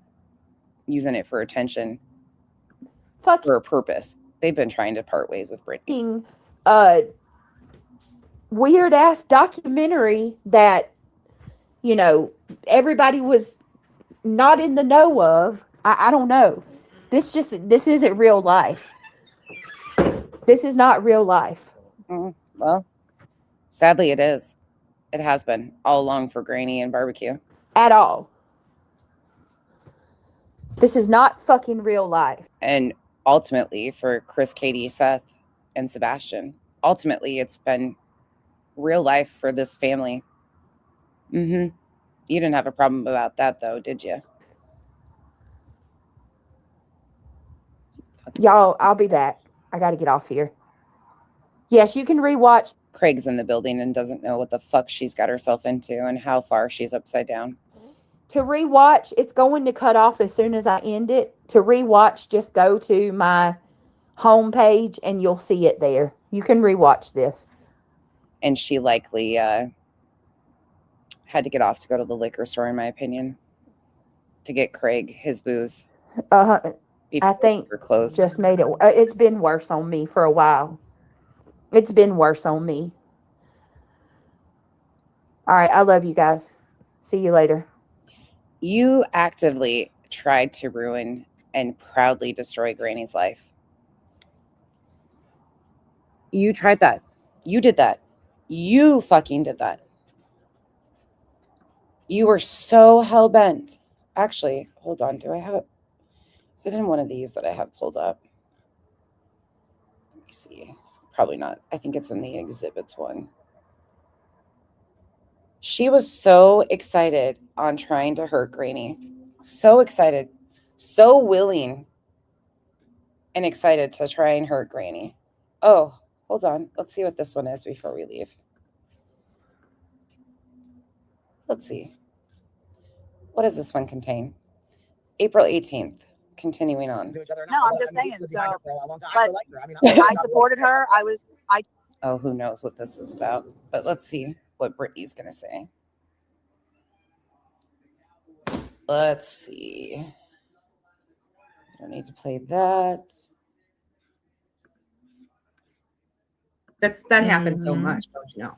using it for attention. fucking for a purpose. They've been trying to part ways with Brittany. Weird ass documentary that, you know, everybody was not in the know of. I don't know. This isn't real life. This is not real life. Well, sadly it is. It has been all along for Granny and barbecue. At all. This is not fucking real life. And ultimately for Chris, Katie, Seth, and Sebastian, ultimately it's been real life for this family. You didn't have a problem about that though, did you? Y'all, I'll be back. I got to get off here. Yes, you can rewatch. Craig's in the building and doesn't know what the fuck she's got herself into and how far she's upside down. To rewatch, it's going to cut off as soon as I end it. To rewatch, just go to my homepage and you'll see it there. You can rewatch this. And she likely had to get off to go to the liquor store, in my opinion, to get Craig his booze. I think just made it. It's been worse on me for a while. It's been worse on me. All right. I love you guys. See you later. You actively tried to ruin and proudly destroy Granny's life. You tried that. You did that. You fucking did that. You were so hell-bent. Actually, hold on. Do I have it? Is it in one of these that I have pulled up? Let me see. Probably not. I think it's in the exhibits one. She was so excited on trying to hurt Granny. So excited. So willing and excited to try and hurt Granny. Oh, hold on. Let's see what this one is before we leave. Let's see. What does this one contain? April 18th. Continuing on. No, I'm just saying. So, but I supported her. Oh, who knows what this is about? But let's see what Brittany's going to say. Let's see. I don't need to play that. That happens so much, don't you know?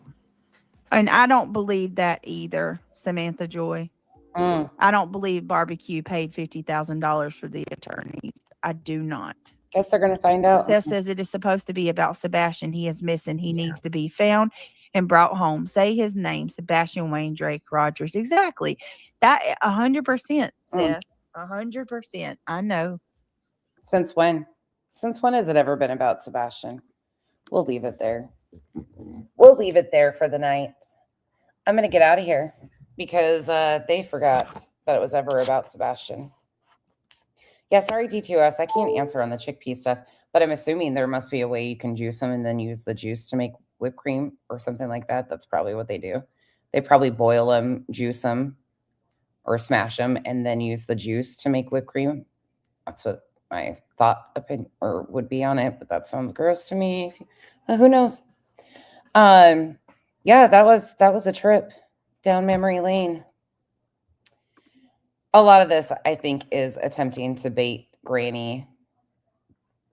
And I don't believe that either, Samantha Joy. I don't believe barbecue paid $50,000 for the attorneys. I do not. Guess they're going to find out. Seth says it is supposed to be about Sebastian. He is missing. He needs to be found and brought home. Say his name, Sebastian Wayne Drake Rogers. Exactly. That 100%, Seth. 100%. I know. Since when? Since when has it ever been about Sebastian? We'll leave it there. We'll leave it there for the night. I'm going to get out of here because they forgot that it was ever about Sebastian. Yeah, sorry, D2S. I can't answer on the chickpea stuff, but I'm assuming there must be a way you can juice them and then use the juice to make whipped cream or something like that. That's probably what they do. They probably boil them, juice them, or smash them, and then use the juice to make whipped cream. That's what my thought opinion or would be on it, but that sounds gross to me. Who knows? Yeah, that was a trip down memory lane. A lot of this, I think, is attempting to bait Granny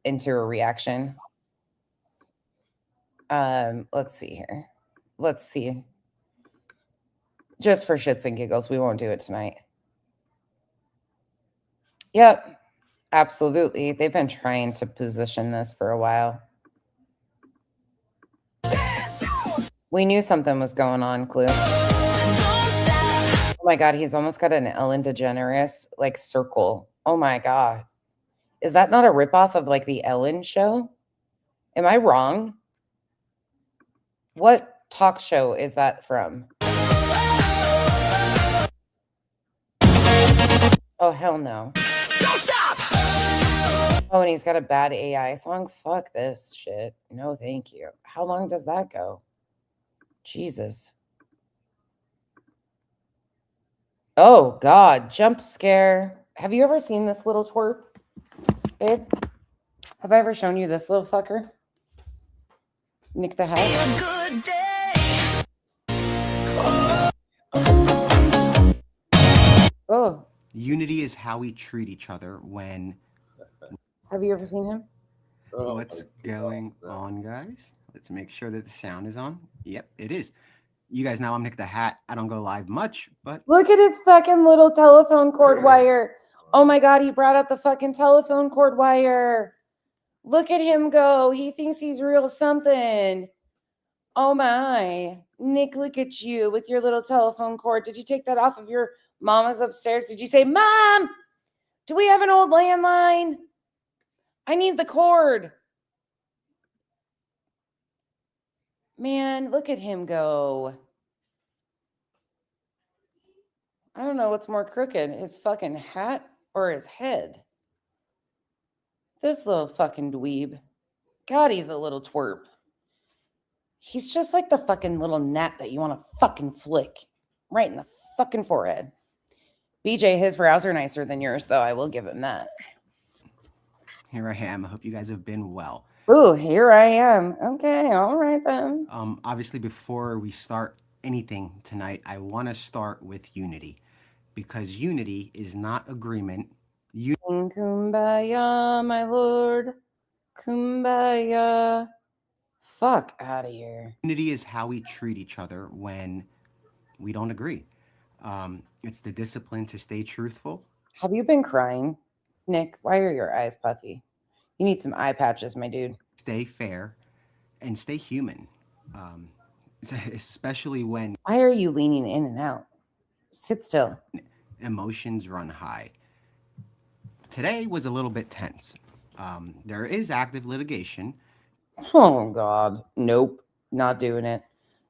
into a reaction. Let's see here. Let's see. Just for shits and giggles, we won't do it tonight. Yep, absolutely. They've been trying to position this for a while. We knew something was going on, Clue. Oh my God, he's almost got an Ellen DeGeneres like circle. Oh my God. Is that not a ripoff of like the Ellen show? Am I wrong? What talk show is that from? Oh, hell no. Don't stop! Oh, and he's got a bad AI song? Fuck this shit. No, thank you. How long does that go? Jesus. Oh, God. Jump scare. Have you ever seen this little twerp, babe? Have I ever shown you this little fucker? Nick the Hat? Oh. Unity is how we treat each other when Have you ever seen him? What's going on, guys? Let's make sure that the sound is on. Yep, it is. You guys know I'm Nick the Hat. I don't go live much, but Look at his fucking little telephone cord wire. Oh my God, he brought out the fucking telephone cord wire. Look at him go. He thinks he's real something. Oh my. Nick, look at you with your little telephone cord. Did you take that off of your mama's upstairs? Did you say, Mom, do we have an old landline? I need the cord. Man, look at him go. I don't know what's more crooked, his fucking hat or his head. This little fucking dweeb. God, he's a little twerp. He's just like the fucking little gnat that you want to fucking flick right in the fucking forehead. BJ, his brows are nicer than yours, though. I will give him that. Here I am. I hope you guys have been well. Ooh, here I am. Okay, all right then. Obviously, before we start anything tonight, I want to start with unity, because unity is not agreement. Kumbaya, my lord. Kumbaya. Fuck out of here. Unity is how we treat each other when we don't agree. It's the discipline to stay truthful. Have you been crying? Nick, why are your eyes puffy? You need some eye patches, my dude. Stay fair and stay human. Especially when... Why are you leaning in and out? Sit still. Emotions run high. Today was a little bit tense. There is active litigation. Oh, God. Nope. Not doing it.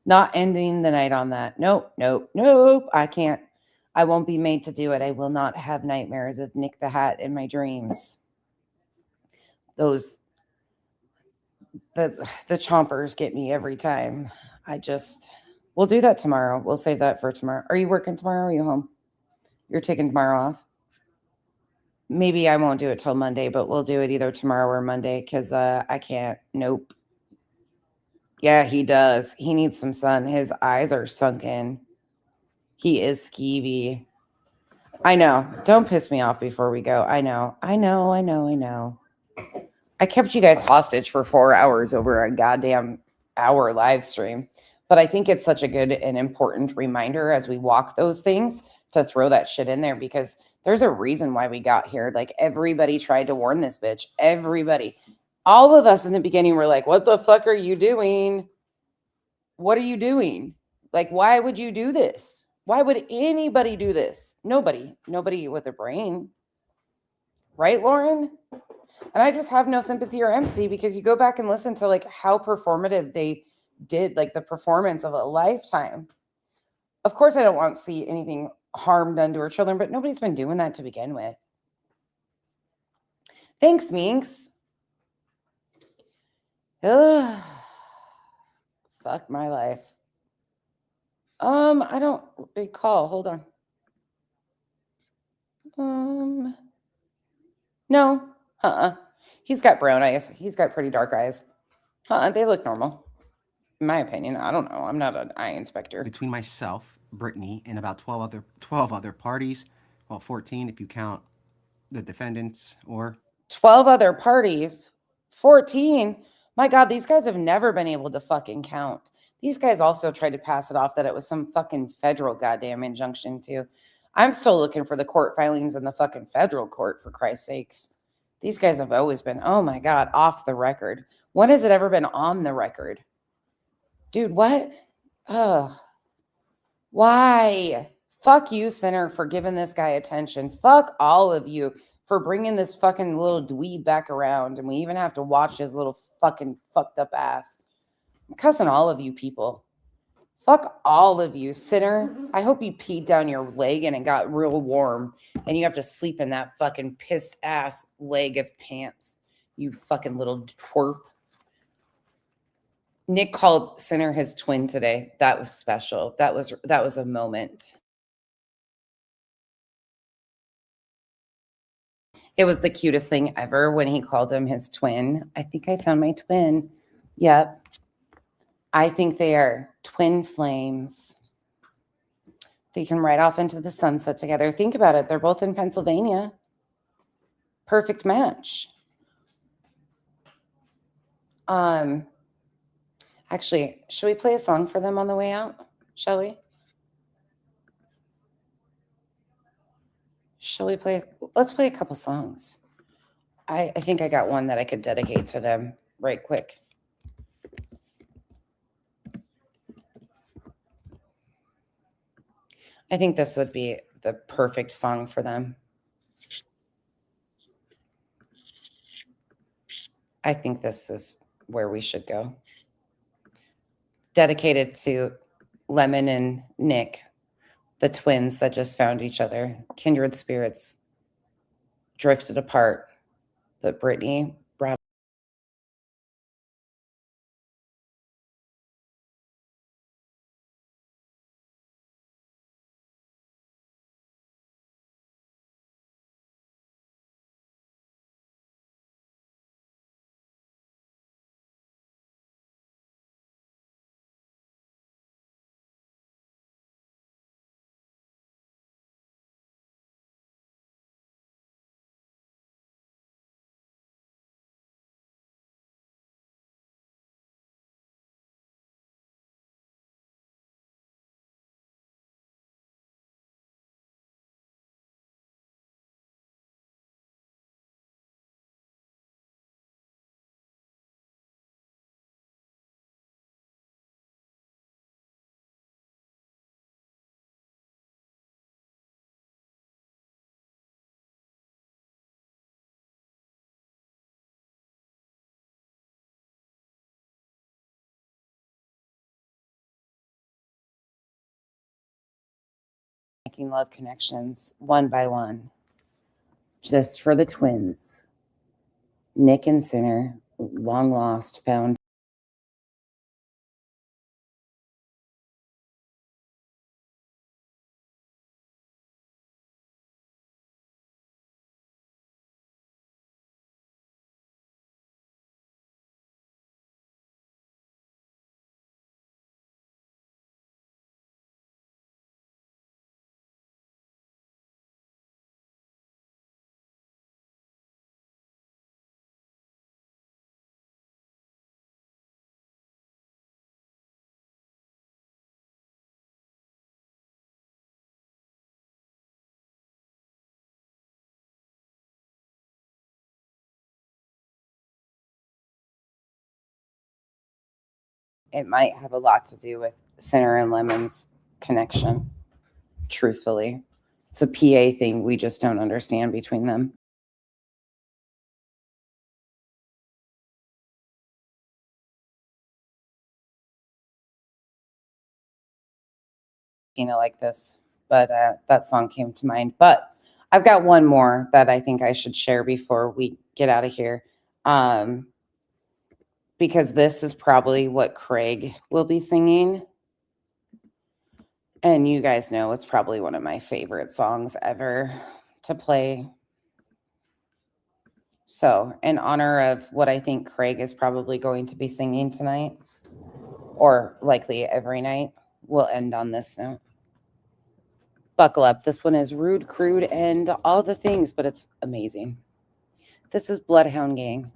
Not ending the night on that. Nope, nope, nope. I can't. I won't be made to do it. I will not have nightmares of Nick the Hat in my dreams. The chompers get me every time. We'll do that tomorrow. We'll save that for tomorrow. Are you working tomorrow or are you home? You're taking tomorrow off? Maybe I won't do it till Monday, but we'll do it either tomorrow or Monday because I can't. Nope. Yeah, he does. He needs some sun. His eyes are sunken. He is skeevy. I know. Don't piss me off before we go. I know. I kept you guys hostage for 4 hours over a goddamn hour live stream. But I think it's such a good and important reminder as we walk those things to throw that shit in there because there's a reason why we got here. Like everybody tried to warn this bitch. Everybody. All of us in the beginning were like, what the fuck are you doing? What are you doing? Like, why would you do this? Why would anybody do this? Nobody with a brain. Right, Lauren? And I just have no sympathy or empathy because you go back and listen to like how performative they did, like the performance of a lifetime. Of course, I don't want to see anything harm done to our children, but nobody's been doing that to begin with. Thanks, Minx. Ugh. Fuck my life. I don't recall. Hold on. No. He's got brown eyes. He's got pretty dark eyes. They look normal. In my opinion. I don't know. I'm not an eye inspector. Between myself, Brittany, and about 12 other parties. Well, 14 if you count the defendants or 12 other parties. 14. My God, these guys have never been able to fucking count. These guys also tried to pass it off that it was some fucking federal goddamn injunction too. I'm still looking for the court filings in the fucking federal court, for Christ's sakes. These guys have always been, oh my God, off the record. When has it ever been on the record? Dude, what? Ugh. Why? Fuck you, Sinner, for giving this guy attention. Fuck all of you for bringing this fucking little dweeb back around. And we even have to watch his little fucking fucked up ass. I'm cussing all of you people. Fuck all of you, Sinner. I hope you peed down your leg and it got real warm and you have to sleep in that fucking pissed ass leg of pants. You fucking little twerp. Nick called Sinner his twin today. That was special. That was a moment. It was the cutest thing ever when he called him his twin. I think I found my twin. Yep. I think they are twin flames. They can ride off into the sunset together. Think about it. They're both in Pennsylvania. Perfect match. Actually, should we play a song for them on the way out? Shall we? Shall we play? Let's play a couple songs. I think I got one that I could dedicate to them right quick. I think this would be the perfect song for them. I think this is where we should go. Dedicated to Lemon and Nick, the twins that just found each other, kindred spirits, drifted apart. But Brittany brought making love connections one by one, just for the twins. Nick and Sinner, long lost, found. It might have a lot to do with Sinner and Lemon's connection, truthfully. It's a PA thing we just don't understand between them. Like this, but that song came to mind. But I've got one more that I think I should share before we get out of here, because this is probably what Craig will be singing, and you guys know it's probably one of my favorite songs ever to play. So in honor of what I think Craig is probably going to be singing tonight, or likely every night, we'll end on this note. Buckle up. This one is rude, crude, and all the things, but it's amazing. This is Bloodhound Gang.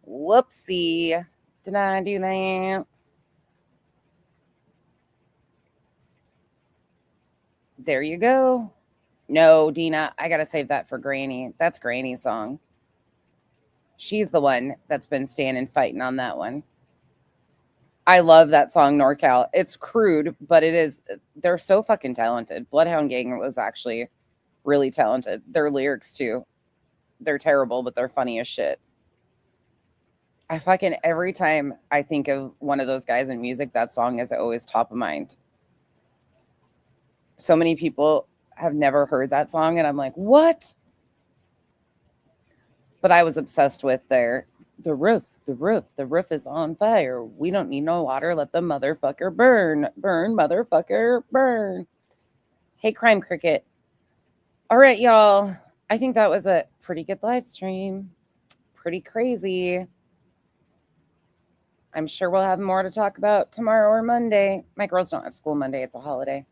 Whoopsie. Did I do that? There you go. No, Dina, I got to save that for Granny. That's Granny's song. She's the one that's been standing fighting on that one. I love that song, NorCal. It's crude, but they're so fucking talented. Bloodhound Gang was actually really talented. Their lyrics, too. They're terrible, but they're funny as shit. Every time I think of one of those guys in music, that song is always top of mind. So many people have never heard that song, and I'm like, what? But I was obsessed with the roof is on fire. We don't need no water. Let the motherfucker burn. Burn, motherfucker, burn. Hey, Crime Cricket. All right, y'all. I think that was a pretty good live stream. Pretty crazy. I'm sure we'll have more to talk about tomorrow or Monday. My girls don't have school Monday. It's a holiday.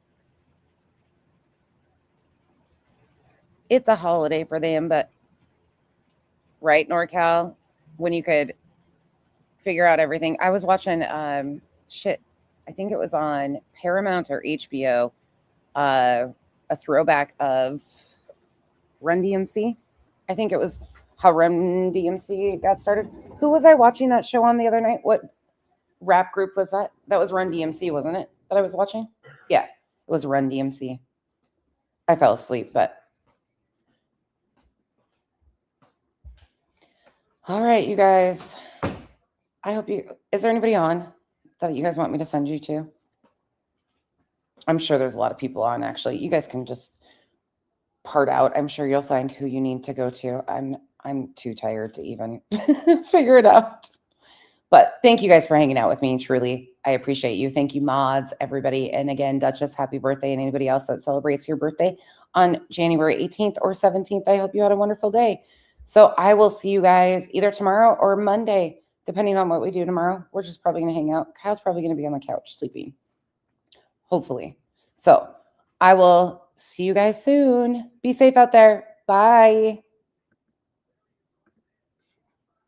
It's a holiday for them, but right, NorCal, when you could figure out everything. I was watching I think it was on Paramount or HBO, a throwback of Run DMC. I think it was how Run DMC got started. Who was I watching that show on the other night? What rap group was that? That was Run DMC, wasn't it? That I was watching? Yeah, it was Run DMC. I fell asleep, but all right, you guys. Is there anybody on that you guys want me to send you to? I'm sure there's a lot of people on, actually. You guys can just part out. I'm sure you'll find who you need to go to. I'm too tired to even figure it out. But thank you guys for hanging out with me. Truly, I appreciate you. Thank you, mods, everybody. And again, Duchess, happy birthday. And anybody else that celebrates your birthday on January 18th or 17th, I hope you had a wonderful day. So I will see you guys either tomorrow or Monday, depending on what we do tomorrow. We're just probably going to hang out. Kyle's probably going to be on the couch sleeping, hopefully. So I will see you guys soon. Be safe out there. Bye.